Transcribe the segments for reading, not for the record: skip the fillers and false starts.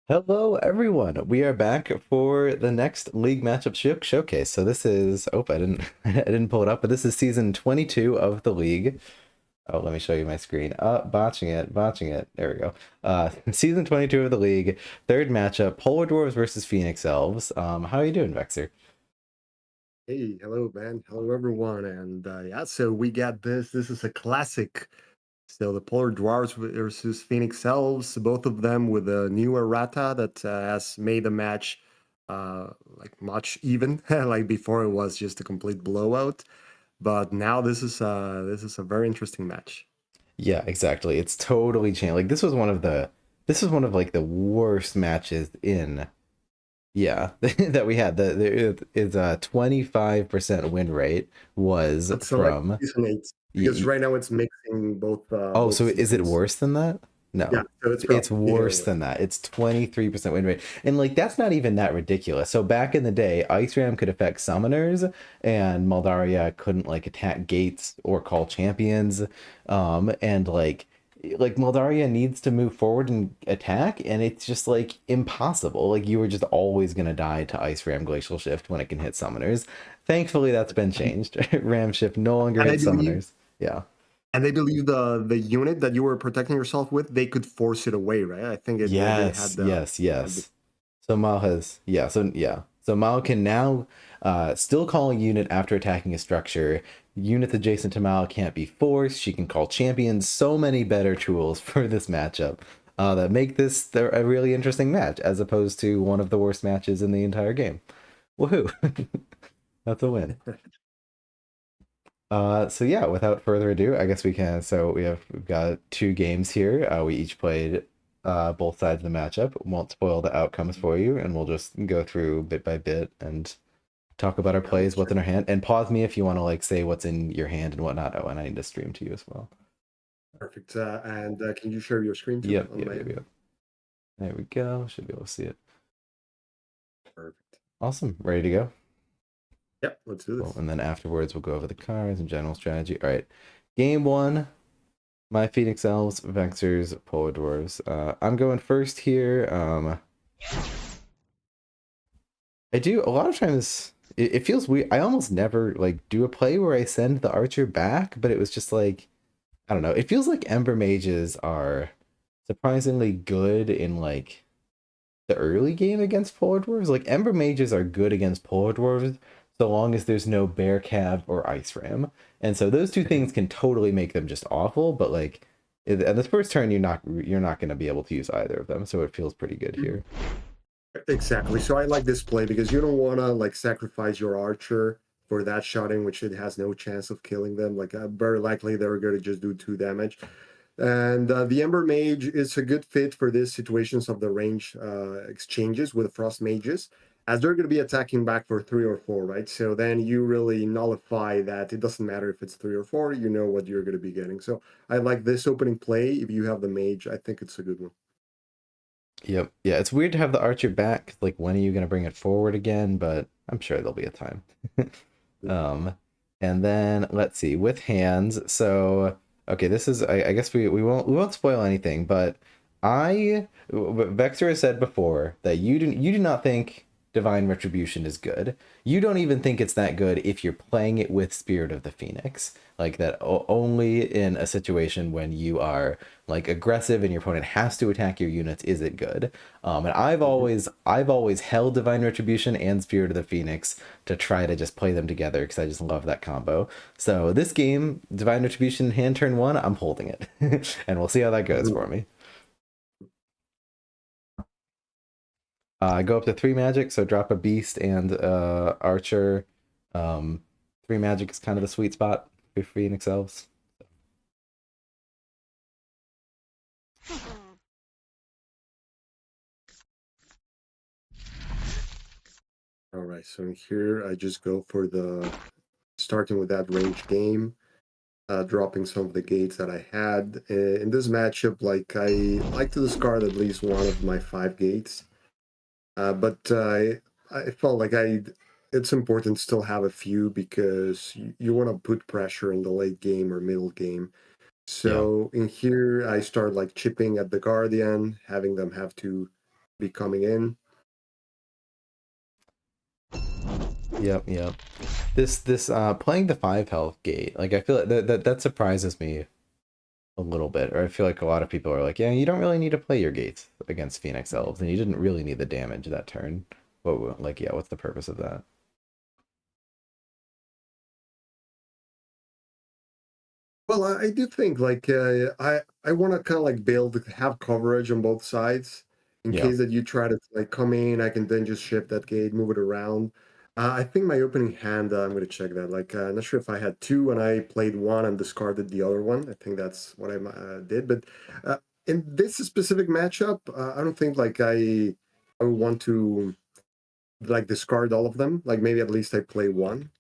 Hello, everyone. We are back for the next league matchup showcase. So this is, oh, I didn't, I didn't pull it up, but this is season 22 of the league. Oh, let me show you my screen. Botching it. There we go. Season 22 of the league, third matchup, Polar Dwarves versus Phoenix Elves. How are you doing, Vexer? Hey, hello, man. Hello, everyone. And yeah, so we got this. This is a classic. So the Polar Dwarfs versus Phoenix Elves, both of them with a new errata that has made the match like much even. Like before, it was just a complete blowout. But now this is a very interesting match. Yeah, exactly. It's totally changed. Like this was one of like the worst matches in. Yeah, that we had. Is a 25% win rate was Let's select from. season eight y- because y- right now it's mixing Oh, both so is it seasons. worse than that? Yeah, No, so it's it's from here. worse than that. It's 23% win rate. And like that's not even that ridiculous. So back in the day, Ice Ram could affect summoners and Maldaria couldn't like attack gates or call champions. And like Maldaria needs to move forward and attack, and it's just like impossible. Like you were just always gonna die to Ice Ram Glacial Shift when it can hit summoners. Thankfully, that's been changed. Ram Shift no longer And I hits believe summoners. Yeah. And they believe the unit that you were protecting yourself with, they could force it away, right? I think they Yes, had yes, the yes. So Mao has yeah. So Mao can now still call a unit after attacking a structure. Units adjacent to Mao can't be forced. She can call champions. So many better tools for this matchup that make this a really interesting match, as opposed to one of the worst matches in the entire game. Woohoo! That's a win. So yeah, without further ado, I guess we can. So we've got two games here. We each played both sides of the matchup. Won't spoil the outcomes for you, and we'll just go through bit by bit and talk about our yeah, plays, let's what's check. in our hand, and pause me if you want to like say what's in your hand and whatnot. Oh, and I need to stream to you as well. Perfect. And can you share your screen too Yep, on yep, my yep, end? yep. There we go. Should be able to see it. Perfect. Awesome. Ready to go? Yep, let's do Cool. this. And then afterwards, we'll go over the cards and general strategy. All right. Game one. My Phoenix Elves, Vexers, Polar Dwarves. I'm going first here. I do a lot of times. It feels weird. I almost never like do a play where I send the archer back, but it was just like I don't know. It feels like Ember mages are surprisingly good in like the early game against Polar Dwarves. Like Ember mages are good against Polar Dwarves so long as there's no Bear Cav or Ice Ram, and so those two things can totally make them just awful. But like at the first turn, you're not going to be able to use either of them, so it feels pretty good here. Exactly. So I like this play because you don't want to like sacrifice your archer for that shot in which it has no chance of killing them. Like very likely they're going to just do 2 damage. And the Ember Mage is a good fit for these situations of the range exchanges with Frost Mages, as they're going to be attacking back for 3 or 4, right? So then you really nullify that. It doesn't matter if it's 3 or 4, you know what you're going to be getting. So I like this opening play. If you have the Mage, I think it's a good one. Yep. Yeah, it's weird to have the archer back. Like, when are you going to bring it forward again? But I'm sure there'll be a time. um, and then let's see with hands. So okay, this is I guess we won't spoil anything, but Vexer has said before that you do not think Divine Retribution is good. You don't even think it's that good if you're playing it with Spirit of the Phoenix. Like that only in a situation when you are like aggressive and your opponent has to attack your units is it good. And I've Mhm. always I've always held Divine Retribution and Spirit of the Phoenix to try to just play them together because I just love that combo. So this game, Divine Retribution hand turn one, I'm holding it, and we'll see how that goes Mhm. for me. I go up to 3 magic, so drop a beast and archer. Um, 3 magic is kind of the sweet spot for Phoenix Elves. All right, so here I just go for the starting with that range game, dropping some of the gates that I had. In this matchup, like I like to discard at least one of my 5 gates, but I felt like it's important to still have a few because you want to put pressure in the late game or middle game. Yeah. So in here, I start like chipping at the Guardian, having them have to be coming in. Yep, yep. This playing the 5 health gate, like I feel like that surprises me a little bit. Or I feel like a lot of people are like, yeah, you don't really need to play your gates against Phoenix Elves, and you didn't really need the damage that turn. But like, yeah, what's the purpose of that? Well, I do think like I want to kind of like build have coverage on both sides in Yeah, case that you try to like come in. I can then just shift that gate, move it around. I think my opening hand. I'm going to check that. Like, I'm not sure if I had two and I played one and discarded the other one. I think that's what I did. But uh, in this specific matchup, I don't think like I would want to like discard all of them. Like maybe at least I play one,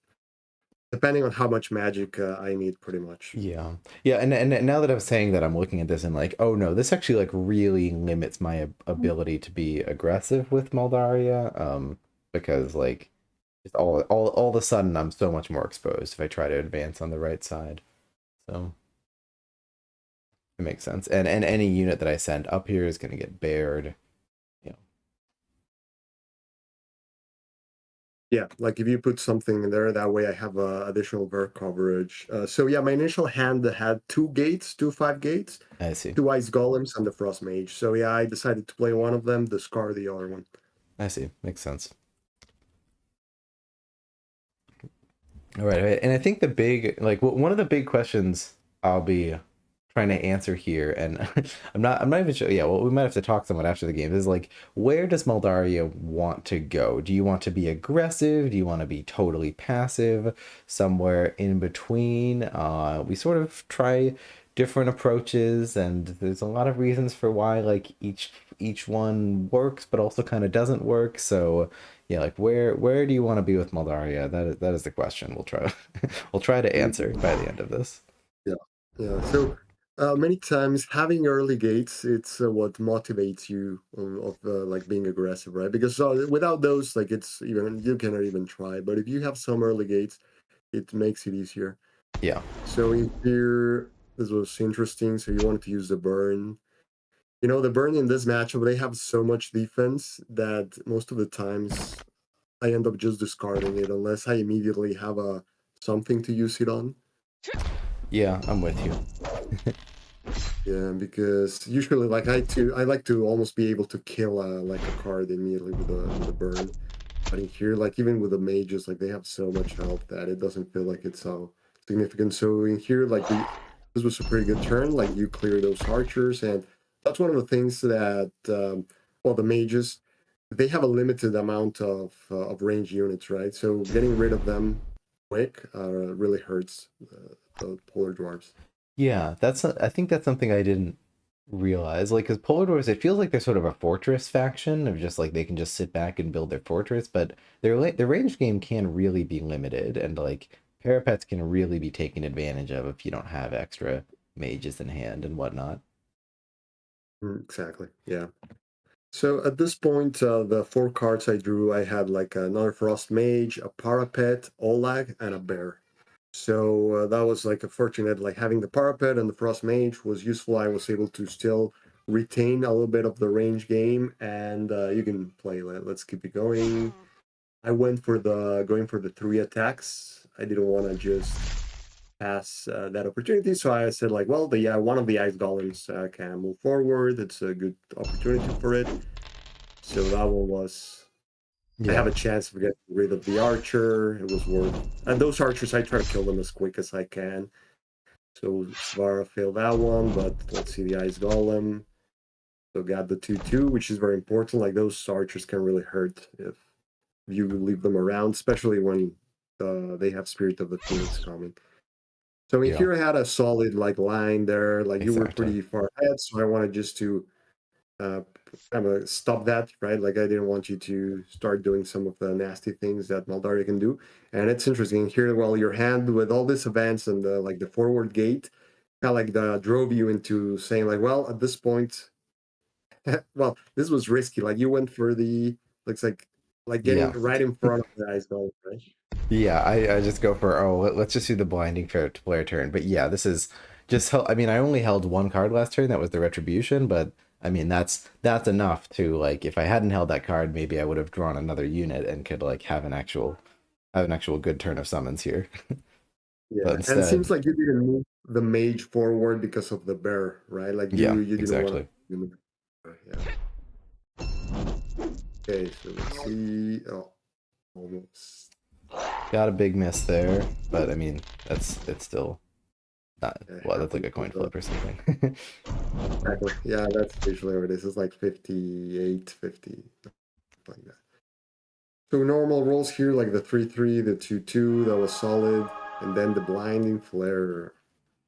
depending on how much magic I need, pretty much. yeah, yeah. And now that I'm saying that, I'm looking at this and like, oh no, this actually like really limits my ability to be aggressive with Moldaria. Because like, just all of a sudden I'm so much more exposed if I try to advance on the right side. So it makes sense. And any unit that I send up here is going to get bared. You know, Yeah, like if you put something in there, that way I have additional vert coverage. So yeah, my initial hand had two gates, two 5 gates, I see. two ice golems, and the frost mage. So yeah, I decided to play one of them, discard the other one. I see. Makes sense. All right, all right. And I think the big, like, one of the big questions I'll be trying to answer here, and I'm not even sure. Yeah, well, we might have to talk somewhat after the game. Is like, where does Moldaria want to go? Do you want to be aggressive? Do you want to be totally passive? Somewhere in between? We sort of try different approaches, and there's a lot of reasons for why, like, each one works, but also kind of doesn't work. So yeah, like where do you want to be with Moldaria? That is the question. We'll try we'll try to answer by the end of this. Yeah, yeah. So many times having early gates, it's what motivates you of like being aggressive, right? Because without those, like it's even you cannot even try. But if you have some early gates, it makes it easier. Yeah. So in here, this was interesting. So you wanted to use the burn. You know, the burn in this matchup, they have so much defense that most of the times I end up just discarding it unless I immediately have a something to use it on. Yeah, I'm with you. Yeah, because usually like I like to almost be able to kill like a card immediately with a burn. But in here, like even with the mages, like they have so much health that it doesn't feel like it's so significant. So in here, like this was a pretty good turn. Like you clear those archers, and that's one of the things that well, the mages they have a limited amount of range units, right? So getting rid of them quick really hurts the polar dwarves. Yeah, I think that's something I didn't realize. Like, because Polar Dwarves, it feels like they're sort of a fortress faction of just like they can just sit back and build their fortress, but their range game can really be limited, and like parapets can really be taken advantage of if you don't have extra mages in hand and whatnot. Exactly. Yeah. So at this point, the 4 cards I drew, I had like another Frost Mage, a Parapet, Olag, and a Bear. So that was like a fortunate, like having the Parapet and the Frost Mage was useful. I was able to still retain a little bit of the range game, and you can play. Let's keep it going. I went for the going for the 3 attacks. I didn't want to just pass that opportunity, so I said like, well, the one of the Ice Golems can move forward. It's a good opportunity for it. So that one was I have Yeah. a chance of getting rid of the archer. It was worth and those archers I try to kill them as quick as I can. So Svara failed that one, but let's see the Ice Golem. So got the 2/2, which is very important. Like those archers can really hurt if you leave them around, especially when they have Spirit of the Phoenix coming. So in Yeah, here I had a solid like line there. Like you were exactly. pretty far ahead, so I wanted just to uh, kind of stop that, right? Like I didn't want you to start doing some of the nasty things that Maldaria can do. And it's interesting here, while your hand with all this events and the like the forward gate, kind of like drove you into saying like, well, at this point, well, this was risky. Like you went for the looks like getting Yeah. right in front of the ice goal, right? Yeah, I just go for, oh, let's just do the blinding fair to player turn. But yeah, this is just I mean, I only held one card last turn, that was the retribution, but I mean, that's enough to like if I hadn't held that card, maybe I would have drawn another unit and could like have an actual good turn of summons here. But Yeah, and it seems instead, like you didn't move the mage forward because of the bear, right? Like yeah, you didn't want exactly. to. Yeah. Okay, so let's see. Oh, almost. Got a big miss there, but I mean, it's still not It well, that's like happens a coin flip sometimes. or something. Exactly. Yeah, that's usually what it is. It's like 58, 50, like that. So normal rolls here, like the 3-3, the 2-2, that was solid, and then the blinding flare.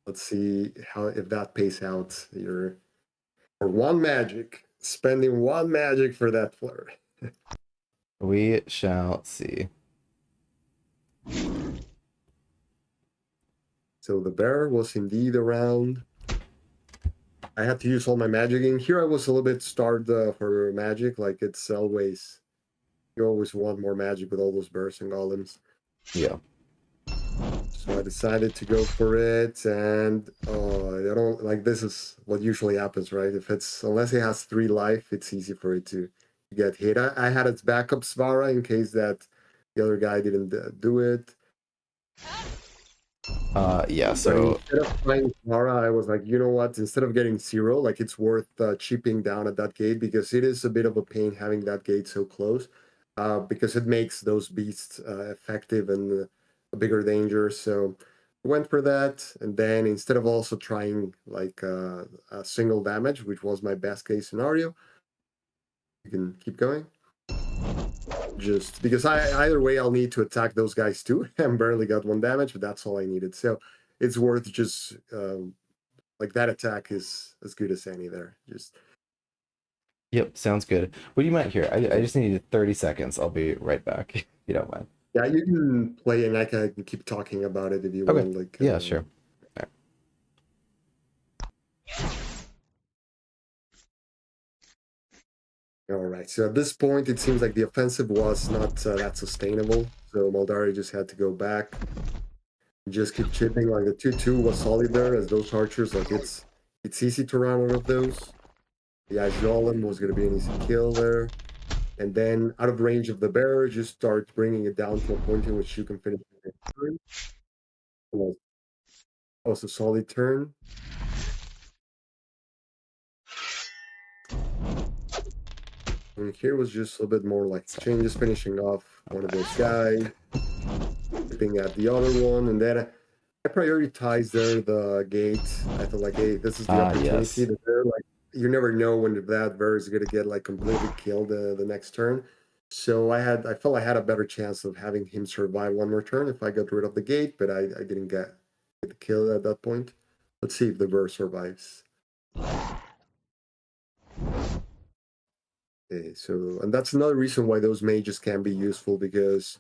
Let's see how if that pays out. You're for one magic, spending one magic for that flare. We shall see. So the bear was indeed around. I had to use all my magic in here. I was a little bit starved for magic. Like it's always you always want more magic with all those bears and golems. Yeah. So I decided to go for it, and I don't like this is what usually happens, right? If it's unless it has 3 life, it's easy for it to get hit. I had its backup Svara in case that the other guy didn't do it. Yeah, But so instead of playing Svara, I was like, you know what? Instead of getting 0, like it's worth chipping down at that gate because it is a bit of a pain having that gate so close, because it makes those beasts effective and a bigger danger. So I went for that, and then instead of also trying like a single damage, which was my best case scenario, you can keep going. Just because I either way I'll need to attack those guys too. I barely got 1 damage, but that's all I needed. So it's worth just like that attack is as good as any there. Just yep, sounds good. What do you mind here? I just need 30 seconds. I'll be right back, if you don't mind. yeah, you can play and I can keep talking about it if you Okay. want. Like Yeah, sure. All right. all right. So at this point, it seems like the offensive was not that sustainable. So Moldari just had to go back, just keep chipping. Like the 2-2 was solid there as those archers. Like it's easy to run out of those. The Ice Golem was going to be an easy kill there. And then out of range of the bear, just start bringing it down to a point in which you can finish the turn. Also solid turn. And here was just a bit more like Sorry. changes, finishing off one of those Okay. guys, looking at the other one, and then I prioritized there the gate. I thought like, hey, this is the Ah, opportunity. yes. That they're like, you never know when that bear is gonna get like completely killed the next turn. So I felt I had a better chance of having him survive one more turn if I got rid of the gate, but I didn't get the kill at that point. Let's see if the bear survives. Okay, so and that's another reason why those mages can be useful because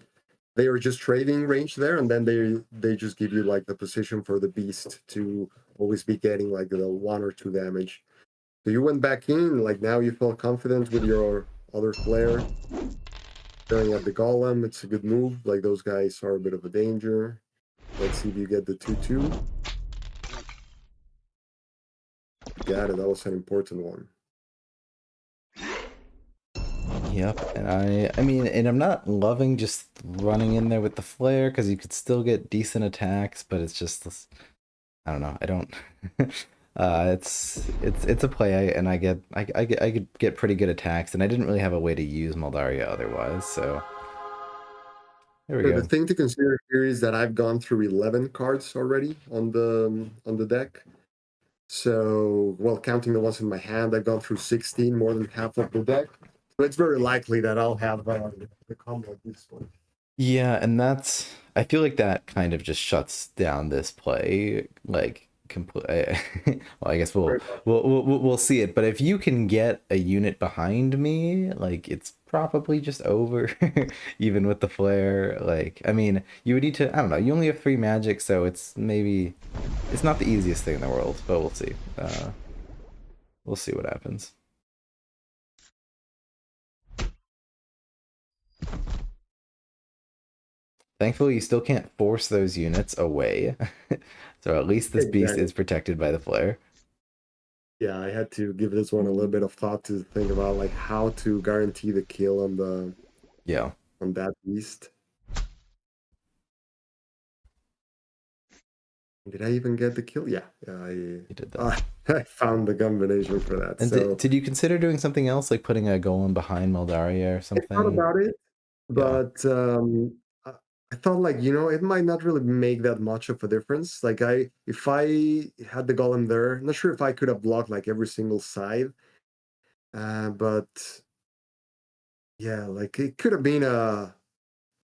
they are just trading range there, and then they just give you like the position for the beast to always be getting like the 1 or 2 damage. So you went back in, like now you feel confident with your other flare. Staring at the golem, it's a good move. Like those guys are a bit of a danger. Let's see if you get the 2-2. You got it. That was an important one. Yep. And I mean, and I'm not loving just running in there with the flare because you could still get decent attacks, but it's just this, I don't know. I don't. It's a play, and I could get pretty good attacks, and I didn't really have a way to use Moldaria otherwise. So there we So the go. thing to consider here is that I've gone through 11 cards already on the deck. So, well, counting the ones in my hand, I've gone through 16, more than half of the deck. So it's very likely that I'll have the combo at this point. Yeah, and that's I feel like that kind of just shuts down this play like complete. Well, I guess Very much. we'll see it. But if you can get a unit behind me, like it's probably just over, even with the flare. Like I mean, you would need to. I don't know. You only have 3 magic, so it's not the easiest thing in the world. But we'll see. We'll see what happens. Thankfully, you still can't force those units away. So at least this beast Exactly. is protected by the flare. Yeah, I had to give this one a little bit of thought to think about like how to guarantee the kill Yeah, on that beast. Did I even get the kill? Yeah, you did that. uh, I found the combination for that. And So did you consider doing something else, like putting a golem behind Meldaria or I thought something? about it, Yeah, but I, I thought like it might not really make that much of a difference. Like if I had the golem there, I'm not sure if I could have blocked like every single side, but yeah, like it could have been a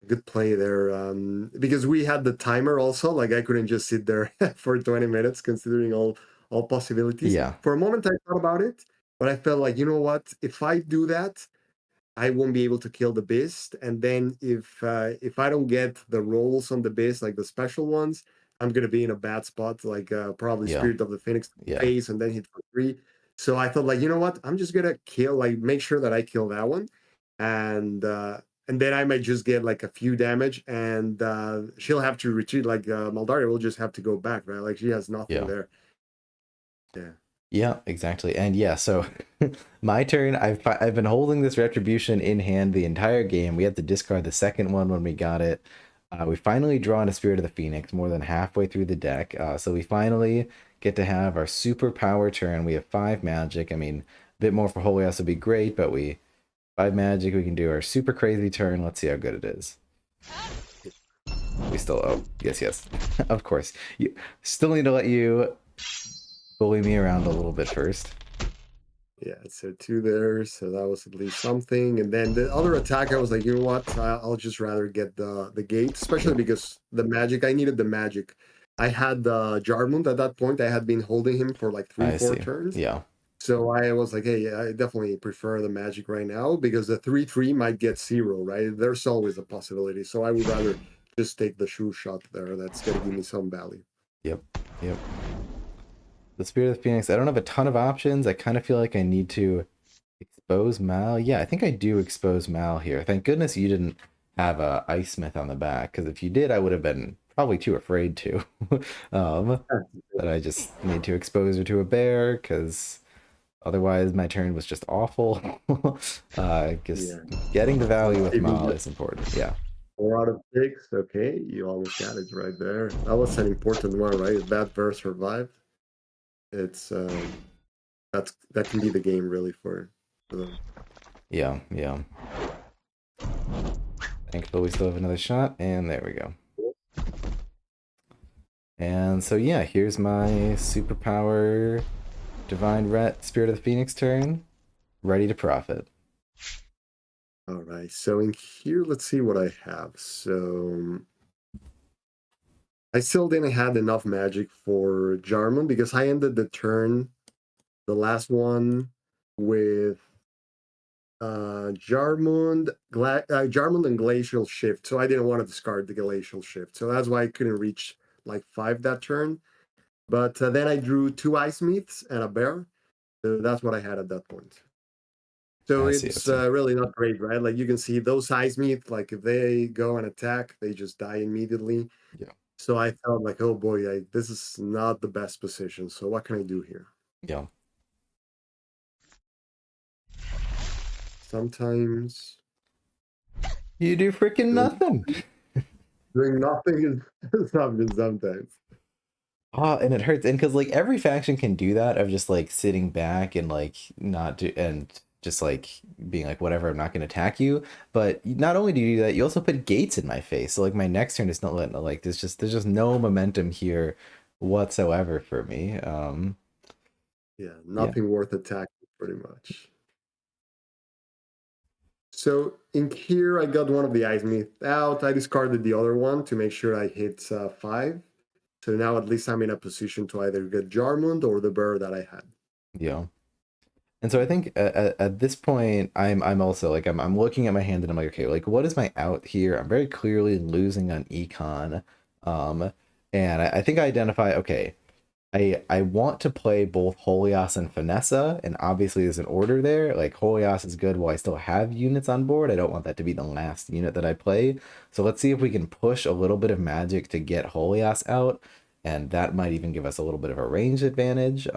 good play there, because we had the timer also. Like I couldn't just sit there for 20 minutes, considering all possibilities. yeah, For a moment, I thought about it, but I felt like, you know what? If I do that, I won't be able to kill the beast. And then if I don't get the rolls on the beast, like the special ones, I'm gonna be in a bad spot. Like probably yeah, Spirit of the Phoenix yeah, face and then hit for three. So I thought like, you know what? I'm just gonna kill, like make sure that I kill that one, and uh, and then I might just get like a few damage, and she'll have to retreat. Like Maldaria will just have to go back, right? Like she has nothing yeah. there. Yeah. Yeah, exactly. And yeah, so my turn. I've been holding this retribution in hand the entire game. We had to discard the second one when we got it. We finally draw in a Spirit of the Phoenix more than halfway through the deck. So we finally get to have our super power turn. We have 5 magic. I mean, a bit more for Holy House would be great, but we 5 magic. We can do our super crazy turn. Let's see how good it is. We still, oh yes, yes, of course. You still need to let you bully me around a little bit first. Yeah, so two there, so that was at least something. And then the other attack, I was like, you know what? I'll just rather get the gate, especially Yep, because the magic. I needed the magic. I had Jarmund at that point. I had been holding him for like three, I four see. turns. Yeah. So I was like, hey, I definitely prefer the magic right now because the 3/3 might get zero, right? There's always a possibility. So I would rather just take the shoe shot there. That's gonna give me some value. Yep. Yep. The Spirit of the Phoenix. I don't have a ton of options. I kind of feel like I need to expose Mal. Yeah, I think I do expose Mal here. Thank goodness you didn't have a Ice Smith on the back, because if you did, I would have been probably too afraid to. um, but I just need to expose her to a bear, because otherwise my turn was just awful. Just Yeah. getting the Let's value see with if we Mal get is important. Yeah. 4 out of 6. Okay, you almost got it right there. That was an important one, right? That bear survived. It's that can be the game really for them. Yeah. Yeah. Thankfully, we still have another shot, and there we go. And so yeah, here's my superpower Divine Ret Spirit of the Phoenix turn, ready to profit. All right, so in here, let's see what I have. So I still didn't have enough magic for Jarman because I ended the turn, the last one, with Jarmund and Glacial Shift. So I didn't want to discard the Glacial Shift. So that's why I couldn't reach like 5 that turn. But then I drew 2 Ice Meats and a bear. So that's what I had at that point. So I see, I it's see. really not great, right? Like you can see those Ice Meats, like if they go and attack, they just die immediately. Yeah, So I felt like, oh boy, this is not the best position. So what can I do here? yeah. Sometimes You do freaking doing nothing. doing nothing is something sometimes. Oh, and it hurts. And because like every faction can do that of just like sitting back and like not do and just like being like whatever, I'm not gonna attack you. But not only do you do that, you also put gates in my face. So like my next turn is not letting like there's just no momentum here whatsoever for me. Yeah, Yeah. nothing worth attacking pretty much. So in here, I got one of the Ice Myth out. I discarded the other one to make sure I hit 5. So now at least I'm in a position to either get Jarmund or the bear that I had. Yeah. And so I think at this point, I'm also like I'm looking at my hand and I'm like, okay, like what is my out here? I'm very clearly losing on econ, um, and I think I identify. Okay, I want to play both Holios and Finessa, and obviously there's an order there. Like Holios is good while I still have units on board. I don't want that to be the last unit that I play. So let's see if we can push a little bit of magic to get Holios out, and that might even give us a little bit of a range advantage.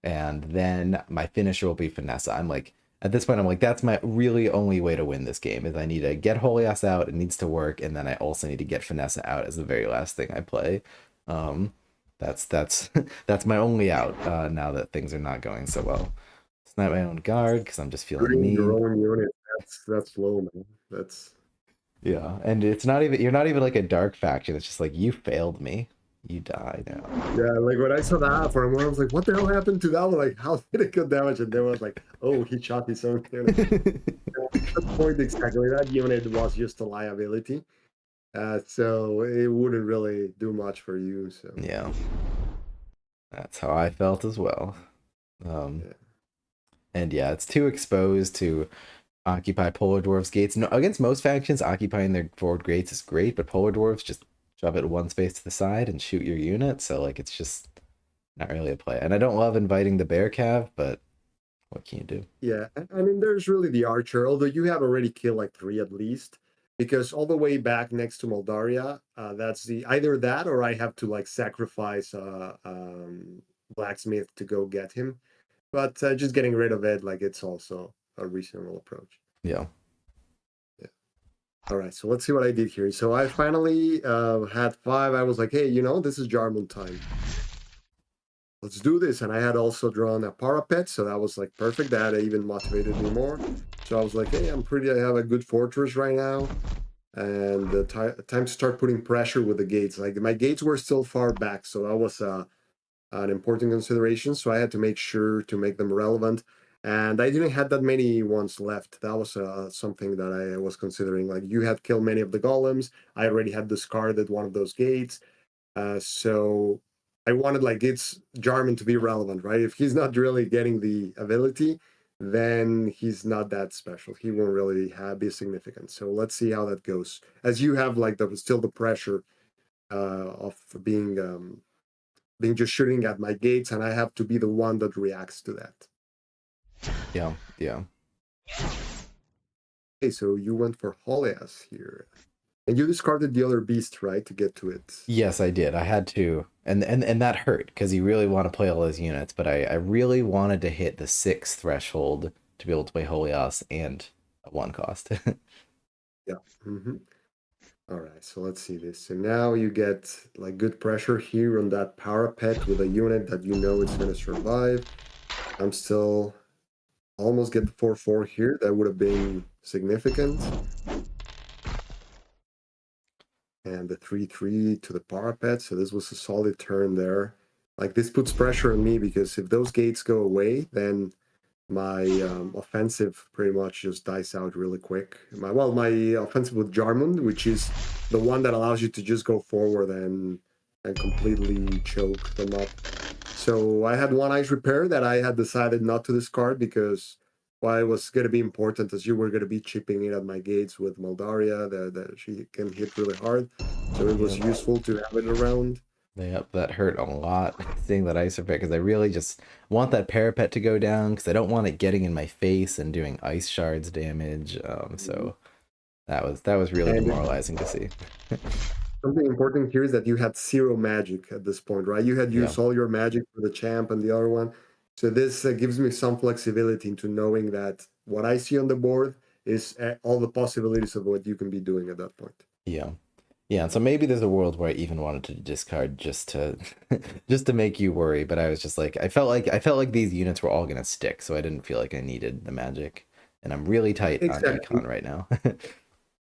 and then my finisher will be Finessa. I'm like, at this point, I'm like, that's my really only way to win this game is I need to get Holias out. It needs to work, and then I also need to get Finessa out as the very last thing I play. Um, that's that's my only out now that things are not going so well. It's not my own guard because I'm just feeling Shooting your mean. own unit, that's low, man. That's Yeah, and it's not even you're not even like a dark faction. It's just like you failed me. You die now. yeah, like when I saw that for a moment, I was like, what the hell happened to that one? Like, how did it get damaged? And then I was like, oh, he shot his own unit. At that point, exactly, that unit was just a liability. So it wouldn't really do much for you. So Yeah, that's how I felt as well. Um, yeah, and yeah, it's too exposed to occupy Polar Dwarves gates. No, against most factions, occupying their forward gates is great, but Polar Dwarves just shove it one space to the side and shoot your unit. So like it's just not really a play. And I don't love inviting the bear cav, but what can you do? yeah. I mean, there's really the archer, although you have already killed like three at least, because all the way back next to Moldaria, that's the either that or I have to like sacrifice blacksmith to go get him. But just getting rid of it, like it's also a reasonable approach. Yeah. Yeah. All right, so let's see what I did here. So I finally had five. I was like, hey, this is Jarmon time. Let's do this. And I had also drawn a parapet, so that was like perfect. That even motivated me more. So I was like, hey, I have a good fortress right now. And the time to start putting pressure with the gates. Like my gates were still far back, so that was an important consideration. So I had to make sure to make them relevant. And I didn't have that many ones left. That was something that I was considering. Like you had killed many of the golems. I already had discarded one of those gates. So I wanted like it's Jarman to be relevant, right? If he's not really getting the ability, then he's not that special. He won't really be significant. So let's see how that goes. As you have like still the pressure of being just shooting at my gates, and I have to be the one that reacts to that. Yeah. Yeah. Okay, so you went for Holias here. And you discarded the other beast, right, to get to it. Yes, I did. I had to, and that hurt because you really want to play all those units, but I really wanted to hit the 6 threshold to be able to play Holios and a 1 cost. Yeah. All right, so let's see this. So now you get like good pressure here on that parapet with a unit that you know is going to survive. I'm still almost get the 4/4 here. That would have been significant. And the 3/3 to the parapet. So this was a solid turn there. Like this puts pressure on me because if those gates go away, then my offensive pretty much just dies out really quick. My offensive with Jarmund, which is the one that allows you to just go forward and completely choke them up. So I had one ice repair that I had decided not to discard because it was going to be important as you were going to be chipping in at my gates with Moldaria that she can hit really hard. So it was Yeah. useful to have it around. Yep, that hurt a lot seeing that ice repair because I really just want that parapet to go down because I don't want it getting in my face and doing ice shards damage. So that was really And demoralizing to see. something important here is that you had zero magic at this point, right? You had Yeah. used all your magic for the champ and the other one. So this gives me some flexibility into knowing that what I see on the board is all the possibilities of what you can be doing at that point. Yeah. Yeah, and so maybe there's a world where I even wanted to discard just to just to make you worry, but I was just like I felt like these units were all gonna stick, so I didn't feel like I needed the magic. And I'm really tight on Exactly. econ right now.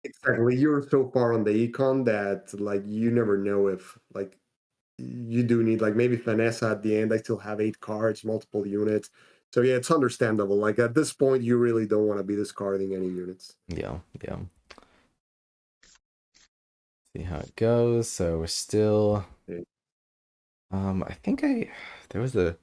Exactly. You're so far on the econ that like you never know if like you do need like maybe Vanessa at the end. I still have 8 cards, multiple units. So yeah, it's understandable. Like at this point, you really don't want to be discarding any units. Yeah, yeah. See how it goes. So we're still Yeah. I think there was a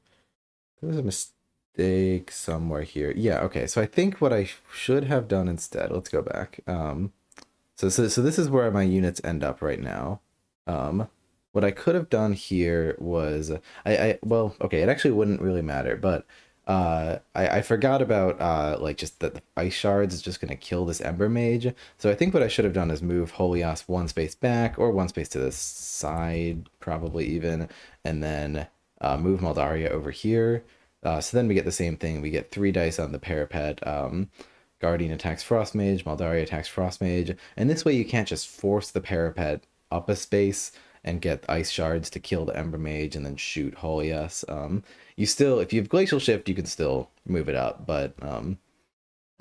mistake somewhere here. Yeah, okay. So I think what I should have done instead, let's go back. So this is where my units end up right now. What I could have done here was well, okay, it actually wouldn't really matter, but I forgot about like just that the ice shards is just gonna kill this Ember Mage. So I think what I should have done is move Holios 1 space back or 1 space to the side, probably even, and then move Maldaria over here. So then we get the same thing. We get 3 dice on the parapet. Guardian attacks Frost Mage, Maldari attacks Frost Mage, and this way you can't just force the parapet up a space and get ice shards to kill the Ember Mage and then shoot Holias. You still, if you have Glacial Shift, you can still move it up, but at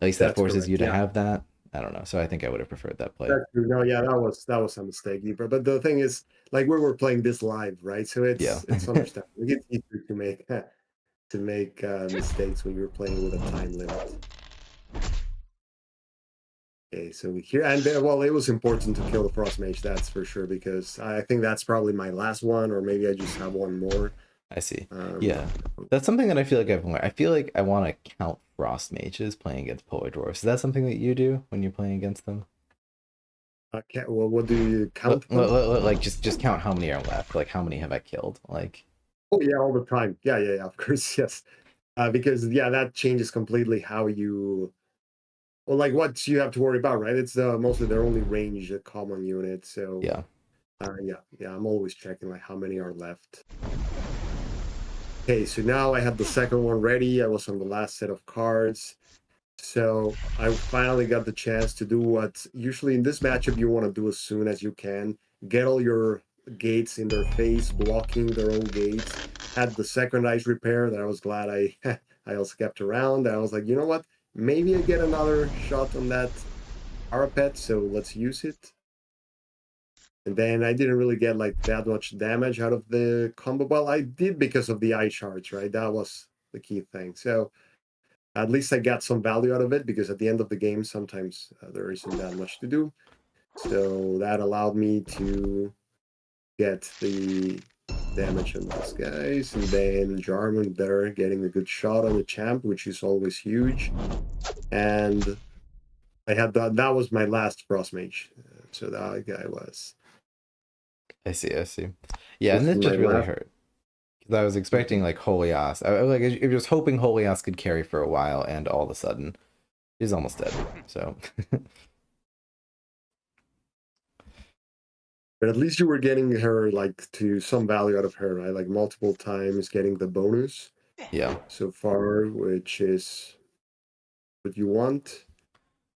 least that That's forces correct. you to Yeah. have that. I don't know. So I think I would have preferred that play. That's true. No, yeah, that was a mistake, but the thing is, like we were playing this live, right? So Yeah, it's understandable. It's easier to make mistakes when you're playing with a time limit. Okay, so here and there, well, it was important to kill the Frost Mage, that's for sure, because I think that's probably my last one, or maybe I just have one more. I see. Um, Yeah, that's something that I feel like I've learned. I feel like I want to count Frost Mages playing against Polar Dwarfs. Is that something that you do when you're playing against them? well, what do you count them? Like just count how many are left. Like how many have I killed? Like Oh yeah, all the time. Yeah, yeah, yeah. Of course, yes. Because yeah, that changes completely how you. Well, like what you have to worry about, right? It's mostly their only range common unit. So yeah, yeah, yeah. I'm always checking like how many are left. Okay, so now I have the second one ready. I was on the last set of cards. So I finally got the chance to do what usually in this matchup you want to do as soon as you can. Get all your gates in their face, blocking their own gates. Had the second ice repair that I was glad I I also kept around. I was like, you know what? Maybe I get another shot on that parapet, so let's use it. And then I didn't really get like that much damage out of the combo. Well, I did because of the ice shards, right? That was the key thing. So at least I got some value out of it because at the end of the game, sometimes there isn't that much to do. So that allowed me to get the damage on these guys. And then Jarman there getting a good shot on the champ, which is always huge. And I had that was my last Frost Mage. So that guy was. I see. I see. Yeah, and This is this my just really last. hurt because I was expecting like Holias. I was hoping Holias could carry for a while, and all of a sudden she's almost dead. So But at least you were getting her like to some value out of her, right? Like multiple times getting the bonus yeah, so far, which is what you want.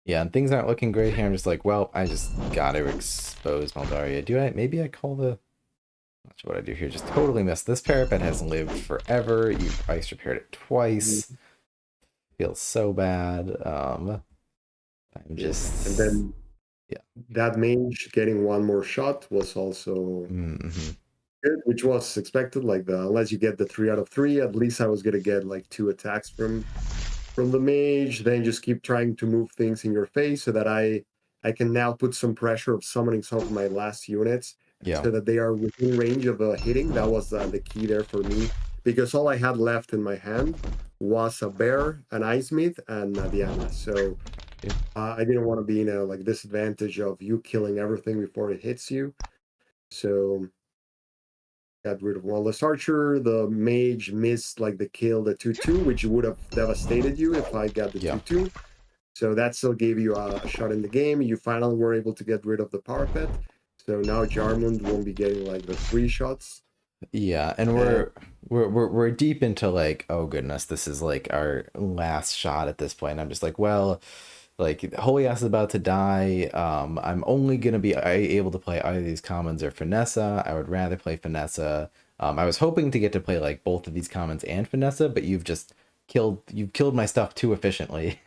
yeah, and things aren't looking great here. I'm just like, well, I just got to expose Maldaria. Do I? Maybe I call the. Not sure what I do here. Just totally missed. This parapet has lived forever. You've ice repaired it twice. Feels so bad. I'm Yeah. And just then yeah. that mage getting one more shot was also Mm-hmm. good, which was expected. Like the unless you get the 3 out of 3, at least I was gonna get like 2 attacks from the mage. Then just keep trying to move things in your face so that I can now put some pressure of summoning some of my last units Yeah. so that they are within range of hitting. That was the key there for me because all I had left in my hand was a bear, an ice myth, and Diana. So Yeah. I didn't want to be in a like disadvantage of you killing everything before it hits you. So got rid of Wallace Archer. The mage missed like the kill, the 2-2, which would have devastated you if I got the Yeah. 2-2. So that still gave you a shot in the game. You finally were able to get rid of the parapet. So now Jarmund won't be getting like the 3 shots. Yeah, and And we're deep into like, oh goodness, this is like our last shot at this point. I'm just like, well, like Holias is about to die. I'm only gonna be able to play either of these commons or Finessa. I would rather play Finessa. I was hoping to get to play like both of these commons and Finessa, but you've killed my stuff too efficiently.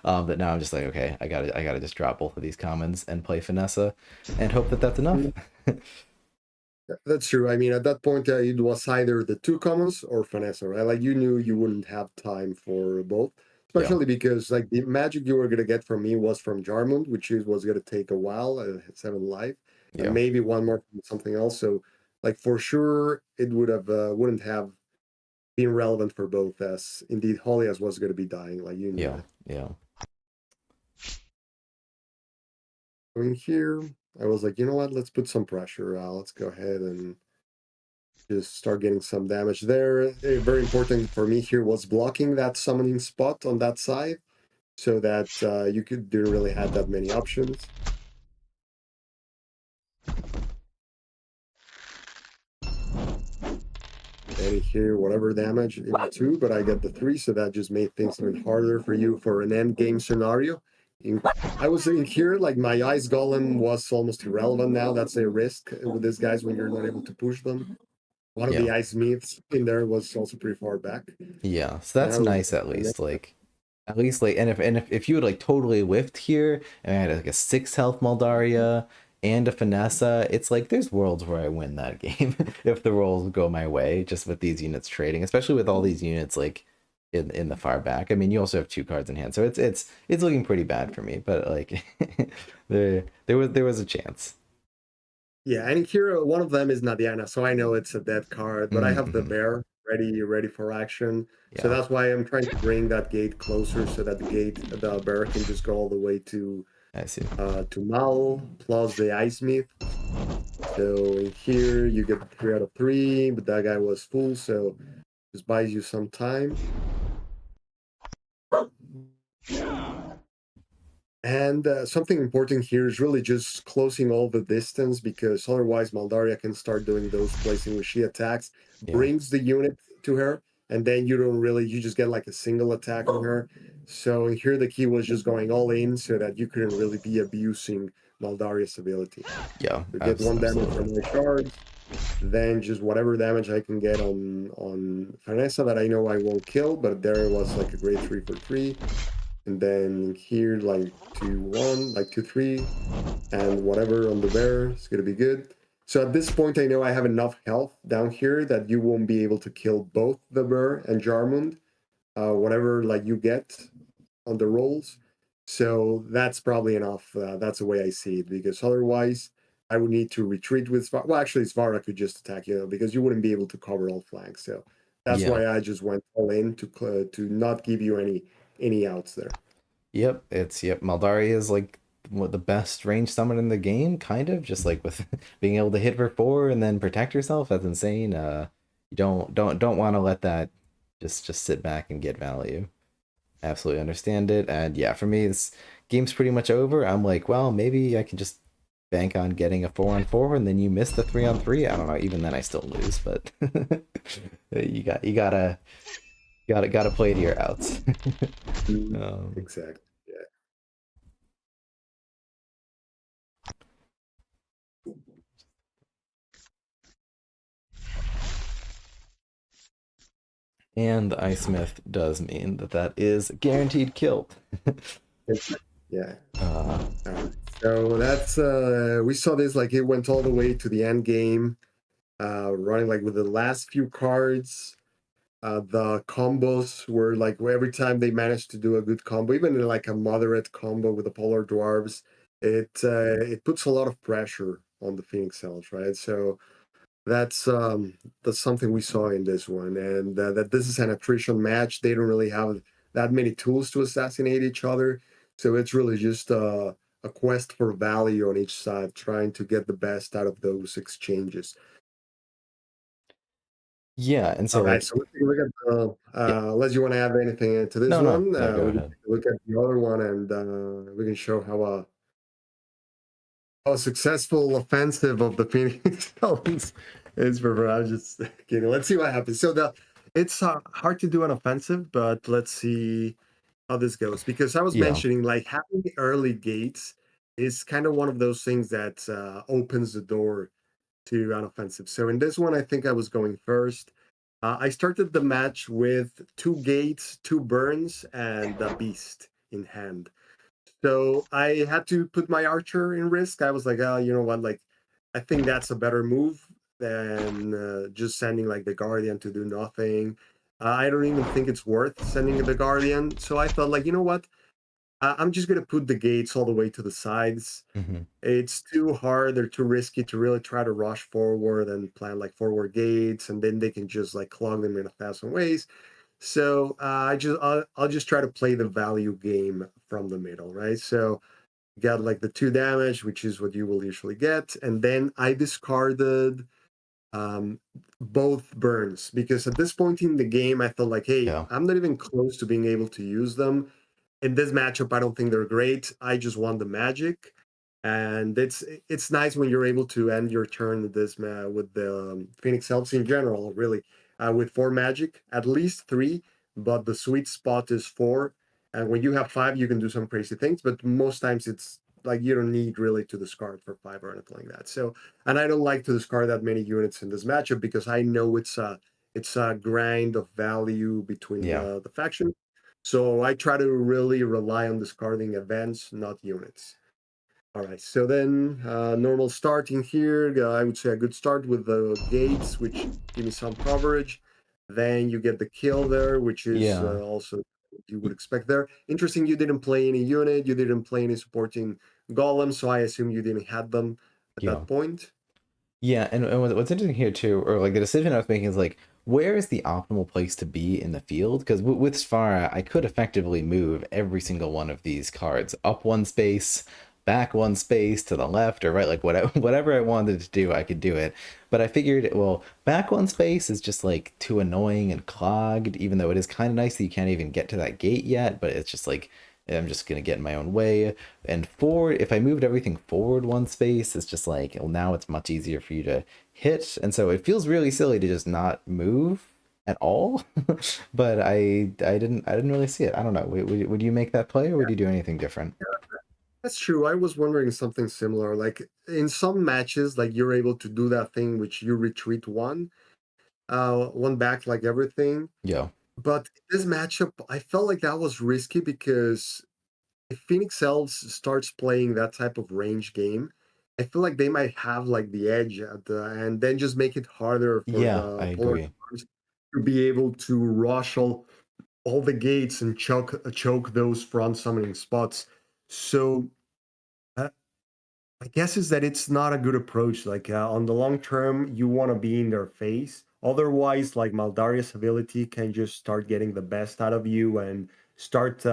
That now I'm just like, okay, I gotta just drop both of these commons and play Finessa, and hope that that's enough. that's true. I mean, at that point, it was either the 2 commons or Vanessa, right? Like you knew you wouldn't have time for both, Yeah, especially because like the magic you were gonna get from me was from Jarmund, which was gonna take a while, 7 life, and yeah, maybe one more from something else. So, like for sure, it wouldn't have been relevant for both, as indeed Holias was gonna be dying. Like you knew yeah, it. yeah. Going here, I was like, you know what? Let's put some pressure. Let's go ahead and just start getting some damage there. Very important for me here was blocking that summoning spot on that side so that you didn't really have that many options. And here, whatever damage into 2, but I get the 3, so that just made things even harder for you for an end game scenario. In, I was in here, like my ice golem was almost irrelevant now. That's a risk with these guys when you're not able to push them. One of Yeah. the ice myths in there was also pretty far back. Yeah. So that's Now, nice at least like and if you had like totally whiffed here and I had like a 6 health Maldaria and a Finessa, it's like there's worlds where I win that game if the rolls go my way, just with these units trading, especially with all these units like in the far back. I mean, you also have 2 cards in hand, so it's looking pretty bad for me, but like there was a chance. yeah, and here one of them is Nadiana, so I know it's a dead card, but I have the Mm-hmm. bear ready for action. So Yeah, that's why I'm trying to bring that gate closer so that the bear can just go all the way I see. to Mal plus the ice myth. So in here you get 3 out of 3, but that guy was full, so just buys you some time. And something important here is really just closing all the distance because otherwise Maldaria can start doing those placing where she attacks, Yeah, brings the unit to her, and then you just get like a single attack on her. So here the key was just going all in so that you couldn't really be abusing Maldaria's ability. yeah, So get 1 damage absolutely. from my shards, then just whatever damage I can get on Vanessa that I know I won't kill, but there was like a great 3 for 3. And then here, like 2-1, like 2-3, and whatever on the bear is gonna be good. So at this point, I know I have enough health down here that you won't be able to kill both the bear and Jarmund, whatever like you get on the rolls. So that's probably enough. That's the way I see it, because otherwise I would need to retreat with Svara. Well, actually, Svara could just attack you because you wouldn't be able to cover all flanks. So that's Yeah. why I just went all in to not give you any outs there. Yep. Maldari is like what the best range summon in the game, kind of just like with being able to hit for 4 and then protect yourself. That's insane. You don't want to let that just sit back and get value. Absolutely understand it. And yeah, for me, this game's pretty much over. I'm like, well, maybe I can just bank on getting a 4-on-4, and then you miss the 3-on-3. I don't know. Even then, I still lose, but you gotta play to your outs. Mm, um, exactly. Yeah. And the Ice Smith does mean that that is guaranteed killed. Yeah. uh, So that's we saw this like it went all the way to the end game, running like with the last few cards. The combos were like every time they managed to do a good combo, even in like a moderate combo with the Polar Dwarves, it puts a lot of pressure on the Phoenix Cells, right? So that's something we saw in this one, and that this is an attrition match. They don't really have that many tools to assassinate each other, so it's really just a quest for value on each side, trying to get the best out of those exchanges. yeah, and All so right, like, so let's take a look at yeah, unless you want to add anything to this no, one, no, go we can ahead. take a look at the other one, and we can show how a successful offensive of the Phoenix Suns is. For I was just kidding. Let's see what happens. So it's hard to do an offensive, but let's see how this goes. Because I was Yeah, mentioning, like having the early gates is kind of one of those things that opens the door to an offensive. So in this one, I think I was going first. I started the match with 2 gates, 2 burns, and a beast in hand. So I had to put my archer in risk. I was like, oh, you know what? Like, I think that's a better move than just sending like the guardian to do nothing. I don't even think it's worth sending the guardian. So I thought, like, you know what? I'm just gonna put the gates all the way to the sides. hmm, It's too hard. They're too risky to really try to rush forward and plan like forward gates, and then they can just like clog them in 1,000 ways. So I'll just try to play the value game from the middle, right? So got like the 2 damage, which is what you will usually get, and then I discarded um, both burns because at this point in the game, I felt like, hey, yeah, I'm not even close to being able to use them. In this matchup, I don't think they're great. I just want the magic, and it's nice when you're able to end your turn with this with the Phoenix Helps in general, really. with 4 magic, at least 3, but the sweet spot is 4. And when you have 5, you can do some crazy things, but most times it's like you don't need really to discard for 5 or anything like that. So, and I don't like to discard that many units in this matchup because I know it's a grind of value between Yeah. the faction. So I try to really rely on discarding events, not units. All right, so then normal starting here, I would say a good start with the gates, which give me some coverage. Then you get the kill there, which is Yeah. also what you would expect there. Interesting, you didn't play any unit, you didn't play any supporting golems, so I assume you didn't have them at Yeah. that point. Yeah, and what's interesting here too, or like the decision I was making is like, where is the optimal place to be in the field? Because with Sfara, I could effectively move every single one of these cards up one space, back one space to the left or right, like whatever whatever I wanted to do, I could do it. But I figured, well, back one space is just like too annoying and clogged, even though it is kind of nice that you can't even get to that gate yet, but it's just like I'm just gonna get in my own way. And forward, if I moved everything forward one space, it's just like, well, now it's much easier for you to hit. And so it feels really silly to just not move at all. But I didn't really see it. I don't know. Would you make that play or would you do anything different? That's true. I was wondering something similar. Like in some matches, like you're able to do that thing which you retreat one back like everything. Yeah. But this matchup, I felt like that was risky because if Phoenix Elves starts playing that type of range game, I feel like they might have like the edge and then just make it harder for Yeah, I the Polar agree. Stars to be able to rush all the gates and choke those front summoning spots. So uh, I guess is that it's not a good approach. Like on the long term, you want to be in their face. Otherwise, like Maldaria's ability can just start getting the best out of you and start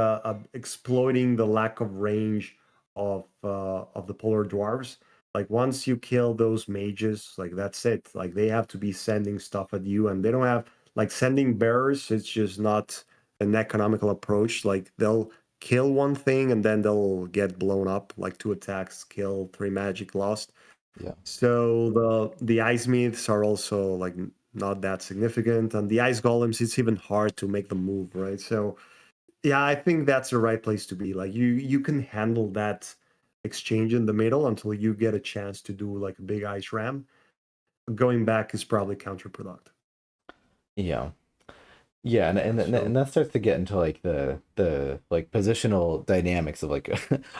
exploiting the lack of range of the polar dwarves. Like once you kill those mages, like that's it. Like they have to be sending stuff at you, and they don't have like sending bearers. It's just not an economical approach. Like they'll kill one thing and then they'll get blown up like 2 attacks kill 3 magic lost. Yeah. So the ice myths are also like not that significant, and the ice golems it's even hard to make them move, right? So yeah, I think that's the right place to be. Like you can handle that exchange in the middle until you get a chance to do like a big ice ram. Going back is probably counterproductive. Yeah. Yeah, and So that starts to get into like the like positional dynamics of like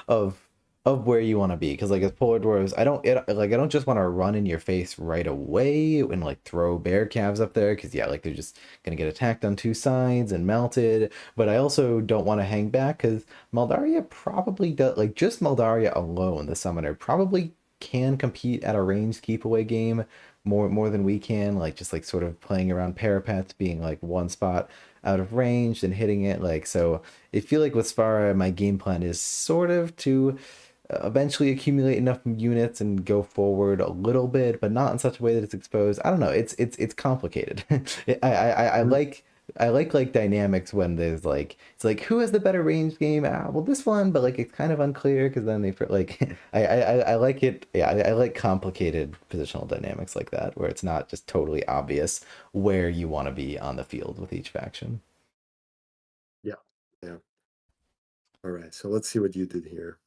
of of where you want to be because like as polar dwarves, I don't just want to run in your face right away and like throw bear calves up there because yeah, like they're just gonna get attacked on 2 sides and melted. But I also don't want to hang back because Maldaria probably does like just Maldaria alone, the summoner probably can compete at a ranged keep away game more than we can, like just like sort of playing around parapets, being like one spot out of range and hitting it. Like so, I feel like with Spara, my game plan is sort of to eventually accumulate enough units and go forward a little bit, but not in such a way that it's exposed. I don't know. It's complicated. I like dynamics when there's like it's like who has the better range game? Ah, well this one, but like it's kind of unclear because then they like I like it. Yeah, I like complicated positional dynamics like that where it's not just totally obvious where you want to be on the field with each faction. yeah, yeah. All right. So let's see what you did here.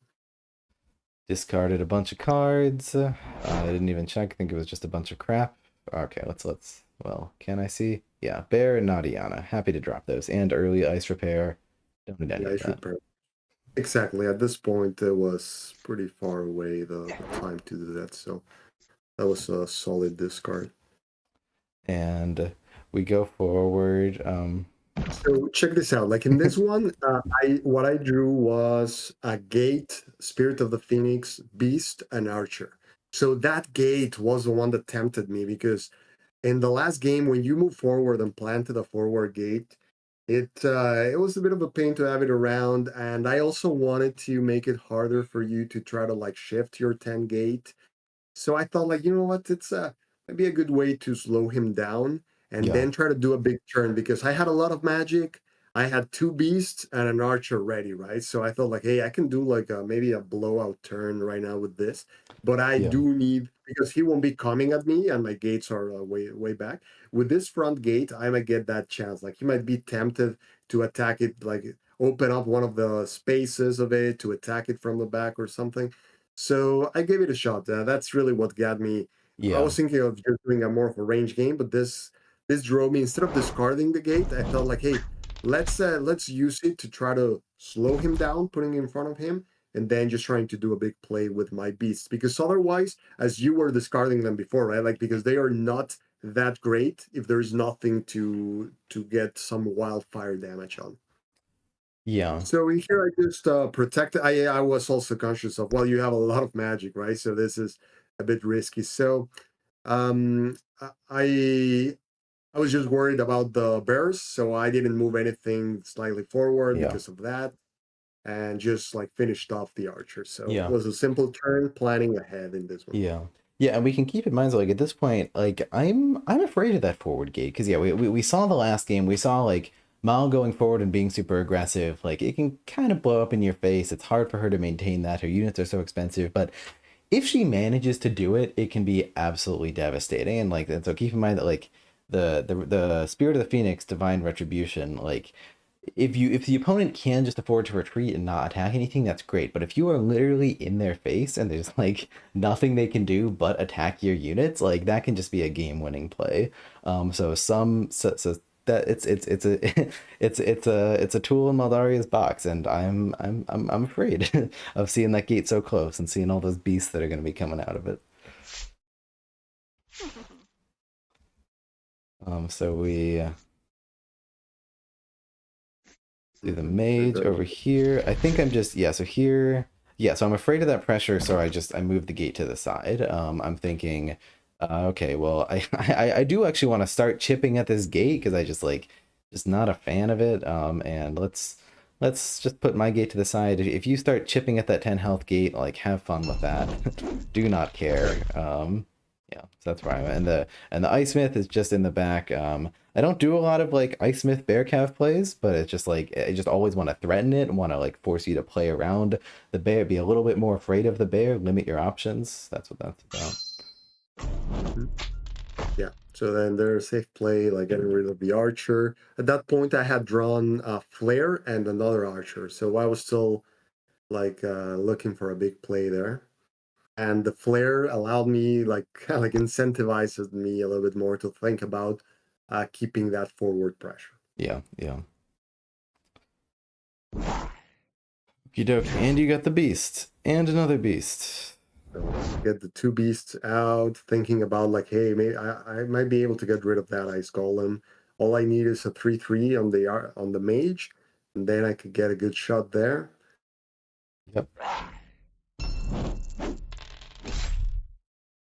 Discarded a bunch of cards. I didn't even check. I think it was just a bunch of crap. Okay, let's. Well, can I see? Yeah, Bear and Nadiana. Happy to drop those and early ice repair. Don't need any Yeah, of I that. should exactly. At this point, it was pretty far away the time to do that. So that was a solid discard. And we go forward. So check this out. Like in this one, I what I drew was a gate, Spirit of the Phoenix, Beast, and Archer. So that gate was the one that tempted me because in the last game, when you move forward and planted a forward gate, it was a bit of a pain to have it around, and I also wanted to make it harder for you to try to like shift your 10 gate. So I thought, like, you know what, it's maybe a good way to slow him down and Yeah, then try to do a big turn because I had a lot of magic. I had two beasts and an archer ready, right? So I thought like, hey, I can do like maybe a blowout turn right now with this, but I Yeah. do need because he won't be coming at me and my gates are way back. With this front gate, I might get that chance. Like he might be tempted to attack it, like open up one of the spaces of it to attack it from the back or something. So I gave it a shot. That's really what got me. I Yeah. was thinking of just doing a more of a range game, but this drove me instead of discarding the gate. I felt like, hey, let's use it to try to slow him down, putting it in front of him, and then just trying to do a big play with my beasts. Because otherwise, as you were discarding them before, right? Like because they are not that great if there's nothing to get some wildfire damage on. Yeah. So in here, I just protect. I was also conscious of, well, you have a lot of magic, right? So this is a bit risky. So I was just worried about the bears, so I didn't move anything slightly forward Yeah. because of that, and just like finished off the archer. So it Yeah. was a simple turn, planning ahead in this one. Yeah. Yeah, and we can keep in mind, so like at this point, like I'm afraid of that forward gate because yeah, we saw the last game, we saw like Mal going forward and being super aggressive, like it can kind of blow up in your face. It's hard for her to maintain that. Her units are so expensive, but if she manages to do it, it can be absolutely devastating. And so keep in mind that like the Spirit of the Phoenix, Divine Retribution, like if the opponent can just afford to retreat and not attack anything, that's great. But if you are literally in their face and there's like nothing they can do but attack your units, like that can just be a game-winning play. So that it's a it's a tool in Maldaria's box, and I'm afraid of seeing that gate so close and seeing all those beasts that are going to be coming out of it. So we do the mage over here. I think I'm just, yeah, so here, yeah, so I'm afraid of that pressure, so I moved the gate to the side. I'm thinking, okay, well, I do actually want to start chipping at this gate because I just not a fan of it. And let's just put my gate to the side. If you start chipping at that 10 health gate, like have fun with that. Do not care. Yeah, so that's where I'm at. And the Ice Smith is just in the back. I don't do a lot of like Ice Smith Bear Calf plays, but it's just like I just always want to threaten it and want to like force you to play around the bear, be a little bit more afraid of the bear, limit your options. That's what that's about. Mhm. Yeah. So then there's safe play, like getting rid of the archer. At that point, I had drawn a flare and another archer, so I was still like looking for a big play there. And the flare allowed me like kind of like incentivizes me a little bit more to think about keeping that forward pressure. Yeah, yeah. Okie dokie. And you got the beast. And another beast. So get the two beasts out, thinking about like, hey, maybe I might be able to get rid of that ice golem. All I need is a 3/3 on the mage, and then I could get a good shot there. Yep.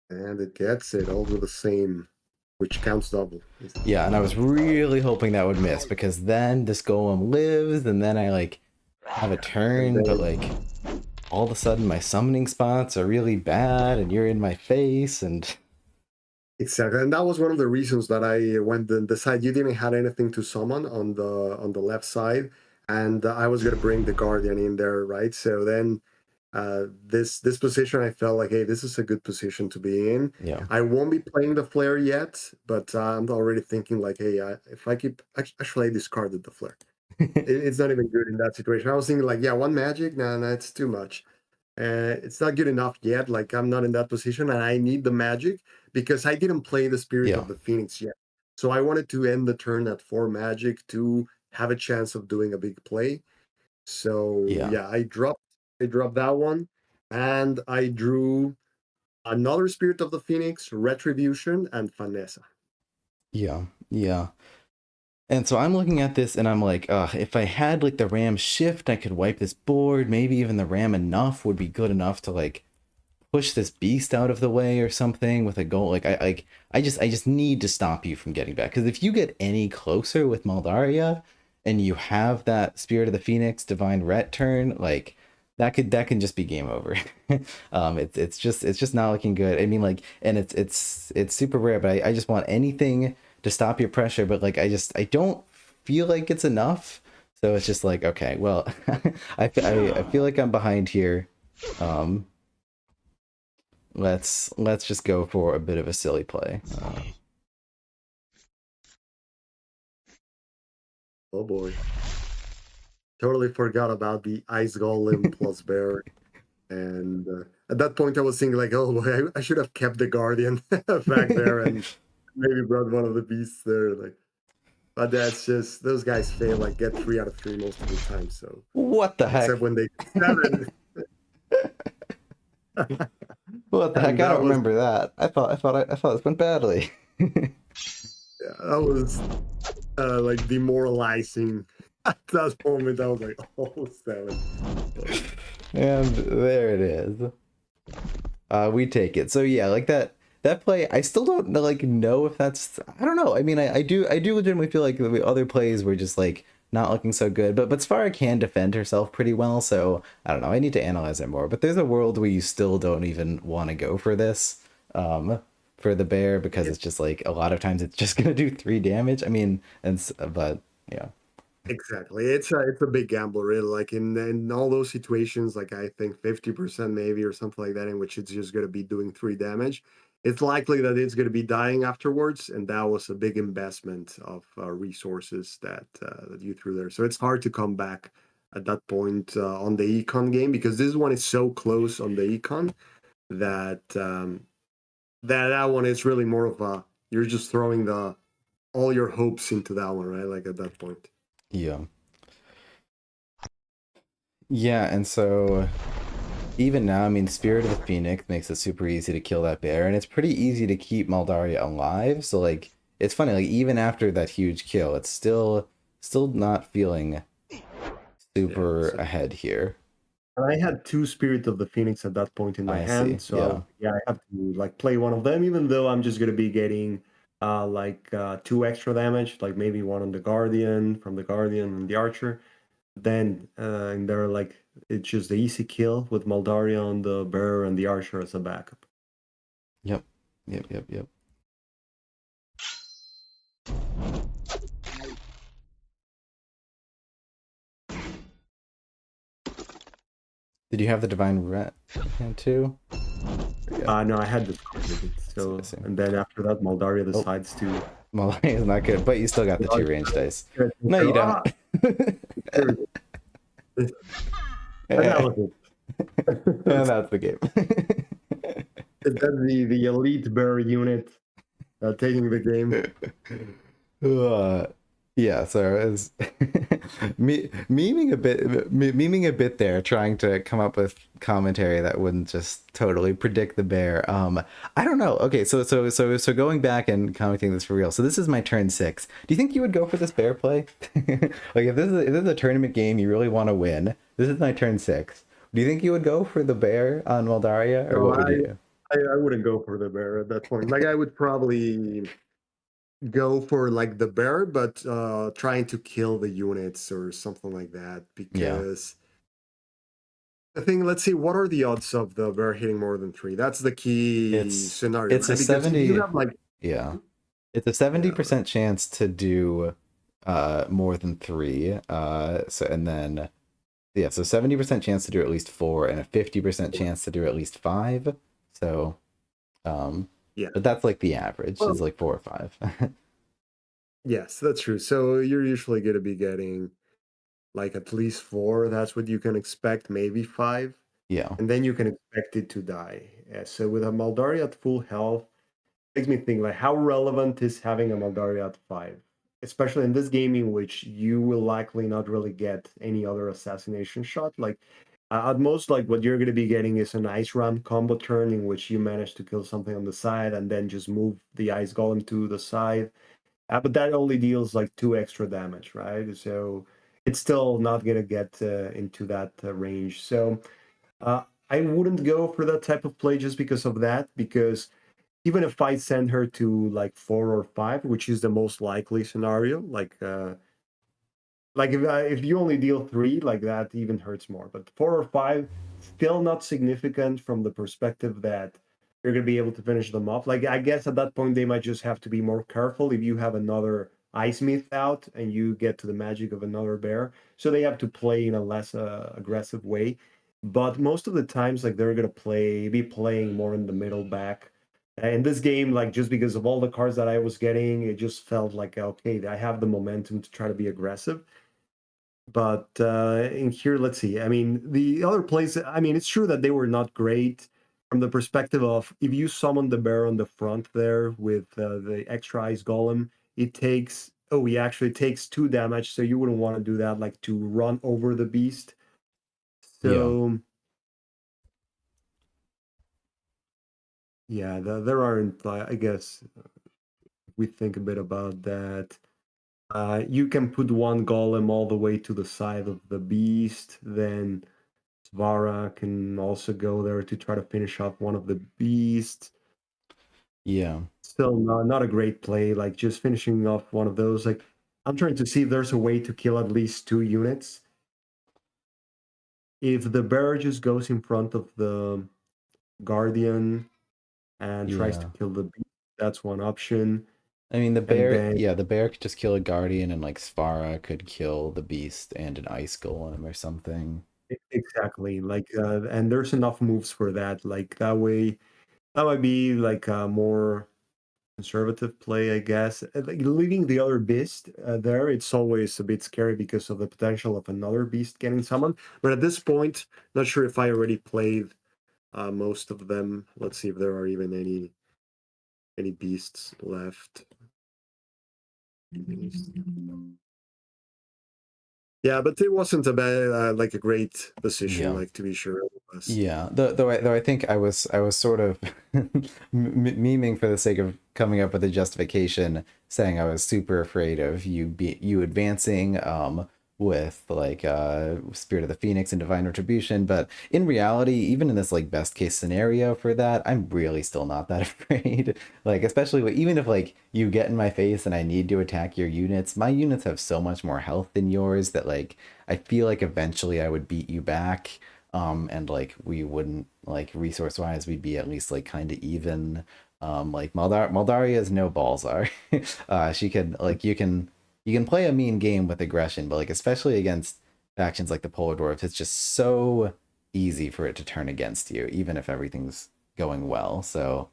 And it gets it all with the same, which counts double. Yeah, and I was really hoping that would miss because then this golem lives and then I like have a And turn, but then like all of a sudden my summoning spots are really bad and you're in my face and exactly, and that was one of the reasons that I went and decided you didn't have anything to summon on the left side, and I was gonna bring the guardian in there, right? So then this position, I felt like, hey, this is a good position to be in. yeah. I won't be playing the flare yet, but I'm already thinking like, hey, if I keep actually I discarded the flare. It's not even good in that situation. I was thinking like, yeah, one magic, no, it's too much. It's not good enough yet. Like I'm not in that position, and I need the magic because I didn't play the Spirit Yeah. of the Phoenix yet. So I wanted to end the turn at 4 magic to have a chance of doing a big play. So Yeah. yeah, I dropped that one, and I drew another Spirit of the Phoenix, Retribution, and Vanessa. Yeah. Yeah. And so I'm looking at this and I'm like, if I had like the ram shift, I could wipe this board. Maybe even the ram enough would be good enough to like push this beast out of the way or something with a goal. I just need to stop you from getting back. Because if you get any closer with Maldaria and you have that Spirit of the Phoenix Divine Ret turn, like that can just be game over. It's just not looking good. I mean, like, and it's super rare, but I just want anything to stop your pressure, but like I don't feel like it's enough. So it's just like, okay, well, I feel like I'm behind here. Um, let's just go for a bit of a silly play. Oh boy. Totally forgot about the Ice Golem plus Bear. And at that point, I was thinking, like, oh boy, I should have kept the Guardian back there and maybe brought one of the beasts there. Like, but that's just, those guys fail, like, get 3 out of 3 most of the time. So, What the except heck? when they get 7. What the heck? And I don't that was, remember that. I thought this went badly. yeah, that was like demoralizing. At that moment, I was like, oh, 7. So, And there it is. We take it. So yeah, like that play, I still don't like know if that's, I don't know. I mean, I do legitimately feel like the other plays were just like not looking so good. But Sparra can defend herself pretty well, so I don't know. I need to analyze it more. But there's a world where you still don't even want to go for this, for the bear, because yeah. it's just like a lot of times it's just gonna do 3 damage. I mean, but yeah, Exactly. It's a big gamble, really. Like in all those situations, like I think 50% maybe or something like that, in which it's just gonna be doing 3 damage. It's likely that it's gonna be dying afterwards, and that was a big investment of resources that you threw there. So it's hard to come back at that point on the econ game because this one is so close on the econ that that one is really more of a you're just throwing the all your hopes into that one, right? Like at that point. yeah, yeah. And so even now, I mean, Spirit of the Phoenix makes it super easy to kill that bear, and it's pretty easy to keep Maldaria alive. So like, it's funny, like even after that huge kill, it's still not feeling Yeah. super So ahead here. and I had 2 Spirit of the Phoenix at that point in my I see. hand, so Yeah. yeah, I have to like play one of them, even though I'm just gonna be getting 2 extra damage, like maybe one on the Guardian from the Guardian and the Archer. Then and they're like it's just the easy kill with Moldaria on the Bear and the Archer as a backup. Yep. Yep. Yep. Yep. Did you have the Divine Ret hand too? Yeah. No, I had discarded it. I So see. and then after that, Moldaria Oh, decides to. Maldaria is not good, but you still got the 2 range dice. No, you don't. Ah, there it is. And that And was it. that's the game. Is that the elite bear unit taking the game? Uh, yeah, so it was memeing a bit there, trying to come up with commentary that wouldn't just totally predict the bear. I don't know. Okay, so going back and commenting this for real. So this is my turn 6. Do you think you would go for this bear play? Like if this is a tournament game you really want to win, this is my turn 6. Do you think you would go for the bear on Moldaria, or No, what would you do? I wouldn't go for the bear at that point. Like I would probably go for like the bear, but trying to kill the units or something like that. Yeah. Because I think let's see, what are the odds of the bear hitting more than 3? That's the key It's scenario, it's a right? Because if you 70, have like yeah. It's a yeah, 70% chance to do more than 3. So and then yeah, so 70% chance to do at least 4 and a 50% chance to do at least 5. So um yeah. but that's like the average is Well, like 4 or 5. yes, that's true. So you're usually going to be getting like at least 4. That's what you can expect, maybe 5. Yeah. And then you can expect it to die. So with a Maldari at full health, makes me think like how relevant is having a Maldari at 5, especially in this game in which you will likely not really get any other assassination shot. Like at most, like what you're going to be getting is an ice ram combo turn in which you manage to kill something on the side and then just move the ice golem to the side. But that only deals like 2 extra damage, right? So it's still not going to get into that range. So uh, I wouldn't go for that type of play just because of that, because even if I send her to like 4 or 5, which is the most likely scenario, like if you only deal 3, like that even hurts more. But 4 or 5, still not significant from the perspective that you're gonna be able to finish them off. Like I guess at that point they might just have to be more careful if you have another ice myth out and you get to the magic of another bear. So they have to play in a less aggressive way. But most of the times, like they're gonna be playing more in the middle back. And this game, like just because of all the cards that I was getting, it just felt like okay, I have the momentum to try to be aggressive. But in here, let's see. I mean, the other place, I mean, it's true that they were not great from the perspective of if you summon the bear on the front there with the extra ice golem, it takes, oh, he actually takes 2 damage. So you wouldn't want to do that, like to run over the beast. Yeah. So, yeah, there aren't, I guess, we think a bit about that. You can put one golem all the way to the side of the beast, then Svara can also go there to try to finish off one of the beasts. Yeah. Still not a great play, like just finishing off one of those. Like I'm trying to see if there's a way to kill at least 2 units. If the bear just goes in front of the guardian and tries to Yeah. kill the beast, that's one option. I mean, And then the bear could just kill a guardian, and like Svara could kill the beast and an ice golem or something. exactly, like and there's enough moves for that. Like that way, that might be like a more conservative play, I guess. Like leaving the other beast there, it's always a bit scary because of the potential of another beast getting summoned. But at this point, not sure if I already played most of them. Let's see if there are even any beasts left. Yeah, but it wasn't a bad, like a great decision, Yeah. like to be sure it was. Yeah, though I think I was sort of memeing for the sake of coming up with a justification, saying I was super afraid of you advancing with like Spirit of the Phoenix and Divine Retribution, but in reality, even in this like best case scenario for that, I'm really still not that afraid. Like especially even if like you get in my face and I need to attack your units, my units have so much more health than yours that like I feel like eventually I would beat you back, and like we wouldn't like resource wise we'd be at least like kind of even. Like Maldaria's no balls are. She can like you can play a mean game with aggression, but like especially against factions like the Polar Dwarfs, it's just so easy for it to turn against you even if everything's going well. So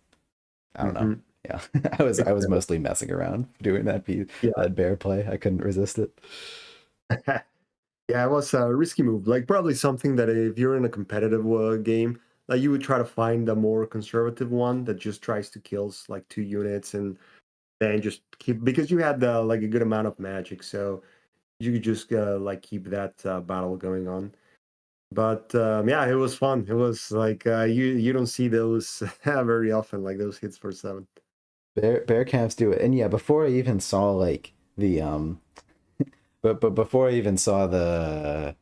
I don't know. Hmm. Yeah. I was mostly messing around doing Yeah. that bear play. I couldn't resist it. Yeah, it was a risky move. Like probably something that if you're in a competitive game, like you would try to find a more conservative one that just tries to kills like 2 units and then just keep because you had like a good amount of magic, so you could just like keep that battle going on. But yeah, it was fun. It was like you don't see those very often, like those hits for 7. Bear camps do it. And yeah, before I even saw like the but before I even saw the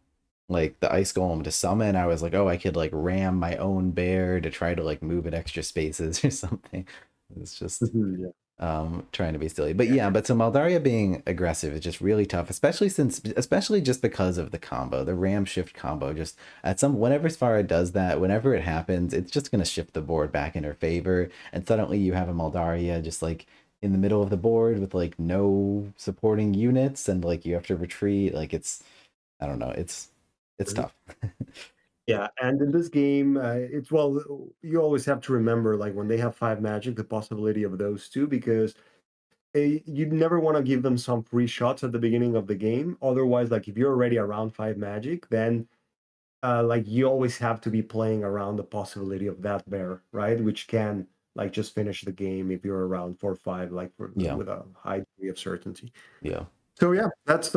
ice golem to summon, I was like, oh, I could like ram my own bear to try to like move it extra spaces or something. It's just Yeah. trying to be silly. But Yeah. yeah, but so Maldaria being aggressive is just really tough, especially just because of the combo, the ram shift combo. Just at some whenever Sfara does that, whenever it happens, it's just gonna shift the board back in her favor, and suddenly you have a Maldaria just like in the middle of the board with like no supporting units, and like you have to retreat. Like it's I don't know, it's tough. Yeah, and in this game, it's well, you always have to remember, like when they have 5 magic, the possibility of those two, because you never want to give them some free shots at the beginning of the game. Otherwise, like if you're already around 5 magic, then like you always have to be playing around the possibility of that bear, right? Which can like just finish the game if you're around 4 or 5, like Yeah, with a high degree of certainty. yeah, So yeah, that's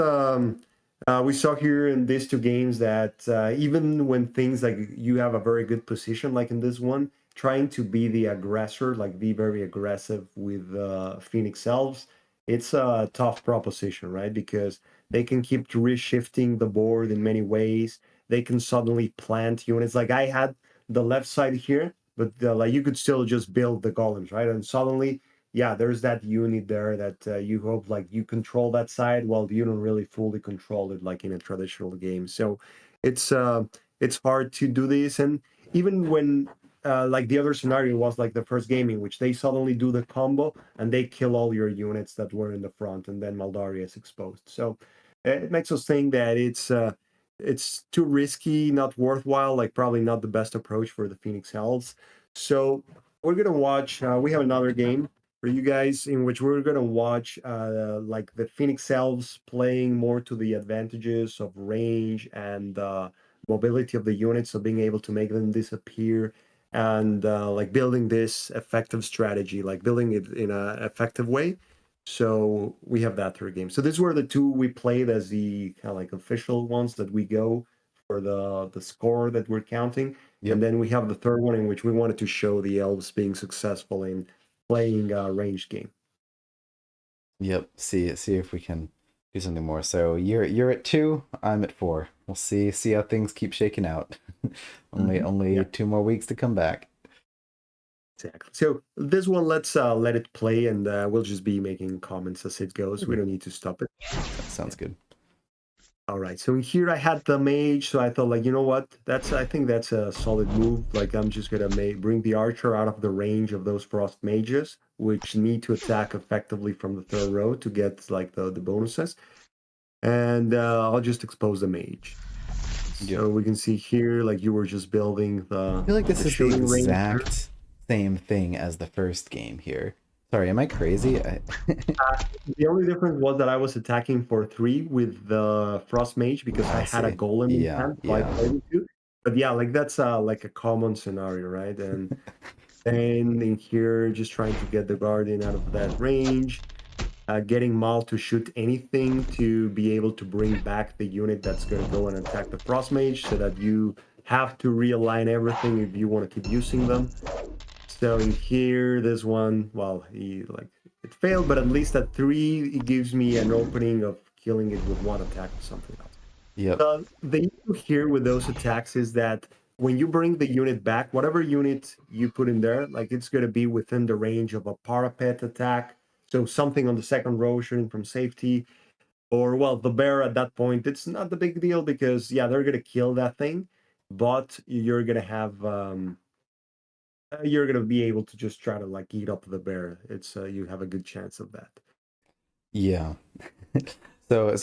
we saw here in these 2 games that even when things like you have a very good position, like in this one, trying to be the aggressor, like be very aggressive with Phoenix Elves, it's a tough proposition, right? Because they can keep reshifting the board in many ways. They can suddenly plant units. Like I had the left side here, but like you could still just build the golems, right? And suddenly yeah, there's that unit there that you hope like you control that side while you don't really fully control it like in a traditional game. So it's hard to do this, and even when like the other scenario was like the first game in which they suddenly do the combo and they kill all your units that were in the front, and then Maldaria is exposed. So it makes us think that it's too risky, not worthwhile, like probably not the best approach for the Phoenix Hells. So we're gonna watch. We have another game for you guys in which we're gonna watch like the Phoenix Elves playing more to the advantages of range and mobility of the units, so being able to make them disappear and like building this effective strategy, like building it in a effective way. So we have that third game. So these were the two we played as the kind of like official ones that we go for the score that we're counting. And Yep. then we have the third one in which we wanted to show the elves being successful in playing a ranged game. Yep. See if we can do something more. So you're at 2, I'm at 4. We'll see how things keep shaking out. Only Yeah, 2 more weeks to come back. exactly. So this one, let's let it play, and we'll just be making comments as it goes. We Okay. don't need to stop it. Sounds good. All right, so here I had the mage, so I thought, like, you know what? I think that's a solid move. Like, I'm just gonna bring the archer out of the range of those frost mages, which need to attack effectively from the third row to get like the bonuses, and I'll just expose the mage. Yep. So we can see here, like, you were just building I feel like this the is the shooting range. exact same thing as the first game here. Sorry, am I crazy? The only difference was that I was attacking for 3 with the Frost Mage because I I had a see. golem in Yeah, hand, so I yeah. played with 2. But yeah, like that's like a common scenario, right? And then in here, just trying to get the Guardian out of that range, getting Mal to shoot anything to be able to bring back the unit that's going to go and attack the Frost Mage, so that you have to realign everything if you want to keep using them. So in here, this one, well, he like it failed, but at least at 3, it gives me an opening of killing it with one attack or something else. Yep. The issue here with those attacks is that when you bring the unit back, whatever unit you put in there, like it's going to be within the range of a parapet attack. So something on the second row shooting from safety, or well, the bear at that point, it's not the big deal because yeah, they're going to kill that thing, but you're gonna be able to just try to like eat up the bear. It's you have a good chance of that. Yeah. So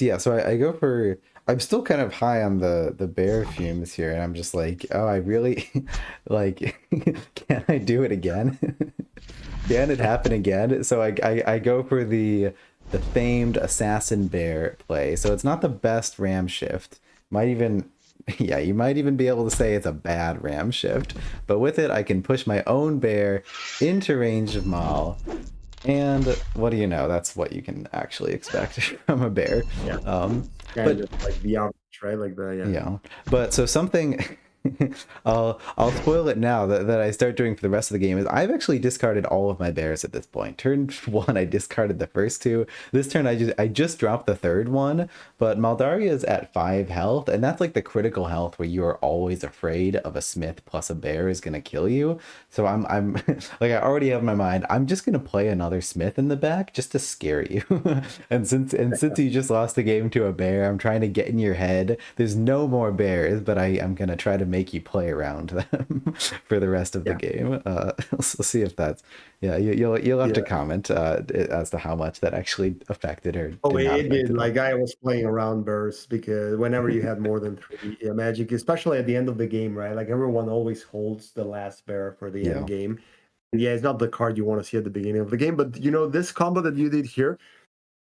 I go for, I'm still kind of high on the bear fumes here, and I'm just like, oh, I really like, can I do it again? Can it happen again? So I go for the famed assassin bear play. So it's not the best ram shift. Might even yeah, you might even be able to say it's a bad ram shift. But with it, I can push my own bear into range of Maul. And what do you know? That's what you can actually expect from a bear. Yeah, Um, kind but of like the average, right? Like the yeah. yeah, but so something I'll spoil it now that I start doing for the rest of the game is I've actually discarded all of my bears at this point. Turn 1, I discarded the first 2. This turn, I just dropped the third one, but Maldaria is at 5 health, and that's like the critical health where you are always afraid of a smith plus a bear is gonna kill you. So I'm like I already have in my mind, I'm just gonna play another smith in the back just to scare you. And since you just lost the game to a bear, I'm trying to get in your head. There's no more bears, but I'm gonna try to make you play around them for the rest of the Yeah, game. We'll see if that's yeah. You'll have to yeah. comment as to how much that actually affected or Oh, did not it affect did. at all. Like I was playing around bursts because whenever you had more than 3 magic, especially at the end of the game, right? Like everyone always holds the last bear for the end Yeah, game. Yeah, it's not the card you want to see at the beginning of the game, but you know this combo that you did here,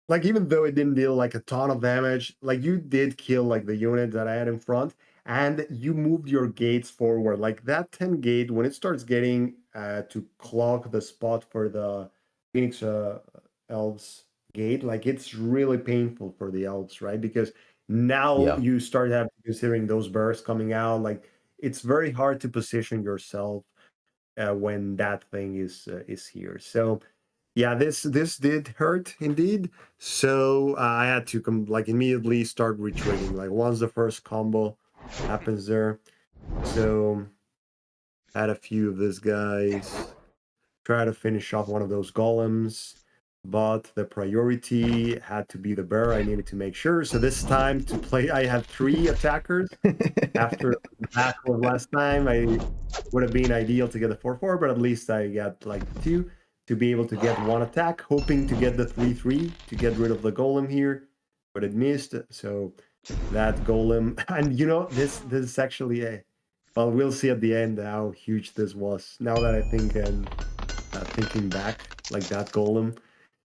like even though it didn't deal like a ton of damage, like you did kill like the unit that I had in front, and you moved your gates forward. Like that 10 gate, when it starts getting to clog the spot for the Phoenix elves gate, like it's really painful for the elves, right? Because now yeah. you start having considering those bursts coming out, like it's very hard to position yourself when that thing is here. So yeah, this did hurt indeed. So I had to like immediately start retreating. Like once the first combo happens there, so I had a few of these guys try to finish off one of those golems. but the priority had to be the bear. I needed to make sure. So this time to play, I had 3 attackers. After the back was last time, I would have been ideal to get the 4/4, but at least I got like 2 to be able to get 1 attack, hoping to get the 3/3 to get rid of the golem here, but it missed. So that golem, and this is actually a, well, we'll see at the end how huge this was. Now that I think and thinking back, like that golem.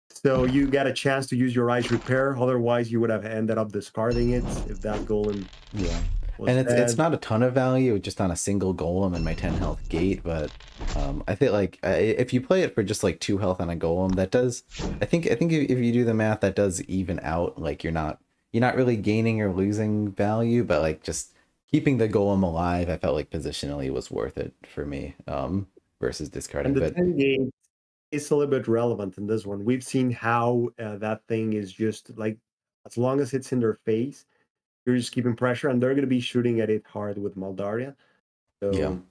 So you get a chance to use your Ice Repair. Otherwise, you would have ended up discarding it if that golem Yeah. was And it's dead. not a ton of value, just on a single golem and my 10 health gate, but I feel like if you play it for just like 2 health on a golem, that does, I think if you do the math, that does even out. Like you're not really gaining or losing value, but like just keeping the golem alive, I felt like positionally was worth it for me, versus discarding. And the But 10 gate is a little bit relevant in this one. We've seen how that thing is just like, as long as it's in their face, you're just keeping pressure, and they're going to be shooting at it hard with Maldaria. yeah, So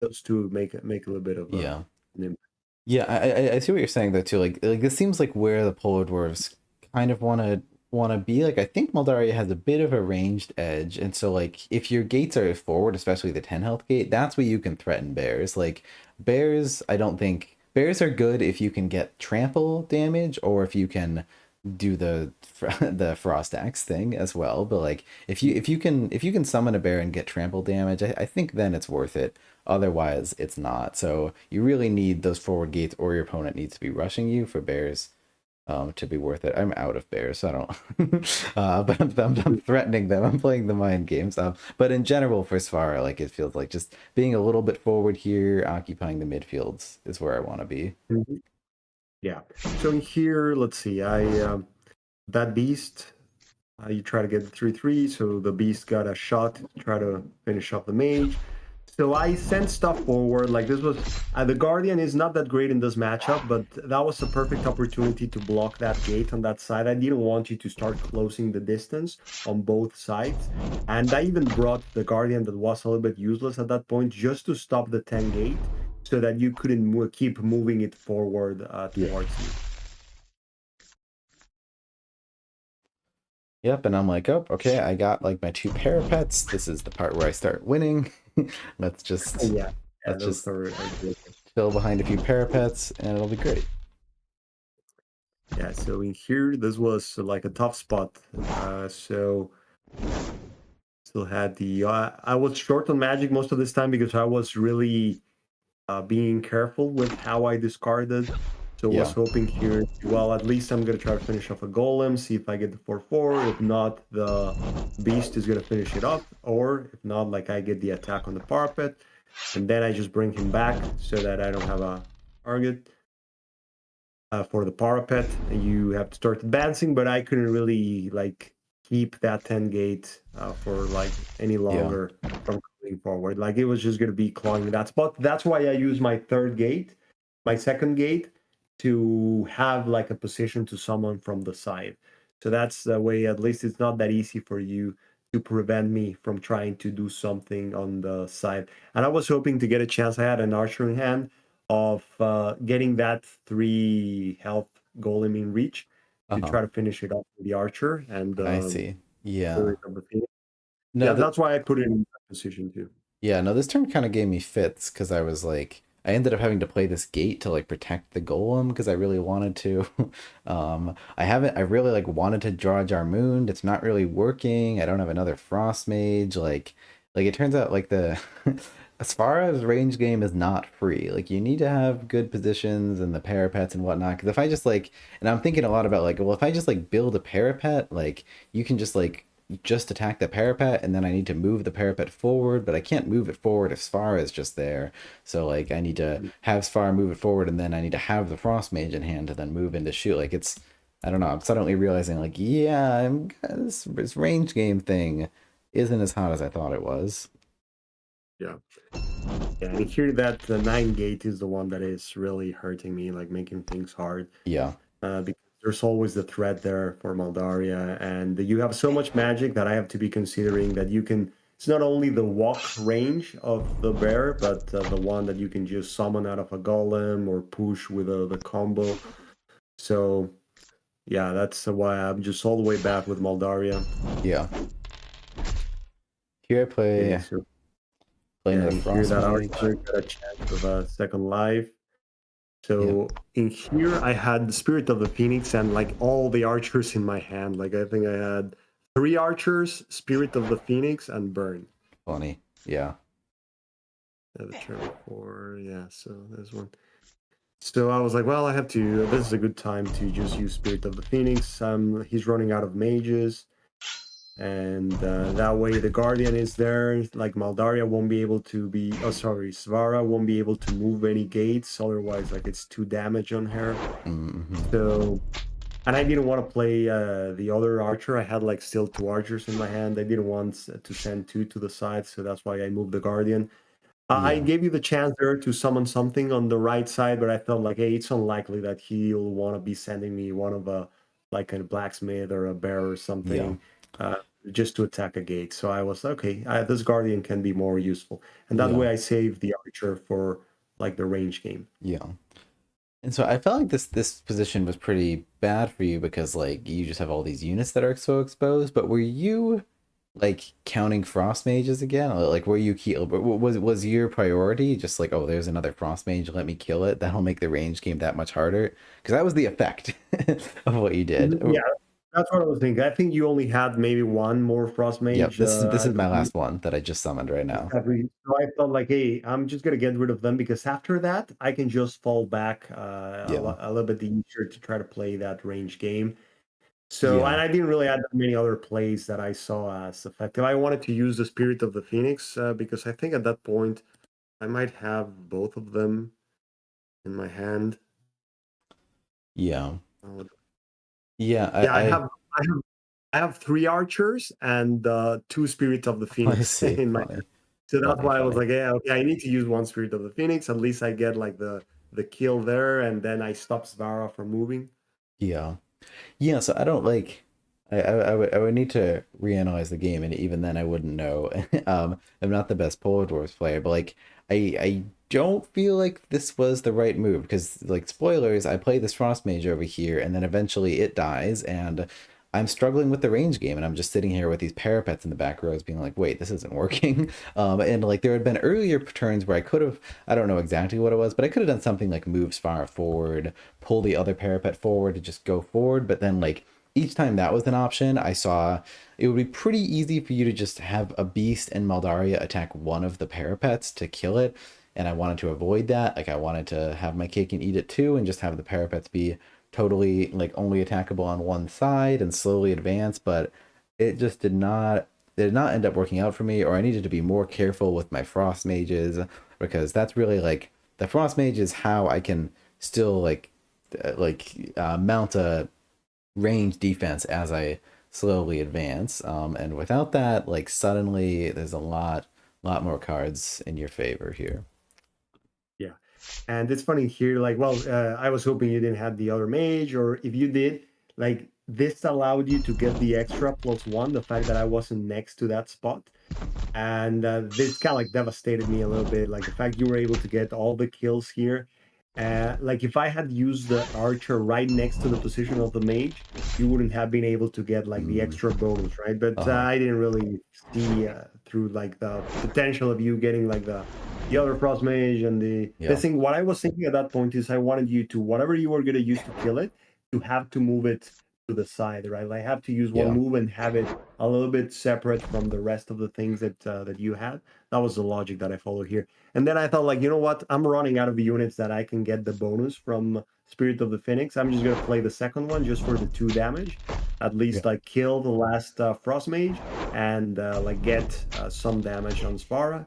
those two make a little bit of yeah. an impact. Yeah, I see what you're saying though too. Like this seems like where the Polar Dwarves kind of wanna be. Like I think Moldaria has a bit of a ranged edge, and so like if your gates are forward, especially the 10 health gate, that's where you can threaten bears. Like bears, I don't think bears are good if you can get trample damage or if you can do the frost axe thing as well. But like if you can summon a bear and get trample damage, I think then it's worth it. Otherwise, it's not. So you really need those forward gates, or your opponent needs to be rushing you for bears, to be worth it. I'm out of bears, so I don't. But I'm threatening them. I'm playing the mind games. But in general, for Svara, like it feels like just being a little bit forward here, occupying the midfields is where I want to be. Mhm. Yeah. So in here, let's see. That beast. You try to get the 3/3, so the beast got a shot to try to finish off the mage. So I sent stuff forward. Like this was the Guardian is not that great in this matchup, but that was a perfect opportunity to block that gate on that side. I didn't want you to start closing the distance on both sides, and I even brought the Guardian that was a little bit useless at that point just to stop the 10 gate, so that you couldn't keep moving it forward Yeah. towards you. Yep, and I'm like, oh, okay, I got like my 2 parapets. This is the part where I start winning. let's just Yeah, yeah, let's those just are good. chill behind a few parapets, and it'll be great. Yeah, so in here, this was like a tough spot. So still had the. I was short on magic most of this time because I was really being careful with how I discarded. So was Yeah, hoping here, well, at least I'm gonna try to finish off a golem, see if I get the 4/4. If not, the beast is gonna finish it off, or if not, like I get the attack on the parapet, and then I just bring him back so that I don't have a target. For the parapet, you have to start advancing, but I couldn't really like keep that 10 gate for like any yeah, longer from going forward. Like it was just going to be clawing that spot. That's why I use my third gate, my second gate, to have like a position to someone from the side. So that's the way, at least it's not that easy for you to prevent me from trying to do something on the side. And I was hoping to get a chance. I had an archer in hand of getting that 3 health golem in reach to uh-huh. try to finish it off with the archer and I see. Yeah. spirit of the thing. No, Yeah, that that's why I put it in that position too. Yeah, no, this turn kind of gave me fits because I was like, I ended up having to play this gate to like protect the golem because I really wanted to. I really like wanted to draw Jarmoon. It's not really working. I don't have another Frost Mage. Like it turns out like the as far as range game is not free. Like you need to have good positions and the parapets and whatnot. Because if I just like, and I'm thinking a lot about like, well, if I just like build a parapet, like you can just attack the parapet and then I need to move the parapet forward, but I can't move it forward if Sfar is just there. So like I need to have Sfar move it forward and then I need to have the Frost Mage in hand to then move into shoot. Like it's I don't know, I'm suddenly realizing like, yeah, this range game thing isn't as hot as I thought it was. Yeah. Yeah, and here that the 9 gate is the one that is really hurting me, like making things hard. Yeah. Because there's always the threat there for Maldaria, and you have so much magic that I have to be considering that you can. It's not only the walk range of the bear, but the one that you can just summon out of a golem or push with the combo. So yeah, that's why I'm just all the way back with Moldaria. Yeah. Here I Okay, play so yeah, another in here Frost that Mage. archer got a chance of a second life. Yep. So in here I had the Spirit of the Phoenix and like all the archers in my hand. Like I think I had 3 archers, Spirit of the Phoenix, and Burn. Funny. Yeah. The turn before, yeah. So there's one. So I was like, well, I have to. This is a good time to just use Spirit of the Phoenix. He's running out of mages, and that way the Guardian is there. Like Maldaria won't be able to be. Oh, sorry, Svara won't be able to move any gates. Otherwise, like it's 2 damage on her. Mm-hmm. So, and I didn't want to play the other archer. I had like still 2 archers in my hand. I didn't want to send 2 to the side, so that's why I moved the Guardian. I Yeah. gave you the chance there to summon something on the right side, but I felt like, hey, it's unlikely that he'll want to be sending me one of a like a blacksmith or a bear or Yeah. something uh, just to attack a gate. So I was okay. This guardian can be more useful, and that Yeah. way I saved the archer for like the range game. Yeah. And so I felt like this position was pretty bad for you because like you just have all these units that are so exposed. But were you like counting frost mages again? Or, like were you was your priority just like, oh, there's another frost mage, let me kill it. That'll make the range game that much harder because that was the effect of what you did. Yeah, that's what I was thinking. I think you only had maybe one more frost Yep, mage, this I is my believe. last one that I just summoned right now. Exactly. So I felt like, hey, I'm just gonna get rid of them because after that, I can just fall back Yeah. a little bit easier to try to play that range game. So, and Yeah. I didn't really have that many other plays that I saw as effective. I wanted to use the Spirit of the Phoenix because I think at that point I might have both of them in my hand. Yeah. Uh, Yeah, yeah, I I have 3 archers and 2 Spirits of the I Phoenix see. in my hand. Funny. So that's Funny, why I was funny. like, yeah, okay, I need to use one Spirit of the Phoenix. At least I get like the kill there, and then I stop Svara from moving. Yeah. Yeah, so I don't like I would need to reanalyze the game and even then I wouldn't know. I'm not the best Polar Dwarfs player, but like I don't feel like this was the right move because like spoilers, I play this Frost Mage over here and then eventually it dies and I'm struggling with the range game and I'm just sitting here with these parapets in the back rows being like, wait, this isn't working. And like there had been earlier turns where I could have, I don't know exactly what it was, but I could have done something like moves far forward, pull the other parapet forward to just go forward. But then like each time that was an option, I saw it would be pretty easy for you to just have a beast and Maldaria attack one of the parapets to kill it. And I wanted to avoid that. Like I wanted to have my cake and eat it too, and just have the parapets be totally like only attackable on one side and slowly advance. But it just did not end up working out for me, or I needed to be more careful with my frost mages because that's really like the frost mage is how I can still mount a range defense as I slowly advance. And without that, like suddenly there's a lot more cards in your favor here. Yeah. And it's funny here, like, well, I was hoping you didn't have the other mage, or if you did, like, this allowed you to get the extra +1, the fact that I wasn't next to that spot. And this kind of like devastated me a little bit. Like the fact you were able to get all the kills here. Like if I had used the archer right next to the position of the mage, you wouldn't have been able to get like the Mm, extra bonus, right? But uh-huh. I didn't really see through like the potential of you getting like the other frost mage and the Yeah. thing. What I was thinking at that point is I wanted you to whatever you were gonna use to kill it, to have to move it to the side, right? Like have to use one Yeah. move and have it a little bit separate from the rest of the things that you had. That was the logic that I followed here. And then I thought, like, you know what? I'm running out of units that I can get the bonus from Spirit of the Phoenix. I'm just gonna play the second one just for the 2 damage. At Yeah. least like kill the last Frost Mage and like get some damage on Spara.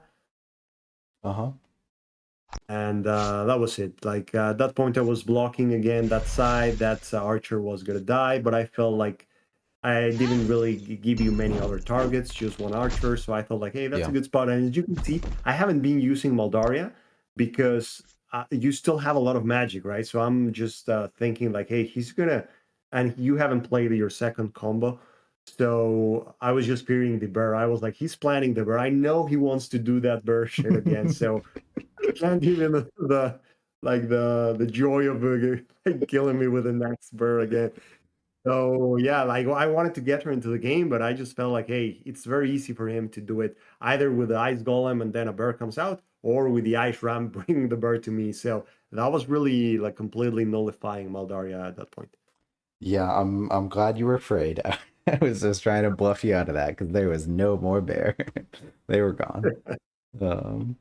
Uh-huh. And that was it. Like at that point, I was blocking again that side. That archer was gonna die, but I felt like I didn't really give you many other targets, just one archer. So I thought like, hey, that's a Yeah. good spot. And as you can see, I haven't been using Moldaria because you still have a lot of magic, right? So I'm just thinking like, hey, he's gonna, and you haven't played your second combo. So I was just fearing the bear. I was like, he's planning the bear. I know he wants to do that bear shit again. So I can't give him the like the joy of like killing me with the next bird again. So yeah, like I wanted to get her into the game, but I just felt like, hey, it's very easy for him to do it either with the ice golem and then a bird comes out, or with the ice ram bringing the bird to me. So that was really like completely nullifying Maldaria at that point. Yeah, I'm glad you were afraid. I was just trying to bluff you out of that because there was no more bear. They were gone. Um,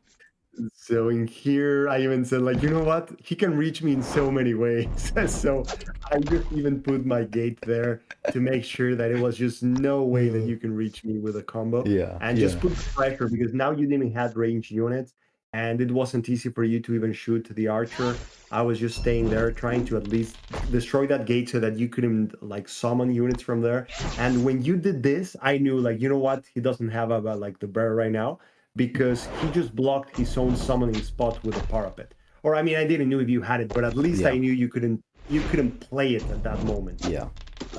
So in here, I even said like, you know what? He can reach me in so many ways. So I just even put my gate there to make sure that it was just no way that uh, you can reach me with a combo, yeah, and just yeah, put the pressure because now you didn't have range units, and it wasn't easy for you to even shoot to the archer. I was just staying there trying to at least destroy that gate so that you couldn't like summon units from there. And when you did this, I knew like, you know what? He doesn't have a like the bear right now because he just blocked his own summoning spot with a parapet. Or I mean, I didn't know if you had it, but at least I yeah, knew you couldn't play it at that moment. yeah,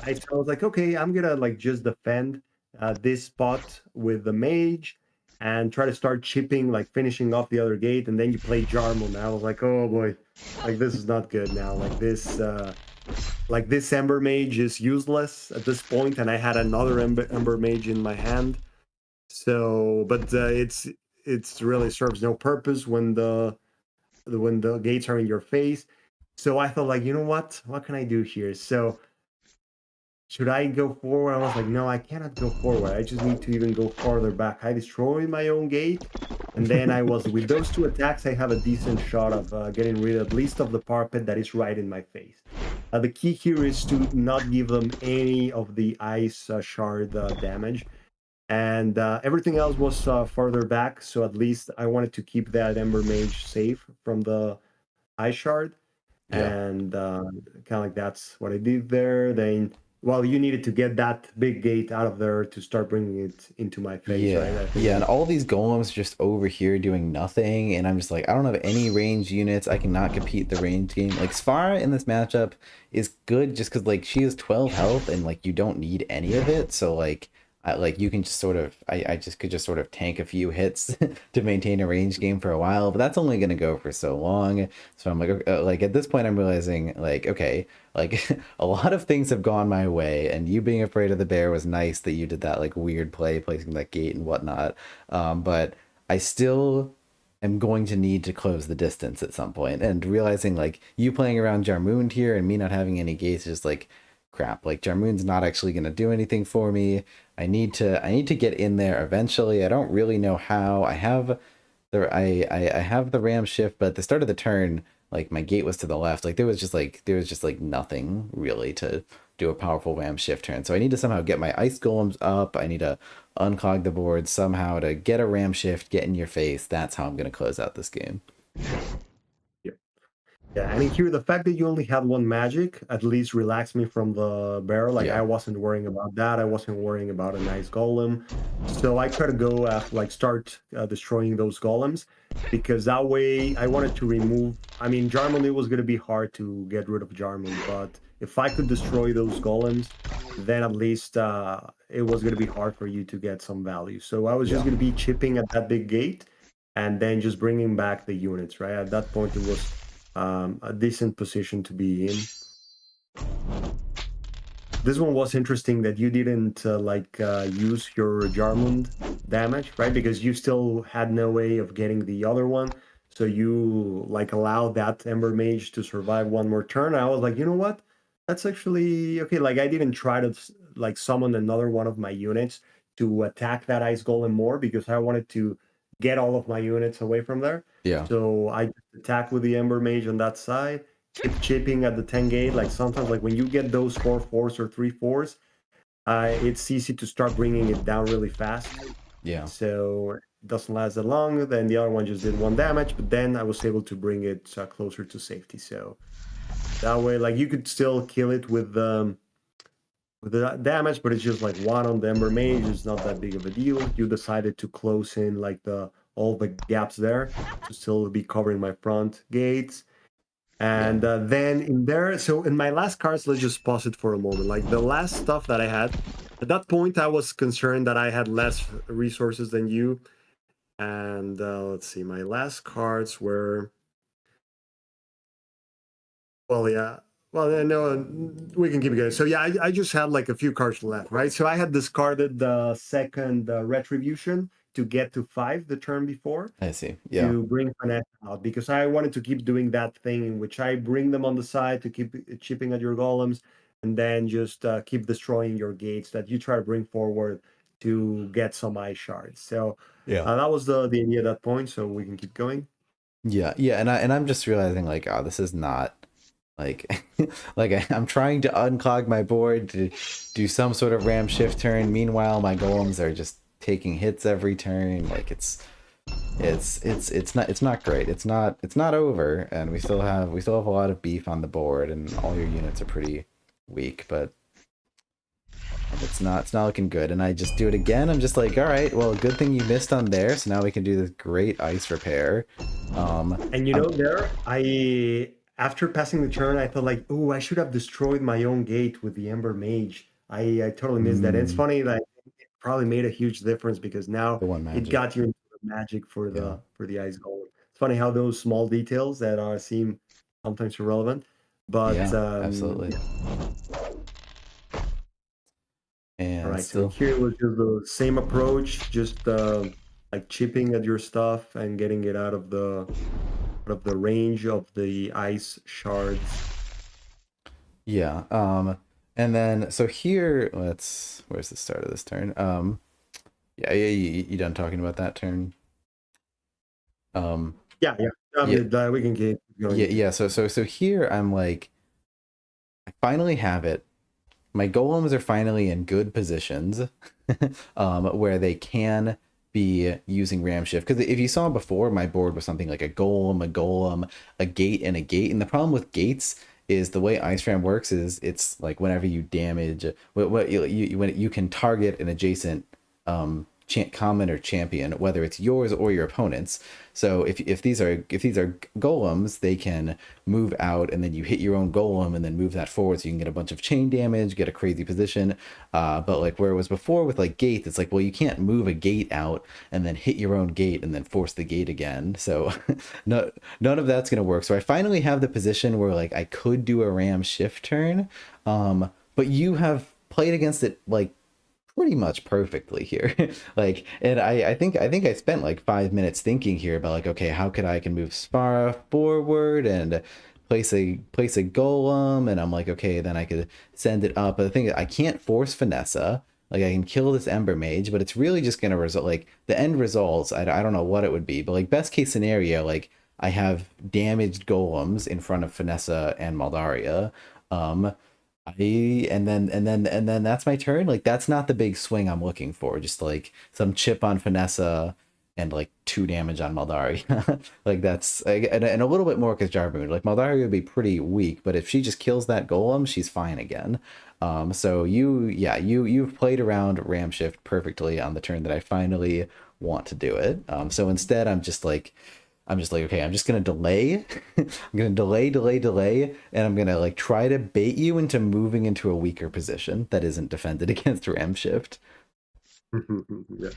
Right? So I was like, okay, I'm gonna like just defend this spot with the mage and try to start chipping, like finishing off the other gate, and then you play Jarmon. I was like, oh boy, like this is not good now. Like this Ember Mage is useless at this point, and I had another Ember Mage in my hand. So, but it's really serves no purpose when the gates are in your face. So I thought like, you know what can I do here? So should I go forward? I was like, no, I cannot go forward. I just need to even go farther back. I destroyed my own gate, and then I was with those two attacks. I have a decent shot of getting rid at least of the parapet that is right in my face. The key here is to not give them any of the ice shard damage, and everything else was further back. So at least I wanted to keep that Ember Mage safe from the Ice Shard, yeah. and kind of like that's what I did there. Then, well, you needed to get that big gate out of there to start bringing it into my face, right? Yeah, I think yeah, that. and all these golems just over here doing nothing, and I'm just like, I don't have any range units. I cannot compete the range game. Like Sfara in this matchup is good just because like she has 12 health and like you don't need any of it. So like you can just sort of I just could just sort of tank a few hits to maintain a range game for a while, but that's only gonna go for so long. So I'm like, like at this point, I'm realizing like, okay, like a lot of things have gone my way, and you being afraid of the bear was nice that you did that like weird play, placing that gate and whatnot. But I still am going to need to close the distance at some point, and realizing like you playing around Jarmund here and me not having any gates is just like crap. Like Jarmund's not actually going to do anything for me. I need to get in there eventually. I don't really know how. I have the ram shift, but at the start of the turn, like my gate was to the left. Like there was just like nothing really to do a powerful ram shift turn. So I need to somehow get my ice golems up. I need to unclog the board somehow to get a ram shift, get in your face. That's how I'm gonna close out this game. Yeah, and in here, the fact that you only had one magic at least relaxed me from the barrel. Like Yeah, I wasn't worrying about that. I wasn't worrying about a nice golem. So I try to go like start destroying those golems because that way I wanted to remove. I mean, Jarmon, it was going to be hard to get rid of Jarmon, but if I could destroy those golems, then at least it was going to be hard for you to get some value. So I was just yeah, going to be chipping at that big gate and then just bringing back the units. Right at that point, it was a decent position to be in. This one was interesting that you didn't use your Jarmund damage, right? Because you still had no way of getting the other one. So you like allowed that Ember Mage to survive one more turn. I was like, you know what? That's actually okay. Like I didn't try to like summon another one of my units to attack that Ice Golem more because I wanted to get all of my units away from there. yeah, So I attack with the Ember Mage on that side, keep chipping at the 10 gate. Like sometimes, like when you get those 4/4s or 3/4s, it's easy to start bringing it down really fast. yeah, So it doesn't last that long. Then the other one just did one damage, but then I was able to bring it closer to safety. So that way, like you could still kill it with the damage, but it's just like one on the Ember Mage. It's not that big of a deal. You decided to close in like the all the gaps there to still be covering my front gates. yeah, And then in there, so in my last cards, let's just pause it for a moment. Like the last stuff that I had, at that point, I was concerned that I had less resources than you. And let's see, my last cards were Well, yeah. Well, then, no, we can keep it going. So yeah, I just had like a few cards left, right? So I had discarded the second retribution to get to 5 the turn before I see. Yeah. to bring Finesse out because I wanted to keep doing that thing in which I bring them on the side to keep chipping at your golems, and then just keep destroying your gates that you try to bring forward to get some ice shards. So Yeah. that was the idea at that point. So we can keep going. Yeah. Yeah. And I'm just realizing like, oh, this is not like like I'm trying to unclog my board to do some sort of ram shift turn. Meanwhile, my golems are just taking hits every turn. Like it's not great. It's not over, and we still have a lot of beef on the board, and all your units are pretty weak, but it's not looking good. And I just do it again. I'm just like, all right, well, good thing you missed on there, so now we can do this great ice repair. And I'm there, I after passing the turn, I felt like, oh, I should have destroyed my own gate with the Ember Mage. I totally missed that. And it's mm, funny that it probably made a huge difference because now the one it magic. got you into the magic Yeah, for the Ice Golem. It's funny how those small details that are seem sometimes irrelevant, but yeah, absolutely. yeah. All And right. So still, here was just the same approach, just like chipping at your stuff and getting it out of the range of the ice shards. yeah. And then so here, where's the start of this turn? Yeah, yeah, you done talking about that turn? Um, Yeah, yeah. I yeah, mean, we can keep yeah, going. yeah. So here I'm like, I finally have it. My golems are finally in good positions, where they can be using ram shift. Because if you saw before, my board was something like a golem, a gate, and a gate. And the problem with gates is the way ice ram works is it's like whenever you damage what when you can target an adjacent common or champion, whether it's yours or your opponent's. So if these are golems, they can move out, and then you hit your own golem, and then move that forward, so you can get a bunch of chain damage, get a crazy position. But like where it was before with like gates, it's like, well, you can't move a gate out and then hit your own gate and then force the gate again. So no, none of that's gonna work. So I finally have the position where like I could do a ram shift turn, but you have played against it like pretty much perfectly here. Like, and I think I spent like 5 minutes thinking here about like, okay, how could I can move Spara forward and place a golem, and I'm like, okay, then I could send it up. But the thing is, I can't force Finessa. Like, I can kill this Ember Mage, but it's really just gonna result like the end results. I don't know what it would be, but like best case scenario, like I have damaged golems in front of Finessa and Maldaria. Um, and then that's my turn. Like that's not the big swing I'm looking for. Just like some chip on Finessa and like 2 damage on Maldari. Like that's like, and a little bit more because Jarboon. Like Maldari would be pretty weak, but if she just kills that golem, she's fine again. So you've played around Ram Shift perfectly on the turn that I finally want to do it. So instead I'm just like, okay, I'm just gonna delay. I'm gonna delay, and I'm gonna like try to bait you into moving into a weaker position that isn't defended against ram shift. Yeah.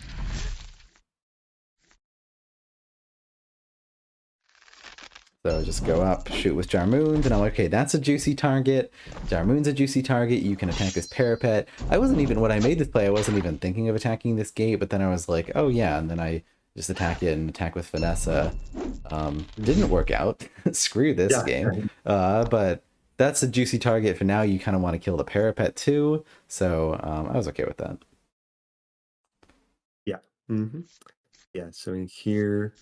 So just go up, shoot with Jarmoons, and I'm like, okay, that's a juicy target. Jarmoon's a juicy target. You can attack this parapet. I wasn't even when I made this play, I wasn't even thinking of attacking this gate, but then I was like, oh yeah, and then I just attack it and attack with Vanessa. Didn't work out. Screw this Yeah. game. But that's a juicy target for now. You kind of want to kill the parapet too, so I was okay with that. Yeah. hmm Yeah. So in here,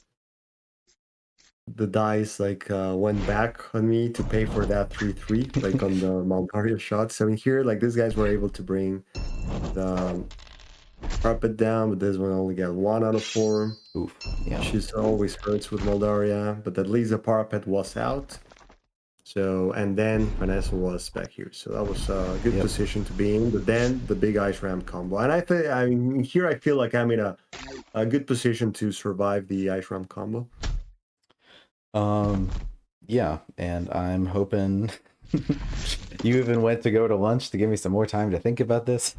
the dice like went back on me to pay for that 3/3, like on the Maldaria shot. So in here, like these guys were able to bring the carpet down, but this one only got 1 out of 4. Oof. Yeah. She's always hurts with Moldaria, but at least the parapet was out. So, and then Vanessa was back here. So that was a good Yep. position to be in. But then the big ice ram combo. And I mean, here I feel like I'm in a good position to survive the ice ram combo. Um, yeah, and I'm hoping you even went to go to lunch to give me some more time to think about this.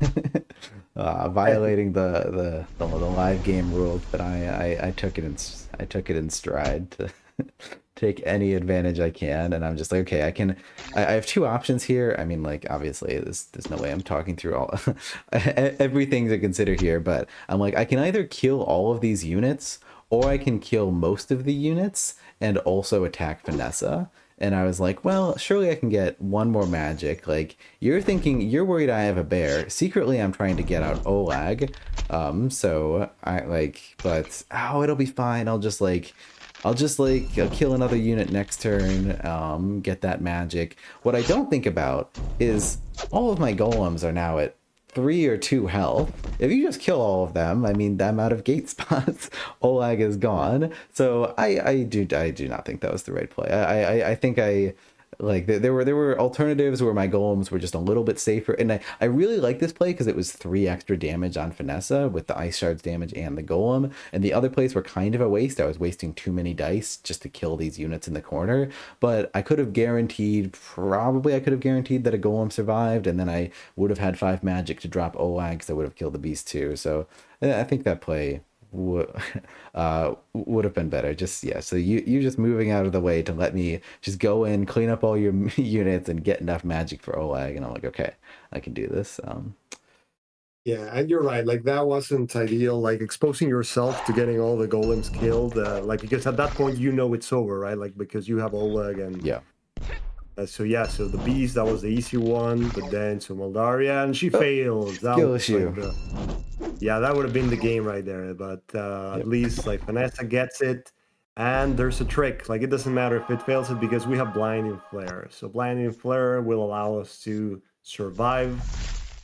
Violating the live game rules, but I took it in stride to take any advantage I can, and I'm just like, okay, I have two options here. I mean, like, obviously, there's no way I'm talking through all everything to consider here, but I'm like, I can either kill all of these units, or I can kill most of the units and also attack Vanessa. And I was like, well, surely I can get one more magic. Like, you're worried I have a bear. Secretly, I'm trying to get out Olag. So I like, but oh, it'll be fine. I'll kill another unit next turn, get that magic. What I don't think about is all of my golems are now at 3 or 2 health. If you just kill all of them, I mean, I'm out of gate spots. Olag is gone. So I do not think that was the right play. I think I like there were alternatives where my golems were just a little bit safer, and I really like this play because it was 3 extra damage on Vanessa with the ice shards damage and the golem, and the other plays were kind of a waste. I was wasting too many dice just to kill these units in the corner, but I could have guaranteed that a golem survived, and then I would have had 5 magic to drop Olag because I would have killed the beast too. So I think that play would have been better. Just yeah, so you just moving out of the way to let me just go in, clean up all your units, and get enough magic for Olag, and I'm like, okay, I can do this. Yeah, and you're right. Like that wasn't ideal. Like exposing yourself to getting all the golems killed. Like because at that point you know it's over, right? Like because you have Oleg and Yeah. so yeah. So the beast that was the easy one, but then so Moldaria and she Oh, fails. That skill was issue. yeah, that would have been the game right there. But Yep. at least like Vanessa gets it, and there's a trick. Like it doesn't matter if it fails it because we have blinding flare. So blinding flare will allow us to survive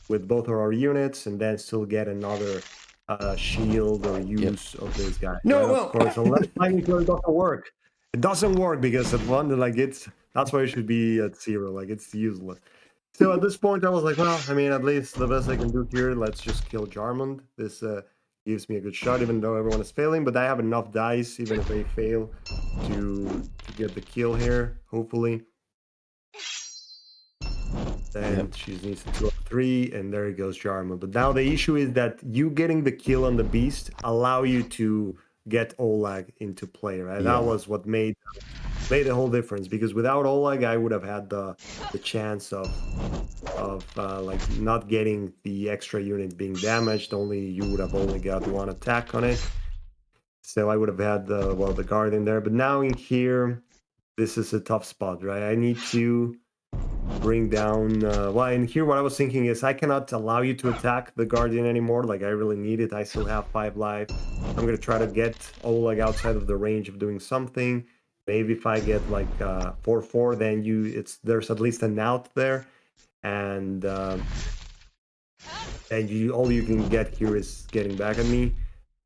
with both of our units and then still get another shield or Yep. use of this guy. No, Right? it Of course, unless blinding flare doesn't work. It doesn't work because at one like that's why it should be at 0. Like it's useless. So at this point, I was like, well, I mean, at least the best I can do here, let's just kill Jarmund. This gives me a good shot, even though everyone is failing. But I have enough dice, even if they fail, to get the kill here, hopefully. Then she needs to 2 up 3, and there goes Jarmund. But now the issue is that you getting the kill on the beast allow you to get Olag into play, right? Yeah. That was what made the whole difference, because without Oleg I would have had the chance of like not getting the extra unit being damaged. Only you would have only got 1 attack on it, so I would have had the the guard in there. But now in here, this is a tough spot, right? I need to bring down well, in here what I was thinking is I cannot allow you to attack the guardian anymore. Like I really need it. I still have 5 life. I'm gonna try to get Oleg outside of the range of doing something. Maybe if I get like 4/4, then there's at least an out there, and all you can get here is getting back at me.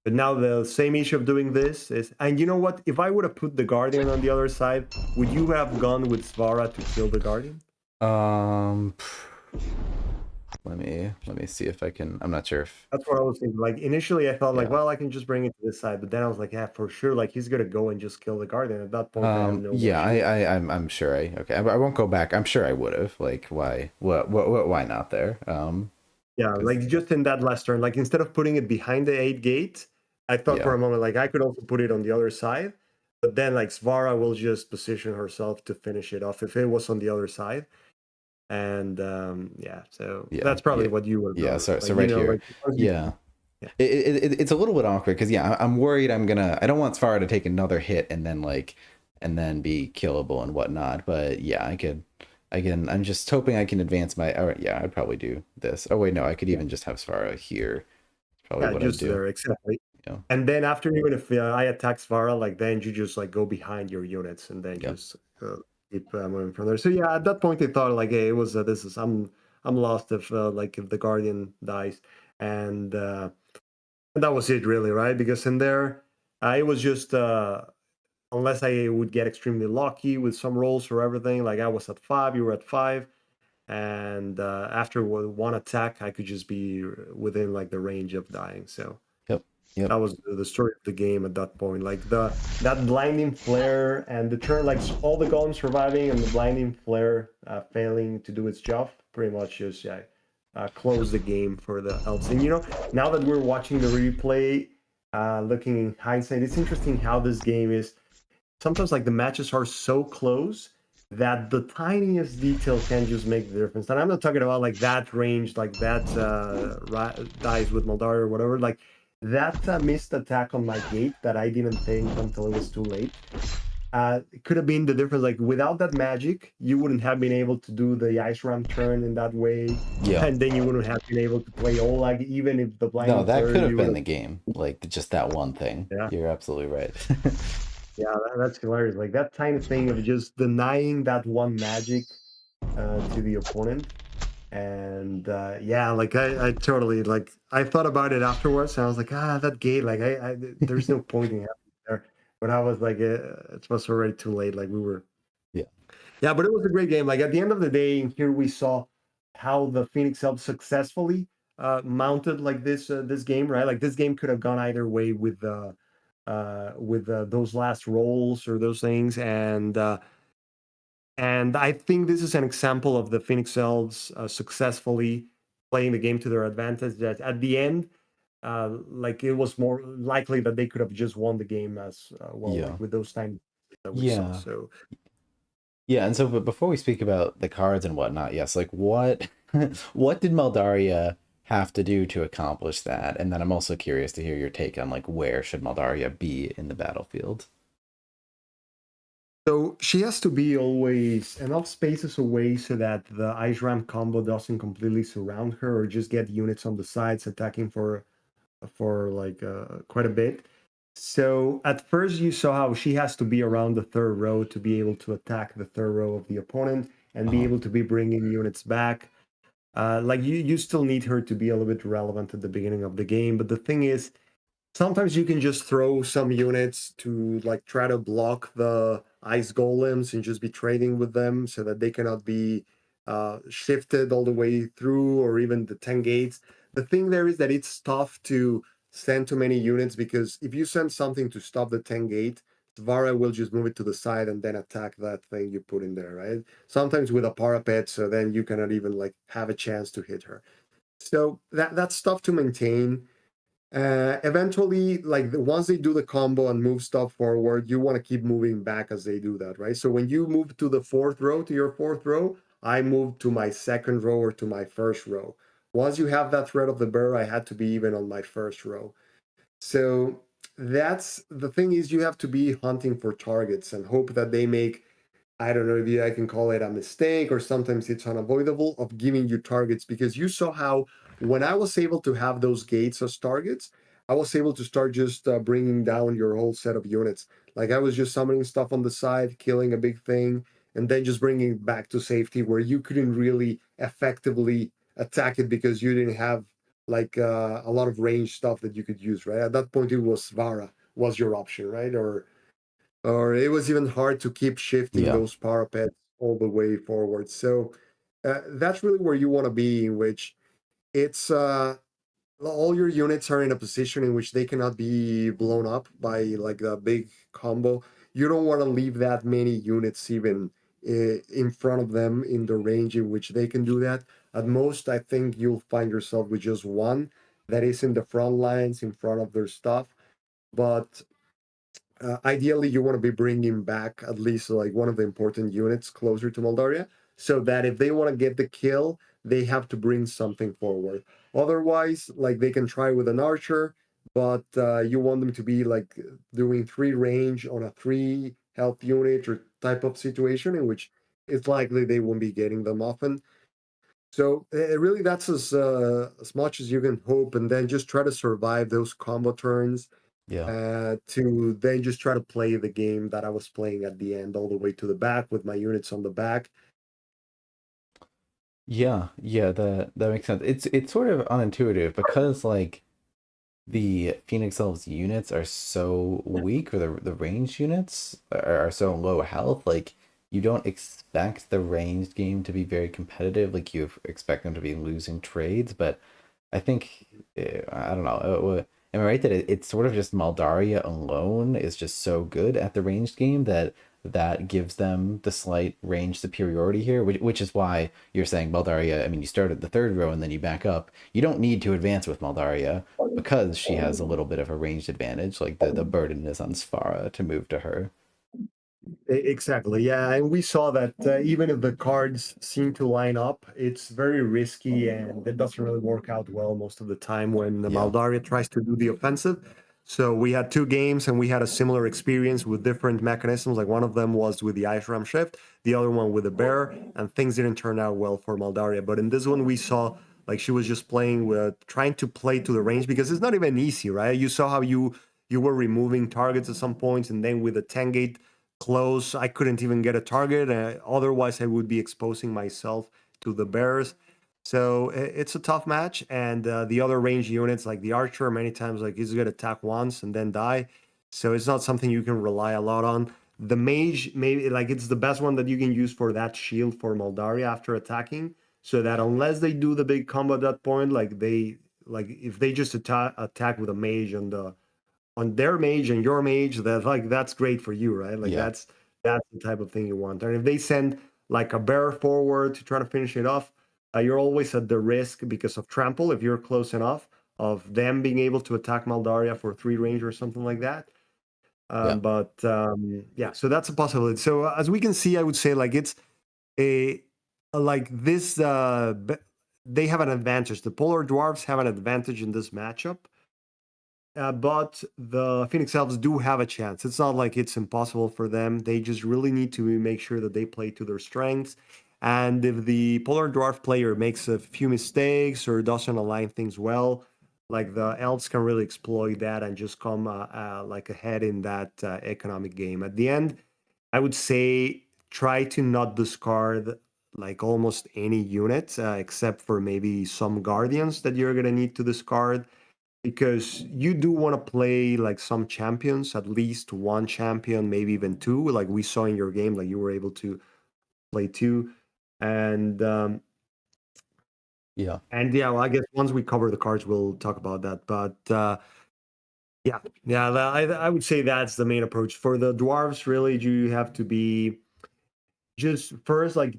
But now the same issue of doing this is, and you know what? If I would have put the guardian on the other side, would you have gone with Svara to kill the guardian? Let me see if I can. I'm not sure if That's what I was thinking. Like initially, I thought like, Yeah. well, I can just bring it to this side, but then I was like, yeah, for sure. Like he's gonna go and just kill the guardian. At that point, I have no more yeah, shield. I'm sure I won't go back. I'm sure I would have. Like, why not there? Yeah, like just in that last turn, like instead of putting it behind the 8 gate, I thought Yeah. for a moment like I could also put it on the other side, but then like Svara will just position herself to finish it off if it was on the other side. And yeah, so Yeah. that's probably what you would. Yeah. So like, so right here. like, Yeah. yeah. It's a little bit awkward because yeah, I'm worried I don't want Sfara to take another hit and then be killable and whatnot. But yeah, I'm just hoping I can advance my. All right, yeah, I'd probably do this. Oh wait, no, I could even just have Sfara here. Probably Yeah, what I'd just do. there, exactly. Yeah. And then after, even if I attack Svara, like then you just like go behind your units and then Yep. just keep moving from there. So yeah, at that point they thought like, hey, it was this is I'm lost if like if the guardian dies, and that was it really, right? Because in there, it was just unless I would get extremely lucky with some rolls or everything. Like I was at 5, you were at 5, and after 1 attack, I could just be within like the range of dying. So. Yep. That was the story of the game at that point. Like that blinding flare and the turn, like all the golems surviving and the blinding flare failing to do its job, pretty much just close the game for the Elves. And now that we're watching the replay, looking in hindsight, it's interesting how this game is sometimes like the matches are so close that the tiniest detail can just make the difference. And I'm not talking about like that range, like that dies with Moldari or whatever. Like that missed attack on my gate that I didn't think until it was too late. It could have been the difference. Like without that magic, you wouldn't have been able to do the ice ram turn in that way, Yeah. and then you wouldn't have been able to play Olag even if the No, blinding that flare could have you would been have. the game. Like just that one thing. Yeah, You're absolutely right. yeah, that's hilarious. Like that tiny thing of just denying that one magic to the opponent. And yeah, like I totally like I thought about it afterwards, and I was like, that gate, like there's no point in having it there. But I was like, it was already too late. Like we were. Yeah. Yeah, but it was a great game. Like at the end of the day, here we saw how the Phoenix Elves successfully mounted like this game, right? Like this game could have gone either way with those last rolls or those things, and I think this is an example of the Phoenix Elves successfully playing the game to their advantage. That at the end, like it was more likely that they could have just won the game as well, Yeah. like with those times that we saw. Yeah. So Yeah, and so but before we speak about the cards and whatnot, yes, like what what did Maldaria have to do to accomplish that? And then I'm also curious to hear your take on like where should Maldaria be in the battlefield? So she has to be always enough spaces away so that the ice ram combo doesn't completely surround her or just get units on the sides attacking for like quite a bit. So at first you saw how she has to be around the third row to be able to attack the third row of the opponent and be Uh-huh. able to be bringing units back. Like you still need her to be a little bit relevant at the beginning of the game, but the thing is sometimes you can just throw some units to like try to block the ice golems and just be trading with them so that they cannot be shifted all the way through or even the 10 gates. The thing there is that it's tough to send too many units because if you send something to stop the 10 gate, Svara will just move it to the side and then attack that thing you put in there, right? Sometimes with a parapet, so then you cannot even like have a chance to hit her. So that's tough to maintain. Eventually, like once they do the combo and move stuff forward, you want to keep moving back as they do that, right? So when you move to the fourth row, to your fourth row, I moved to my second row or to my first row. Once you have that threat of the burr, I had to be even on my first row. So that's the thing is you have to be hunting for targets and hope that they make I don't know if I can call it a mistake or sometimes it's unavoidable of giving you targets because you saw how when I was able to have those gates as targets, I was able to start just bringing down your whole set of units. Like I was just summoning stuff on the side, killing a big thing, and then just bringing it back to safety where you couldn't really effectively attack it because you didn't have like a lot of range stuff that you could use, right? At that point, it was Svara was your option, right? Or it was even hard to keep shifting Yeah. those parapets all the way forward. So that's really where you want to be, in which it's all your units are in a position in which they cannot be blown up by like a big combo. You don't want to leave that many units even in front of them in the range in which they can do that. At most, I think you'll find yourself with just one that is in the front lines in front of their stuff. But ideally, you want to be bringing back at least like one of the important units closer to Moldaria, so that if they want to get the kill, they have to bring something forward. Otherwise, like they can try with an archer, but you want them to be like doing three range on a three health unit or type of situation in which it's likely they won't be getting them often. So really, that's as much as you can hope, and then just try to survive those combo turns Yeah. to then just try to play the game that I was playing at the end, all the way to the back with my units on the back. Yeah. Yeah, that makes sense. It's sort of unintuitive because like the Phoenix Elves units are so weak, or the ranged units are so low health. Like you don't expect the ranged game to be very competitive. Like you expect them to be losing trades, but I think I don't know. Am I right that it's sort of just Maldaria alone is just so good at the ranged game that that gives them the slight range superiority here, which is why you're saying Maldaria. I mean, you start at the third row and then you back up. You don't need to advance with Maldaria because she has a little bit of a ranged advantage. Like the burden is on Sfara to move to her. Exactly. Yeah, and we saw that even if the cards seem to line up, it's very risky and it doesn't really work out well most of the time when the Yeah. Moldaria tries to do the offensive. So we had two games and we had a similar experience with different mechanisms. Like one of them was with the Ice Ram Shift, the other one with the Bear, and things didn't turn out well for Moldaria. But in this one, we saw like she was just playing with trying to play to the range because it's not even easy, right? You saw how you were removing targets at some points, and then with the 10 gate close. I couldn't even get a target. Otherwise, I would be exposing myself to the bears. So it's a tough match. And the other range units, like the archer, many times like he's gonna attack once and then die. So it's not something you can rely a lot on. The mage, maybe like it's the best one that you can use for that shield for Moldaria after attacking. So that unless they do the big combo at that point, like if they just attack with a mage on their mage and your mage, that like that's great for you, right? Like Yeah. that's the type of thing you want. And if they send like a bear forward to try to finish it off, you're always at the risk because of trample if you're close enough of them being able to attack Maldaria for 3 range or something like that. Yeah. But yeah, so that's a possibility. So as we can see, I would say like it's a like this. They have an advantage. The polar dwarfs have an advantage in this matchup, but the Phoenix Elves do have a chance. It's not like it's impossible for them. They just really need to make sure that they play to their strengths. And if the Polar Dwarf player makes a few mistakes or doesn't align things well, like the Elves can really exploit that and just come like ahead in that economic game. At the end, I would say try to not discard like almost any unit except for maybe some Guardians that you're going to need to discard because you do want to play like some champions, at least one champion, maybe even two, like we saw in your game, like you were able to play two. And Yeah. and yeah, well, I guess once we cover the cards, we'll talk about that. But yeah, yeah, I would say that's the main approach for the dwarves. Really, you have to be just first like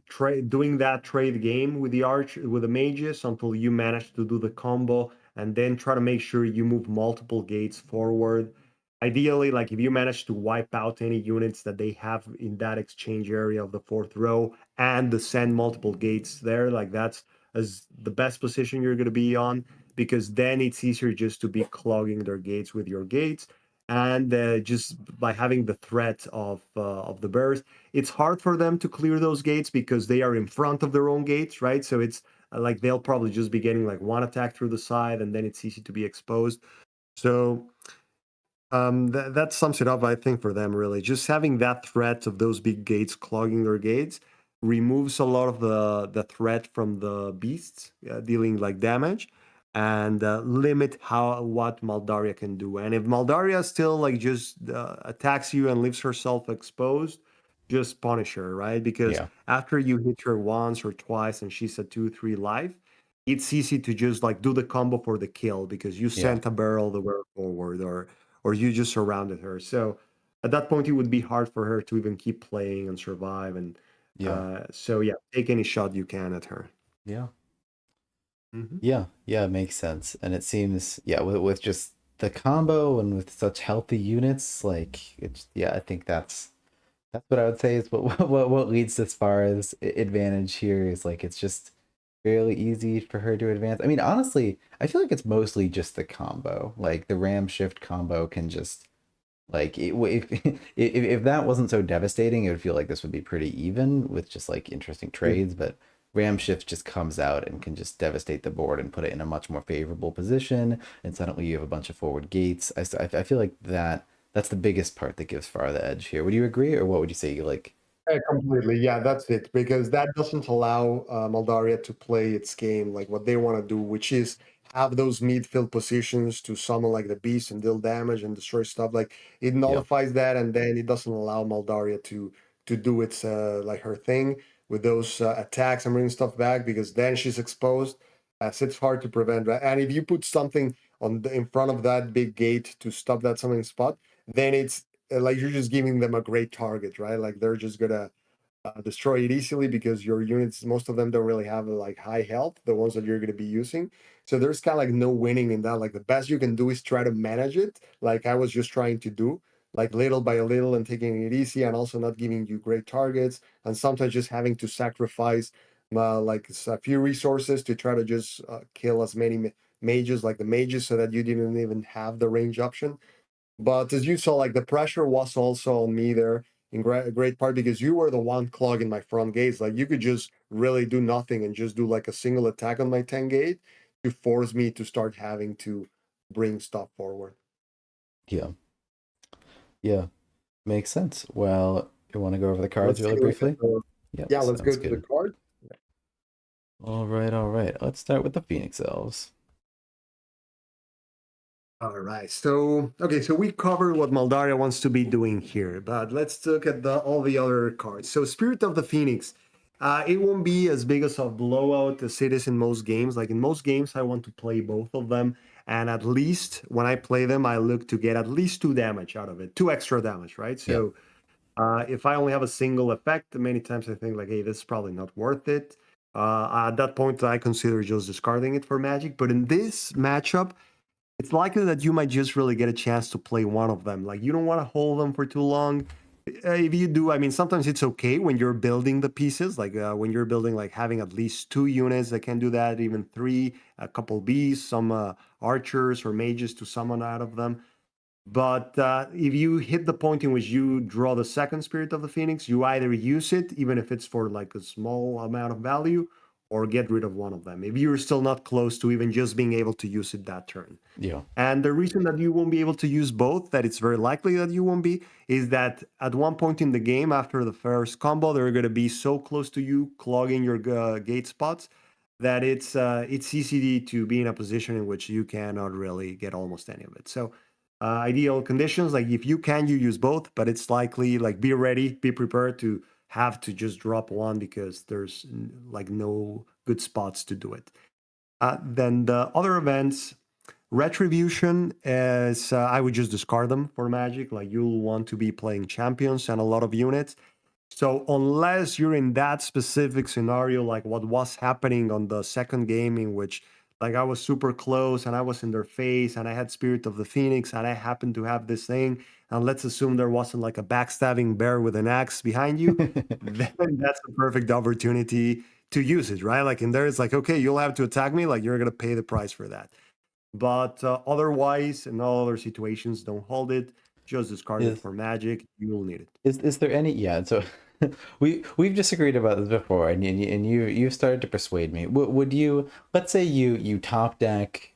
doing that trade game with the arch with the mages until you manage to do the combo and then try to make sure you move multiple gates forward. Ideally, like if you manage to wipe out any units that they have in that exchange area of the fourth row and send multiple gates there, like that's as the best position you're going to be on, because then it's easier just to be clogging their gates with your gates, and just by having the threat of the bears, it's hard for them to clear those gates because they are in front of their own gates, right? So it's like they'll probably just be getting like one attack through the side, and then it's easy to be exposed. So that sums it up, I think, for them. Really, just having that threat of those big gates clogging their gates removes a lot of the threat from the beasts dealing like damage, and limit how what Maldaria can do. And if Maldaria still like just attacks you and leaves herself exposed, just punish her, right? Because Yeah. after you hit her once or twice and she's at 2, 3 life, it's easy to just like do the combo for the kill because you Yeah. sent a barrel the way forward, or you just surrounded her. So at that point, it would be hard for her to even keep playing and survive. And Yeah. so yeah, take any shot you can at her. Yeah. Hmm. Yeah. Yeah. It makes sense. And it seems, yeah, with just the combo and with such healthy units, like it's, yeah, I think that's what I would say is what leads as far as advantage here is like it's just fairly easy for her to advance. I mean, honestly, I feel like it's mostly just the combo. Like the ram shift combo can just like if that wasn't so devastating, it would feel like this would be pretty even with just like interesting trades. But ram shift just comes out and can just devastate the board and put it in a much more favorable position. And suddenly you have a bunch of forward gates. I feel like that's the biggest part that gives Far the edge here. Would you agree, or what would you say? You like? Completely. Yeah, that's it. Because that doesn't allow Moldaria to play its game like what they want to do, which is have those midfield positions to summon like the beast and deal damage and destroy stuff. Like it Yeah. nullifies that, and then it doesn't allow Moldaria to do its like her thing with those attacks and bringing stuff back because then she's exposed. So it's hard to prevent. Right? And if you put something in front of that big gate to stop that summoning spot, then it's like you're just giving them a great target, right? Like they're just gonna destroy it easily because your units, most of them don't really have like high health, the ones that you're gonna be using. So there's kind of like no winning in that. Like the best you can do is try to manage it, like I was just trying to do. like little by little and taking it easy, and also not giving you great targets, and sometimes just having to sacrifice like a few resources to try to just kill as many mages like the mages so that you didn't even have the range option. But as you saw, like the pressure was also on me there in great part because you were the one clogging my front gates. Like you could just really do nothing and just do like a single attack on my 10 gate to force me to start having to bring stuff forward. Yeah. Yeah. Makes sense. Well, you want to go over the cards Let's really take a look at briefly? the. Yep, Yeah, let's go sounds to the good. card. All right, all right. Let's start with the Phoenix Elves. All right. So okay, so we covered what Maldaria wants to be doing here, but let's look at the all the other cards. So Spirit of the Phoenix. It won't be as big as a blowout as it is in most games. Like in most games, I want to play both of them, and at least when I play them, I look to get at least 2 damage out of it, 2 extra damage, right? Yeah. So if I only have a single effect, many times I think like, hey, this is probably not worth it. At that point, I consider just discarding it for Magic. But in this matchup, it's likely that you might just really get a chance to play one of them. Like you don't want to hold them for too long. If you do, I mean, sometimes it's okay when you're building the pieces, like when you're building, like having at least 2 units that can do that, even three, a couple bees, some archers or mages to summon out of them. But if you hit the point in which you draw the second Spirit of the Phoenix, you either use it, even if it's for like a small amount of value, or get rid of one of them. If you're still not close to even just being able to use it that turn. Yeah. And the reason that you won't be able to use both, that it's very likely that you won't be, is that at one point in the game, after the first combo, they're going to be so close to you, clogging your gate spots, that it's easy to be in a position in which you cannot really get almost any of it. So, ideal conditions, like if you can, you use both, but it's likely like be ready, be prepared to have to just drop one because there's like no good spots to do it. Then the other events, Retribution is, I would just discard them for Magic. Like you'll want to be playing champions and a lot of units. So unless you're in that specific scenario, like what was happening on the second game, in which like I was super close and I was in their face and I had Spirit of the Phoenix and I happened to have this thing, and let's assume there wasn't like a backstabbing bear with an axe behind you, then that's the perfect opportunity to use it, right? Like in there, it's like, okay, you'll have to attack me, like you're gonna pay the price for that. But otherwise, in all other situations, don't hold it. Just discard it Is for Magic. You will need it. is there any, yeah, so we've disagreed about this before, and you've started to persuade me. Would you, let's say you top deck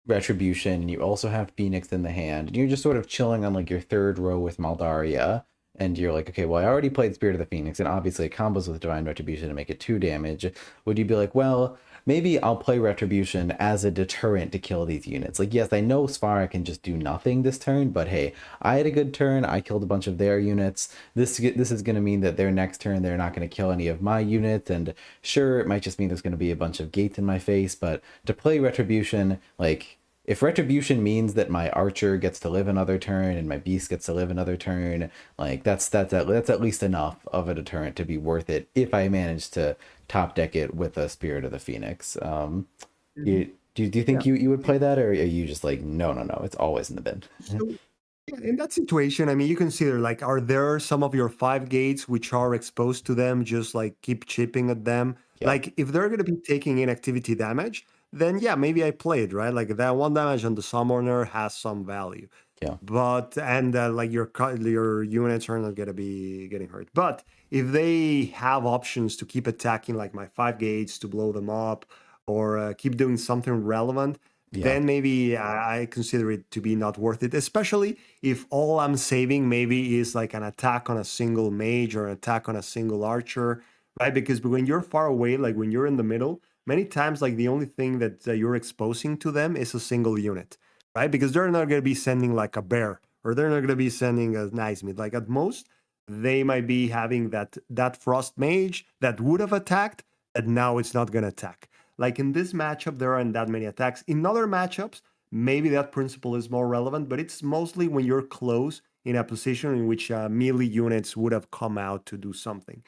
Retribution and you also have Phoenix in the hand, and you're just sort of chilling on like your third row with Maldaria, and you're like, okay, well, I already played Spirit of the Phoenix, and obviously it combos with Divine Retribution to make it 2 damage. Would you be like, well, maybe I'll play Retribution as a deterrent to kill these units? Like, yes, I know Svara can just do nothing this turn, but hey, I had a good turn. I killed a bunch of their units. This is going to mean that their next turn they're not going to kill any of my units, and sure, it might just mean there's going to be a bunch of gates in my face, but to play Retribution, like, if Retribution means that my archer gets to live another turn and my beast gets to live another turn, like that's at least enough of a deterrent to be worth it if I manage to top deck it with a Spirit of the Phoenix. Mhm. Do you think Yeah. you would play that, or are you just like, no, no, no, it's always in the bin? So yeah, in that situation, I mean, you consider like, are there some of your 5 gates which are exposed to them? Just like keep chipping at them. Yeah, Like if they're going to be taking inactivity damage, then yeah, maybe I play it, right? Like that 1 damage on the summoner has some value. yeah, But and like your units are not gonna be getting hurt. But if they have options to keep attacking, like my 5 gates to blow them up, or keep doing something relevant, yeah, then maybe I consider it to be not worth it. Especially if all I'm saving maybe is like an attack on a single mage or an attack on a single archer, right? Because when you're far away, like when you're in the middle, many times like the only thing that you're exposing to them is a single unit, right? Because they're not going to be sending like a bear, or they're not going to be sending a nice meat. Like at most, they might be having that frost mage that would have attacked, and now it's not going to attack. Like in this matchup, there aren't that many attacks. In other matchups, maybe that principle is more relevant, but it's mostly when you're close in a position in which melee units would have come out to do something.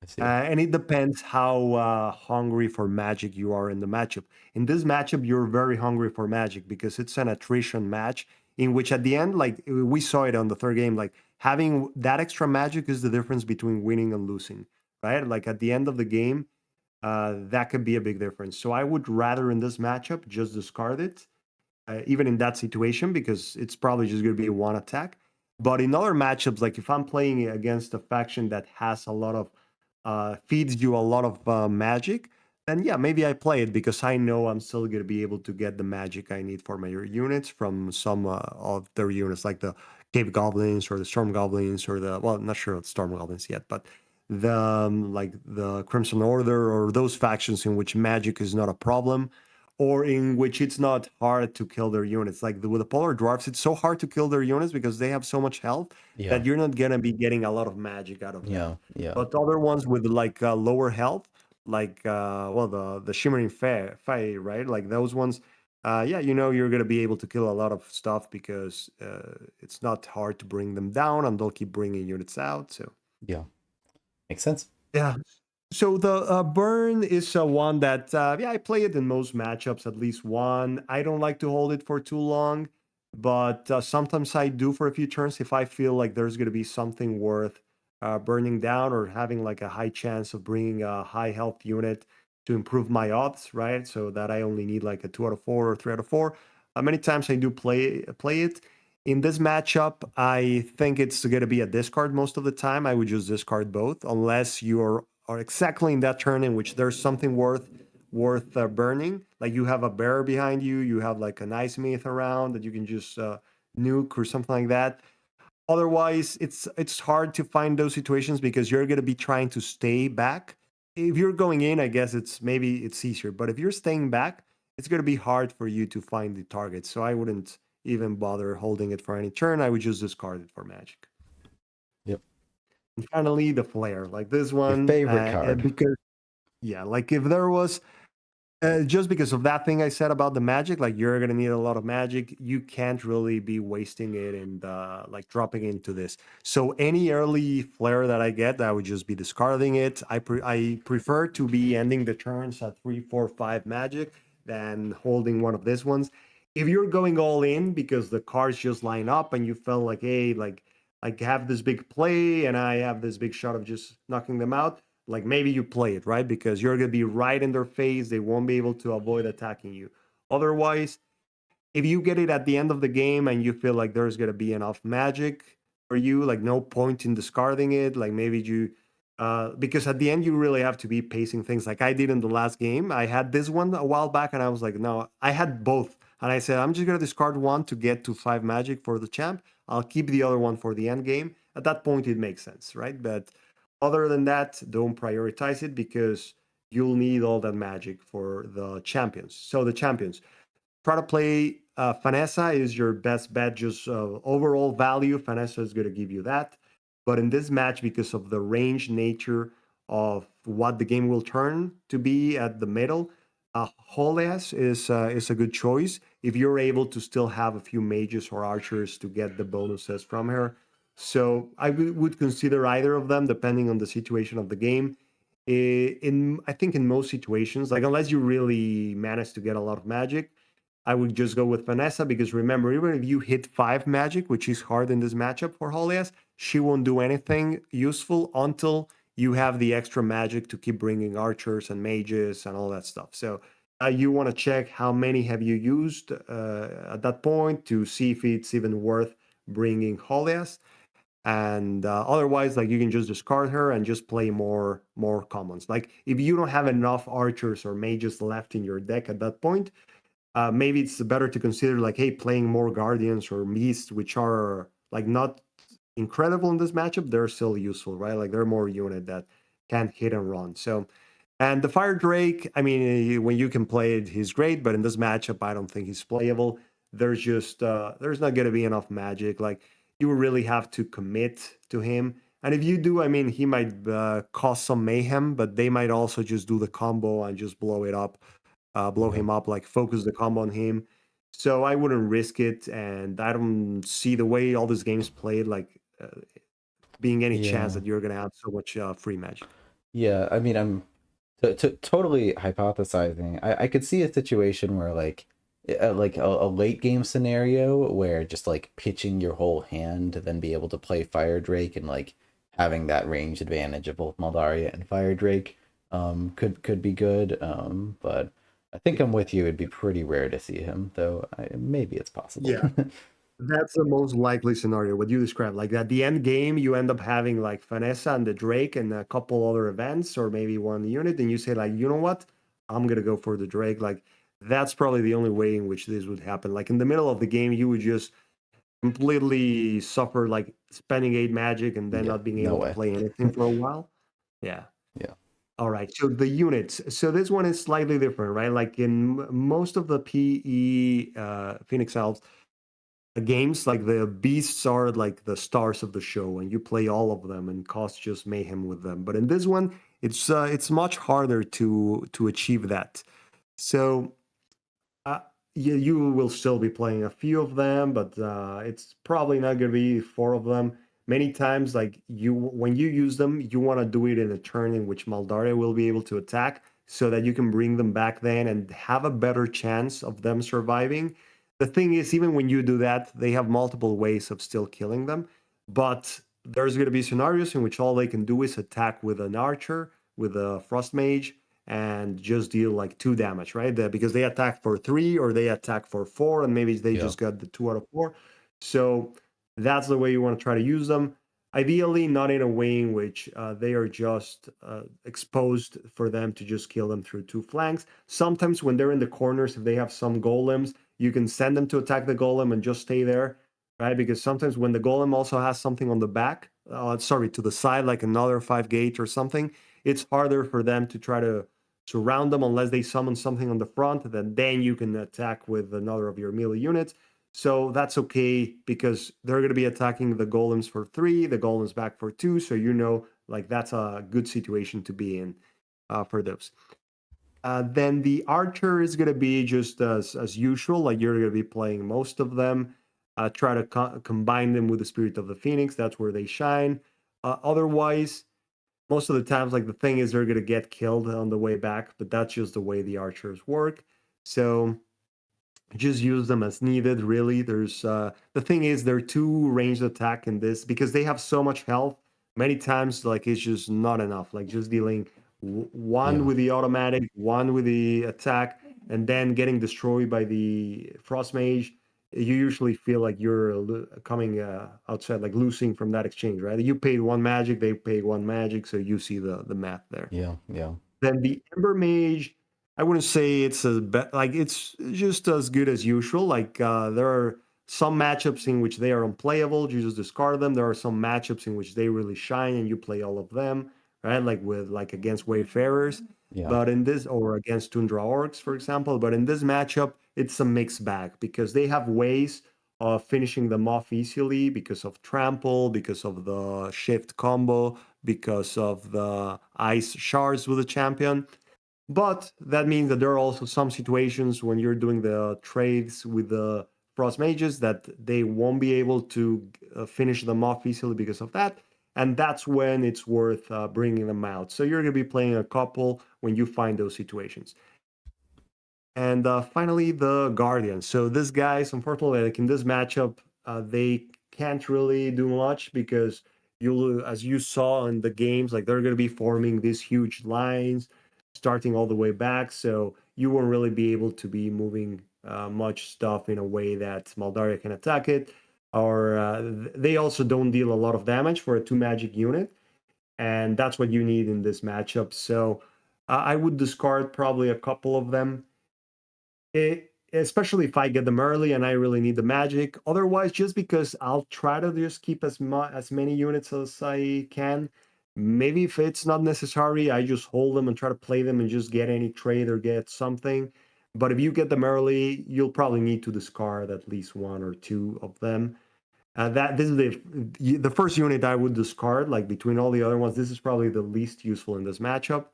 I see. And it depends how hungry for magic you are in the matchup. In this matchup, you're very hungry for magic because it's an attrition match in which at the end, like we saw it on the third game, like having that extra magic is the difference between winning and losing, right? Like at the end of the game, that could be a big difference. So I would rather in this matchup just discard it, even in that situation, because it's probably just going to be one attack. But in other matchups, like if I'm playing against a faction that has a lot of feeds you a lot of magic, then yeah, maybe I play it because I know I'm still going to be able to get the magic I need for my units from some of their units, like the Cave Goblins or the Storm Goblins or the, well, I'm not sure of Storm Goblins yet, but the like the Crimson Order or those factions in which magic is not a problem, or in which it's not hard to kill their units. Like with the Polar Dwarfs, it's so hard to kill their units because they have so much health Yeah. that you're not gonna be getting a lot of magic out of them. Yeah. Yeah. But other ones with like lower health, like well, the Shimmering Fae, right? Like those ones, yeah, you know you're gonna be able to kill a lot of stuff because it's not hard to bring them down, and they'll keep bringing units out. So Yeah. Makes sense. yeah. So the burn is one that yeah, I play it in most matchups at least one. I don't like to hold it for too long, but sometimes I do for a few turns if I feel like there's going to be something worth burning down or having like a high chance of bringing a high health unit to improve my odds, right? So that I only need like a 2 out of 4 or 3 out of 4. Many times I do play it. In this matchup, I think it's going to be a discard most of the time. I would just discard both unless you're are exactly in that turn in which there's something worth burning. Like you have a bear behind you, you have like an ice myth around that you can just nuke or something like that. Otherwise, it's hard to find those situations because you're going to be trying to stay back. If you're going in, I guess it's easier. But if you're staying back, it's going to be hard for you to find the target. So I wouldn't even bother holding it for any turn. I would just discard it for magic. Yep. And finally, the flare, like this Your one, favorite card. because yeah, like if there was just because of that thing I said about the magic, like you're gonna need a lot of magic. You can't really be wasting it and like dropping into this. So any early flare that I get, I would just be discarding it. I prefer to be ending the turns at 3, 4, 5 magic than holding one of these ones. If you're going all in because the cards just line up and you felt like, hey, like I have this big play and I have this big shot of just knocking them out, like maybe you play it, right? Because you're going to be right in their face. They won't be able to avoid attacking you. Otherwise, if you get it at the end of the game and you feel like there's going to be enough magic for you, like no point in discarding it, like maybe you, because at the end you really have to be pacing things like I did in the last game. I had this one a while back and I was like, no, I had both. And I said, I'm just going to discard one to get to 5 magic for the champ. I'll keep the other one for the end game. At that point, it makes sense, right? But other than that, don't prioritize it because you'll need all that magic for the champions. So the champions, try to play Fanessa is your best bet. Just overall value, Fanessa is going to give you that. But in this match, because of the range nature of what the game will turn to be at the middle, Holias is a good choice if you're able to still have a few mages or archers to get the bonuses from her. So I would consider either of them depending on the situation of the game. In I think in most situations, like unless you really manage to get a lot of magic, I would just go with Vanessa because remember, even if you hit 5 magic, which is hard in this matchup for Holias, she won't do anything useful until you have the extra magic to keep bringing archers and mages and all that stuff. So you want to check how many have you used at that point to see if it's even worth bringing Holias. And otherwise, like you can just discard her and just play more commons. Like if you don't have enough archers or mages left in your deck at that point, maybe it's better to consider like, hey, playing more guardians or beasts, which are like not incredible in this matchup. They're still useful, right? Like they're more unit that can hit and run. So, and the Fire Drake, I mean, when you can play it, he's great, but in this matchup, I don't think he's playable. There's not going to be enough magic. Like you really have to commit to him. And if you do, I mean, he might cause some mayhem, but they might also just do the combo and just blow it up, blow Yeah. him up, like focus the combo on him. So I wouldn't risk it, and I don't see the way all these games played like being any chance Yeah. that you're gonna have so much free magic. Yeah. I mean, I'm totally hypothesizing. I could see a situation where like like a late game scenario where just like pitching your whole hand to then be able to play Fire Drake and like having that range advantage of both Maldaria and Fire Drake could be good. But I think I'm with you. It'd be pretty rare to see him, though. Maybe it's possible. Yeah, that's the most likely scenario. What you described, like at the end game, you end up having like Vanessa and the Drake and a couple other events, or maybe one unit, and you say like, you know what, I'm gonna go for the Drake. Like that's probably the only way in which this would happen. Like in the middle of the game, you would just completely suffer like spending 8 magic and then Yeah, not being no able to way. play anything for a while. Yeah. Yeah, All right. So the units. So this one is slightly different, right? Like in most of the PE Phoenix Elves games, like the beasts are like the stars of the show, and you play all of them and cause just mayhem with them. But in this one, it's much harder to achieve that. So uh, you will still be playing a few of them, but it's probably not going to be four of them. Many times, like you, when you use them, you want to do it in a turn in which Maldaria will be able to attack, so that you can bring them back then and have a better chance of them surviving. The thing is, even when you do that, they have multiple ways of still killing them. But there's going to be scenarios in which all they can do is attack with an archer, with a frost mage, and just deal like 2 damage, right? Because they attack for 3 or they attack for 4, and maybe they yeah, just got the 2 out of 4. So that's the way you want to try to use them. Ideally, not in a way in which they are just exposed for them to just kill them through 2 flanks. Sometimes when they're in the corners, if they have some golems, you can send them to attack the golem and just stay there, right? Because sometimes when the golem also has something on the back, sorry, to the side, like another 5 gate or something, it's harder for them to try to surround them unless they summon something on the front. Then you can attack with another of your melee units. So that's okay because they're going to be attacking the golems for 3, the golems back for 2. So you know, like that's a good situation to be in for those. Then the archer is going to be just as usual, like you're going to be playing most of them. Try to combine them with the spirit of the phoenix. That's where they shine. Otherwise, most of the times, like the thing is, they're gonna get killed on the way back, but that's just the way the archers work. So just use them as needed. Really, there's the thing is, they're too ranged attack in this because they have so much health. Many times, like it's just not enough. Like just dealing one yeah, with the automatic, one with the attack, and then getting destroyed by the frost mage. You usually feel like you're coming outside, like losing from that exchange, right? You paid 1 magic, they paid 1 magic, so you see the math there. yeah, yeah, Then the Ember Mage, I wouldn't say it's like it's just as good as usual. Like there are some matchups in which they are unplayable, you just discard them. There are some matchups in which they really shine and you play all of them, right? Like with like against Wayfarers, yeah, but in this or against Tundra Orcs, for example. But in this matchup, it's a mixed bag because they have ways of finishing them off easily because of trample, because of the shift combo, because of the ice shards with the champion. But that means that there are also some situations when you're doing the trades with the frost mages that they won't be able to finish them off easily because of that. And that's when it's worth bringing them out. So you're going to be playing a couple when you find those situations. And finally, the Guardians. So this guys, unfortunately, like in this matchup, they can't really do much because you, as you saw in the games, like they're going to be forming these huge lines, starting all the way back. So you won't really be able to be moving much stuff in a way that Maldaria can attack it. Or they also don't deal a lot of damage for a 2 magic unit, and that's what you need in this matchup. So I would discard probably a couple of them especially if I get them early and I really need the magic. Otherwise, just because I'll try to just keep as many units as I can. Maybe if it's not necessary, I just hold them and try to play them and just get any trade or get something. But if you get them early, you'll probably need to discard at least 1 or 2 of them. That this is the first unit I would discard. Like between all the other ones, this is probably the least useful in this matchup.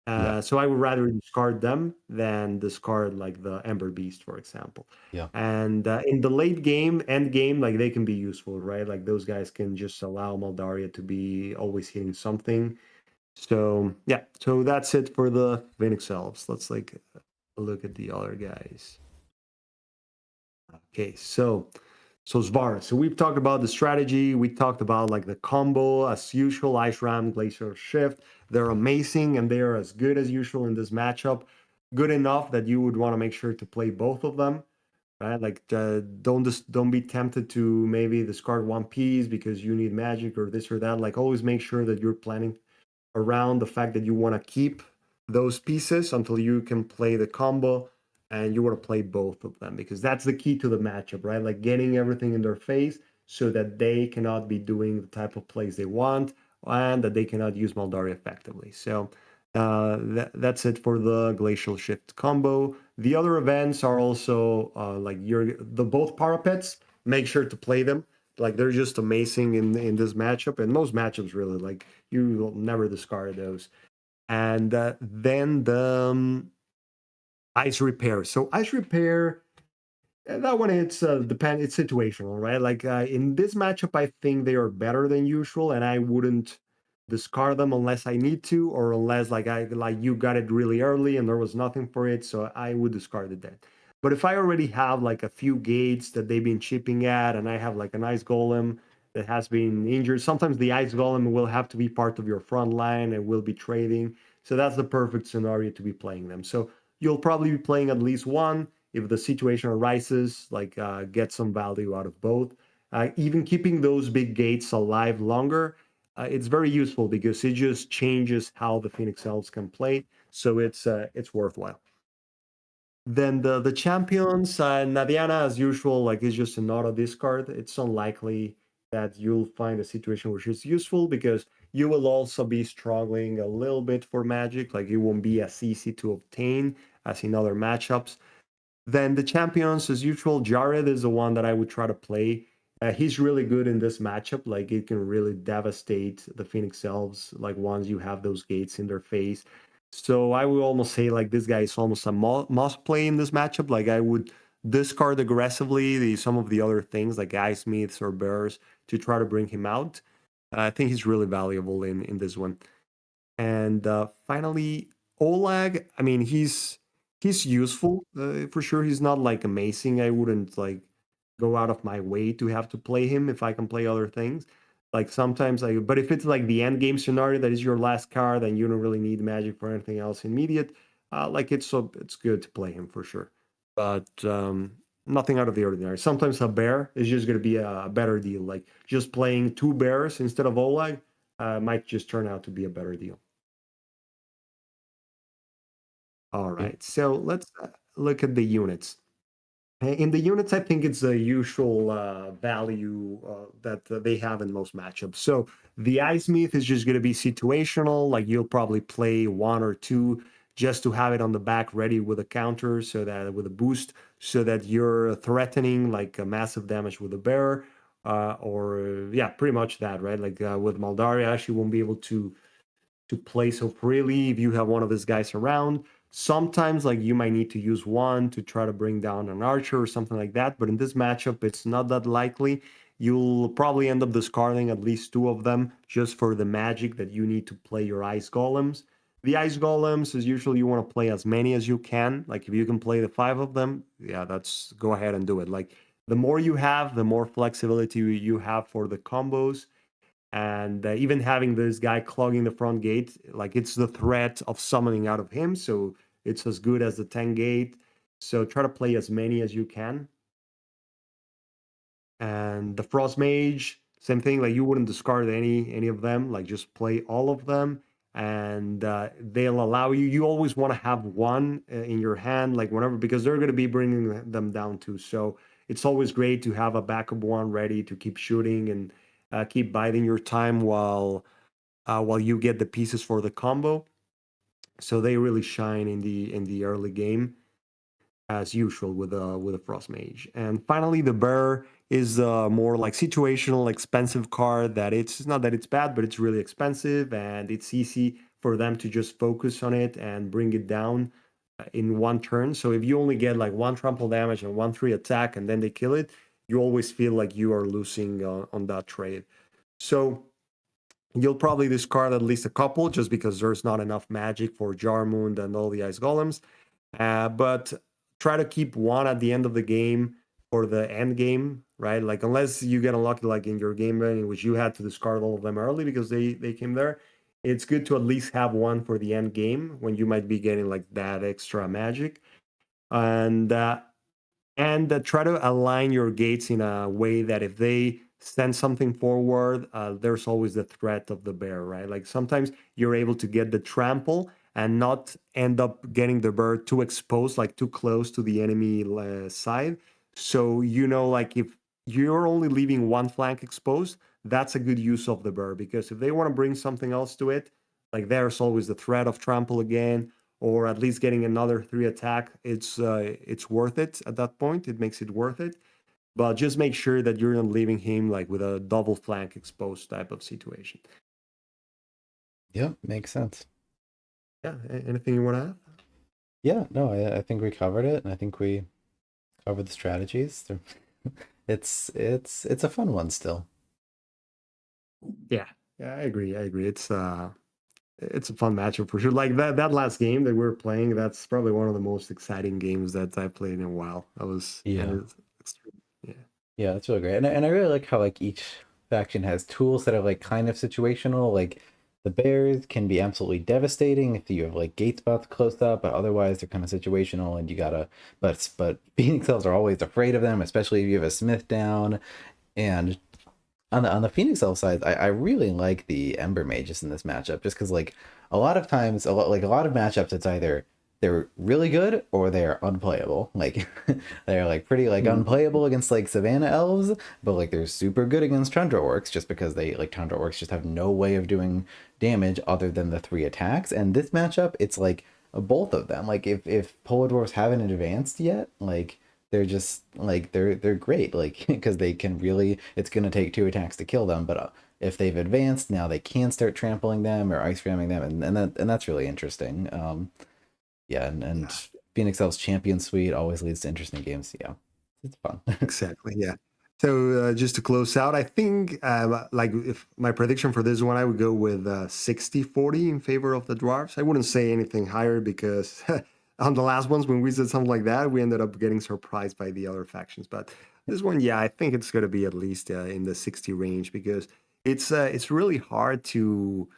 yeah, So I would rather discard them than discard like the Ember Beast, for example. yeah. And in the late game, end game, like they can be useful, right? Like those guys can just allow Maldaria to be always hitting something. So yeah, so that's it for the Phoenix Elves. Let's like look at the other guys. Okay, so Svar. So we've talked about the strategy. We talked about like the combo as usual. Ice Ram, Glacier Shift. They're amazing and they are as good as usual in this matchup. Good enough that you would want to make sure to play both of them, right? Like don't be tempted to maybe discard one piece because you need magic or this or that. Like always make sure that you're planning around the fact that you want to keep those pieces until you can play the combo, and you want to play both of them because that's the key to the matchup, right? Like getting everything in their face so that they cannot be doing the type of plays they want and that they cannot use Moldaria effectively. So that's it for the Glacial Shift combo. The other events are also like the both parapets. Make sure to play them. Like they're just amazing in this matchup and most matchups really. Like you will never discard those. And then the ice repair. So ice repair, that one it's it's situational, right? Like in this matchup, I think they are better than usual, and I wouldn't discard them unless I need to, or unless like you got it really early and there was nothing for it, so I would discard it then. But if I already have like a few gates that they've been chipping at, and I have like an ice golem that has been injured, sometimes the ice golem will have to be part of your front line and will be trading. So that's the perfect scenario to be playing them. So you'll probably be playing at least one if the situation arises, like get some value out of both. Even keeping those big gates alive longer, it's very useful because it just changes how the Phoenix Elves can play. So it's worthwhile. Then the champions, Nadiana as usual, like is just an auto discard. It's unlikely that you'll find a situation where she's useful because you will also be struggling a little bit for magic. Like it won't be as easy to obtain as in other matchups. Then the champions, as usual, Jared is the one that I would try to play. He's really good in this matchup. Like it can really devastate the Phoenix Elves. Like once you have those gates in their face. So I would almost say like this guy is almost a must play in this matchup. Like I would discard aggressively some of the other things like Ice Smiths or Bears to try to bring him out. I think he's really valuable in this one. And finally, Olag. I mean, he's useful for sure. He's not like amazing. I wouldn't like go out of my way to have to play him if I can play other things. Like sometimes but if it's like the end game scenario that is your last card and you don't really need magic for anything else immediate, like it's good to play him for sure. But nothing out of the ordinary. Sometimes a bear is just going to be a better deal. Like just playing two bears instead of Olag might just turn out to be a better deal. All Yeah. right, so let's look at the units. In the units, I think it's the usual value that they have in most matchups. So the Ice Myth is just going to be situational. Like you'll probably play one or two just to have it on the back ready with a counter, so that with a boost, so that you're threatening like a massive damage with a bear, or yeah, pretty much that, right? Like with Maldaria, she won't be able to play so freely if you have one of these guys around. Sometimes, like you might need to use one to try to bring down an archer or something like that. But in this matchup, it's not that likely. You'll probably end up discarding at least two of them just for the magic that you need to play your ice golems. The ice golems is usually you want to play as many as you can. Like if you can play the five of them, yeah, that's go ahead and do it. Like the more you have, the more flexibility you have for the combos, and even having this guy clogging the front gate, like it's the threat of summoning out of him, so it's as good as the 10 gate. So try to play as many as you can. And the Frost Mage, same thing. Like you wouldn't discard any of them. Like just play all of them, and they'll allow you. You always want to have one in your hand, like whenever, because they're going to be bringing them down too. So it's always great to have a backup one ready to keep shooting and keep biding your time while you get the pieces for the combo. So they really shine in the early game as usual with a frost mage. And finally, the bear is more like situational, expensive card. That it's not that it's bad, but it's really expensive, and it's easy for them to just focus on it and bring it down in one turn. So if you only get like one trample damage and 1/3 attack, and then they kill it, you always feel like you are losing on that trade. So you'll probably discard at least a couple just because there's not enough magic for Jarmund and all the ice golems. But try to keep one at the end of the game for the end game, right? Like unless you get unlucky, like in your game in which you had to discard all of them early because they came there. It's good to at least have one for the end game when you might be getting like that extra magic, and try to align your gates in a way that if they send something forward, there's always the threat of the bear, right? Like sometimes you're able to get the trample and not end up getting the bird too exposed, like too close to the enemy side. So, like if you're only leaving one flank exposed, that's a good use of the bird because if they want to bring something else to it, like there's always the threat of trample again or at least getting another 3 attack, it's worth it at that point. It makes it worth it. But just make sure that you're not leaving him like with a double flank exposed type of situation. Yep, makes sense. Yeah. Anything you want to add? Yeah, no, I think we covered it, and I think we covered the strategies. It's a fun one still. Yeah. Yeah, I agree. I agree. It's a fun matchup for sure. Like that last game that we were playing, that's probably one of the most exciting games that I've played in a while. That was and Yeah. it's extreme. Yeah. Yeah, that's really great. And I really like how like each faction has tools that are like kind of situational. Like the bears can be absolutely devastating if you have like gate spots close up, but otherwise they're kind of situational and you gotta but Phoenix elves are always afraid of them, especially if you have a Smith down. And on the Phoenix Elf side, I really like the Ember Mages in this matchup, just because like a lot of times, a lot of matchups, it's either they're really good or they're unplayable. Like they're like pretty like Mhm. unplayable against like Savannah Elves, but like they're super good against Tundra Orcs, just because they like Tundra Orcs just have no way of doing damage other than the 3 attacks. And this matchup, it's like both of them. Like if Polar Dwarfs haven't advanced yet, like they're just like they're great like because they can really it's going to take 2 attacks to kill them, but if they've advanced now they can start trampling them or ice ramming them, and that's really interesting. Yeah, Yeah. and Phoenix Elf's champion suite always leads to interesting games. Yeah, it's fun. Exactly. Yeah. So just to close out, I think like if my prediction for this one, I would go with 60-40 in favor of the dwarves. I wouldn't say anything higher because on the last ones when we said something like that, we ended up getting surprised by the other factions. But this one, yeah, I think it's going to be at least in the 60 range because it's really hard to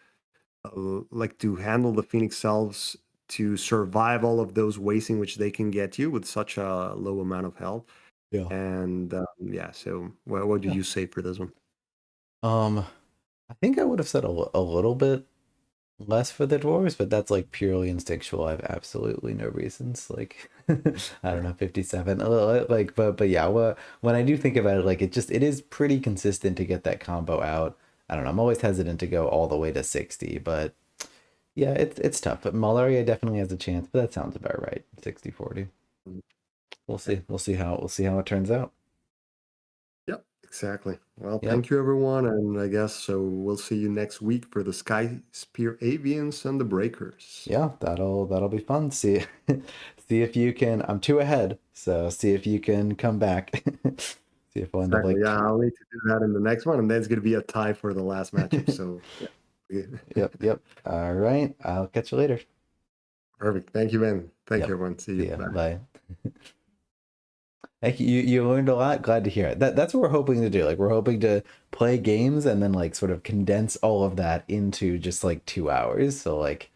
like to handle the Phoenix Elves to survive all of those wasting which they can get you with such a low amount of health. Yeah. And yeah, so what did Yeah. you say for this one? um I think I would have said a little bit less for the dwarves, but that's like purely instinctual. I have absolutely no reasons. Like I don't know, 57. Like, but yeah, when I do think about it, like it is pretty consistent to get that combo out. I don't know. I'm always hesitant to go all the way to 60, but yeah, it's tough. But Malaria definitely has a chance, but that sounds about right. 60-40. Mm, We'll yeah. see. We'll see how it turns out. Yep, exactly. Well, Yep. thank you everyone, and I guess so we'll see you next week for the Sky Spear Avians and the Breakers. Yeah, that'll be fun. See see if you can. I'm 2 ahead, so see if you can come back. See if we'll end up Exactly. like Yeah, I'll need to do that in the next one, and then it's gonna be a tie for the last matchup. So yeah. Yep. All right. I'll catch you later. Perfect. Thank you, man. Thank you, Yep. everyone. See See you. ya. Bye. Bye. Thank you. You learned a lot. Glad to hear it. That's what we're hoping to do. Like we're hoping to play games and then like sort of condense all of that into just like 2 hours. So like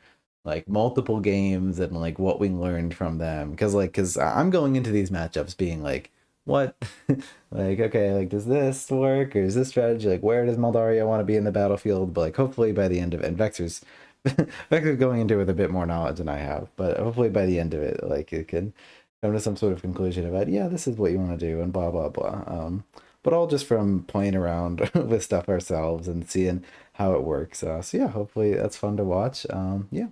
multiple games and like what we learned from them. Because I'm going into these matchups being like, what? Like okay, like does this work or is this strategy like where does Moldaria want to be in the battlefield? But like hopefully by the end of it, and Vexer's going into it with a bit more knowledge than I have, but hopefully by the end of it, like it can come to some sort of conclusion about yeah, this is what you want to do and blah blah blah. But all just from playing around with stuff ourselves and seeing how it works. So yeah, hopefully that's fun to watch. Yeah.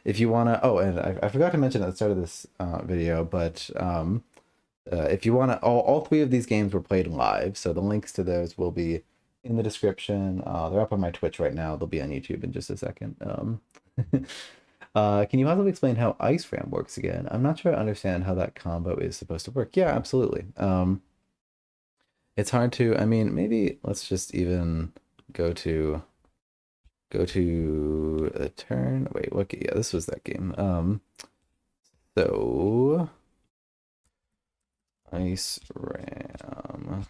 If you wanna, oh, and I forgot to mention at the start of this video, but if you wanna, all 3 of these games were played live, so the links to those will be in the description. They're up on my Twitch right now. They'll be on YouTube in just a second. Can you possibly explain how Ice Ram works again? I'm not sure I understand how that combo is supposed to work. Yeah, absolutely. It's hard to, I mean, maybe let's just even go to a turn. Wait, what? Yeah, this was that game. So Ice Ram.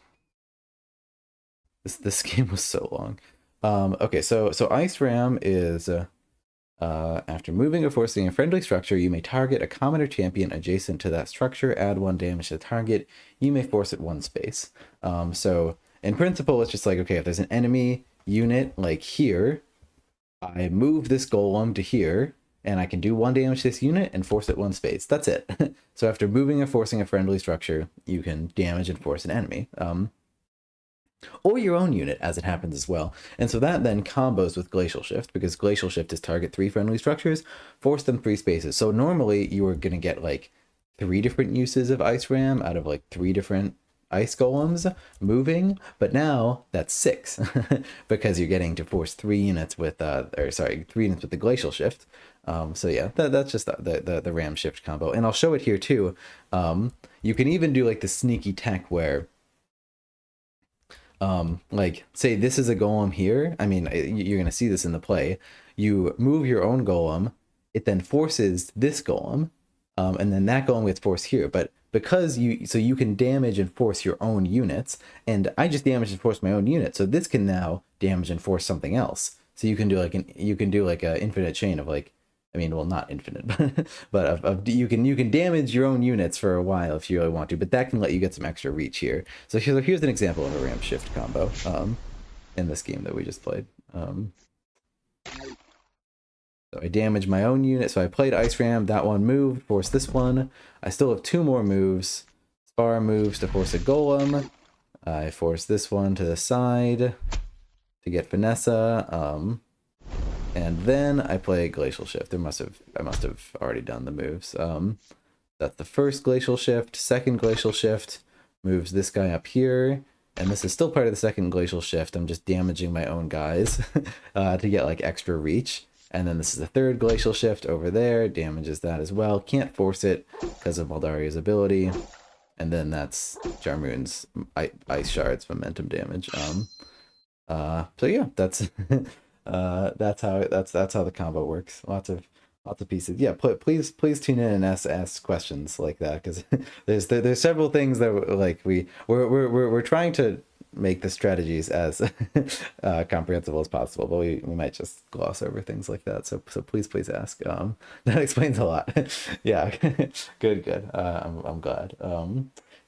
This game was so long. Okay, so Ice Ram is after moving or forcing a friendly structure, you may target a commoner champion adjacent to that structure, add 1 damage to the target. You may force it 1 space. So in principle, it's just like, okay, if there's an enemy unit like here, I move this golem to here, and I can do 1 damage to this unit and force it 1 space. That's it. So after moving or forcing a friendly structure, you can damage and force an enemy. Or your own unit, as it happens as well. And so that then combos with Glacial Shift, because Glacial Shift is target 3 friendly structures, force them 3 spaces. So normally you are going to get like 3 different uses of Ice Ram out of like 3 different ice golems moving, but now that's 6 because you're getting to force 3 units with 3 units with the Glacial Shift. So yeah, that's just the Ram Shift combo, and I'll show it here too. You can even do like the sneaky tech where like say this is a golem here. I mean, you're gonna see this in the play. You move your own golem, it then forces this golem, and then that golem gets forced here. But because you can damage and force your own units, and I just damage and force my own unit, so this can now damage and force something else. So you can do like an infinite chain of like, I mean, well, not infinite, but you can damage your own units for a while if you really want to, but that can let you get some extra reach here. So here's an example of a ramp shift combo in this game that we just played. So I damaged my own unit, so I played Ice Ram, that one moved, forced this one. I still have 2 more moves. Spar moves to force a golem. I force this one to the side to get Vanessa. And then I play Glacial Shift. I must have already done the moves. That's the first Glacial Shift. Second Glacial Shift moves this guy up here, and this is still part of the second Glacial Shift. I'm just damaging my own guys to get like extra reach. And then this is the third Glacial Shift over there, damages that as well. Can't force it because of Maldaria's ability. And then that's Jarmoon's Ice Shards momentum damage. So yeah, that's that's how the combo works. Lots of pieces. Yeah, please tune in and ask questions like that, because there's several things that like we're trying to make the strategies as comprehensible as possible, but we might just gloss over things like that. So please ask. That explains a lot. Yeah, good. I'm glad.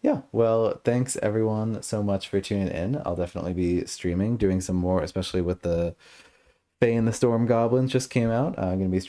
Yeah, well, thanks everyone so much for tuning in. I'll definitely be streaming, doing some more, especially with the Fae and the Storm Goblins just came out. I'm gonna be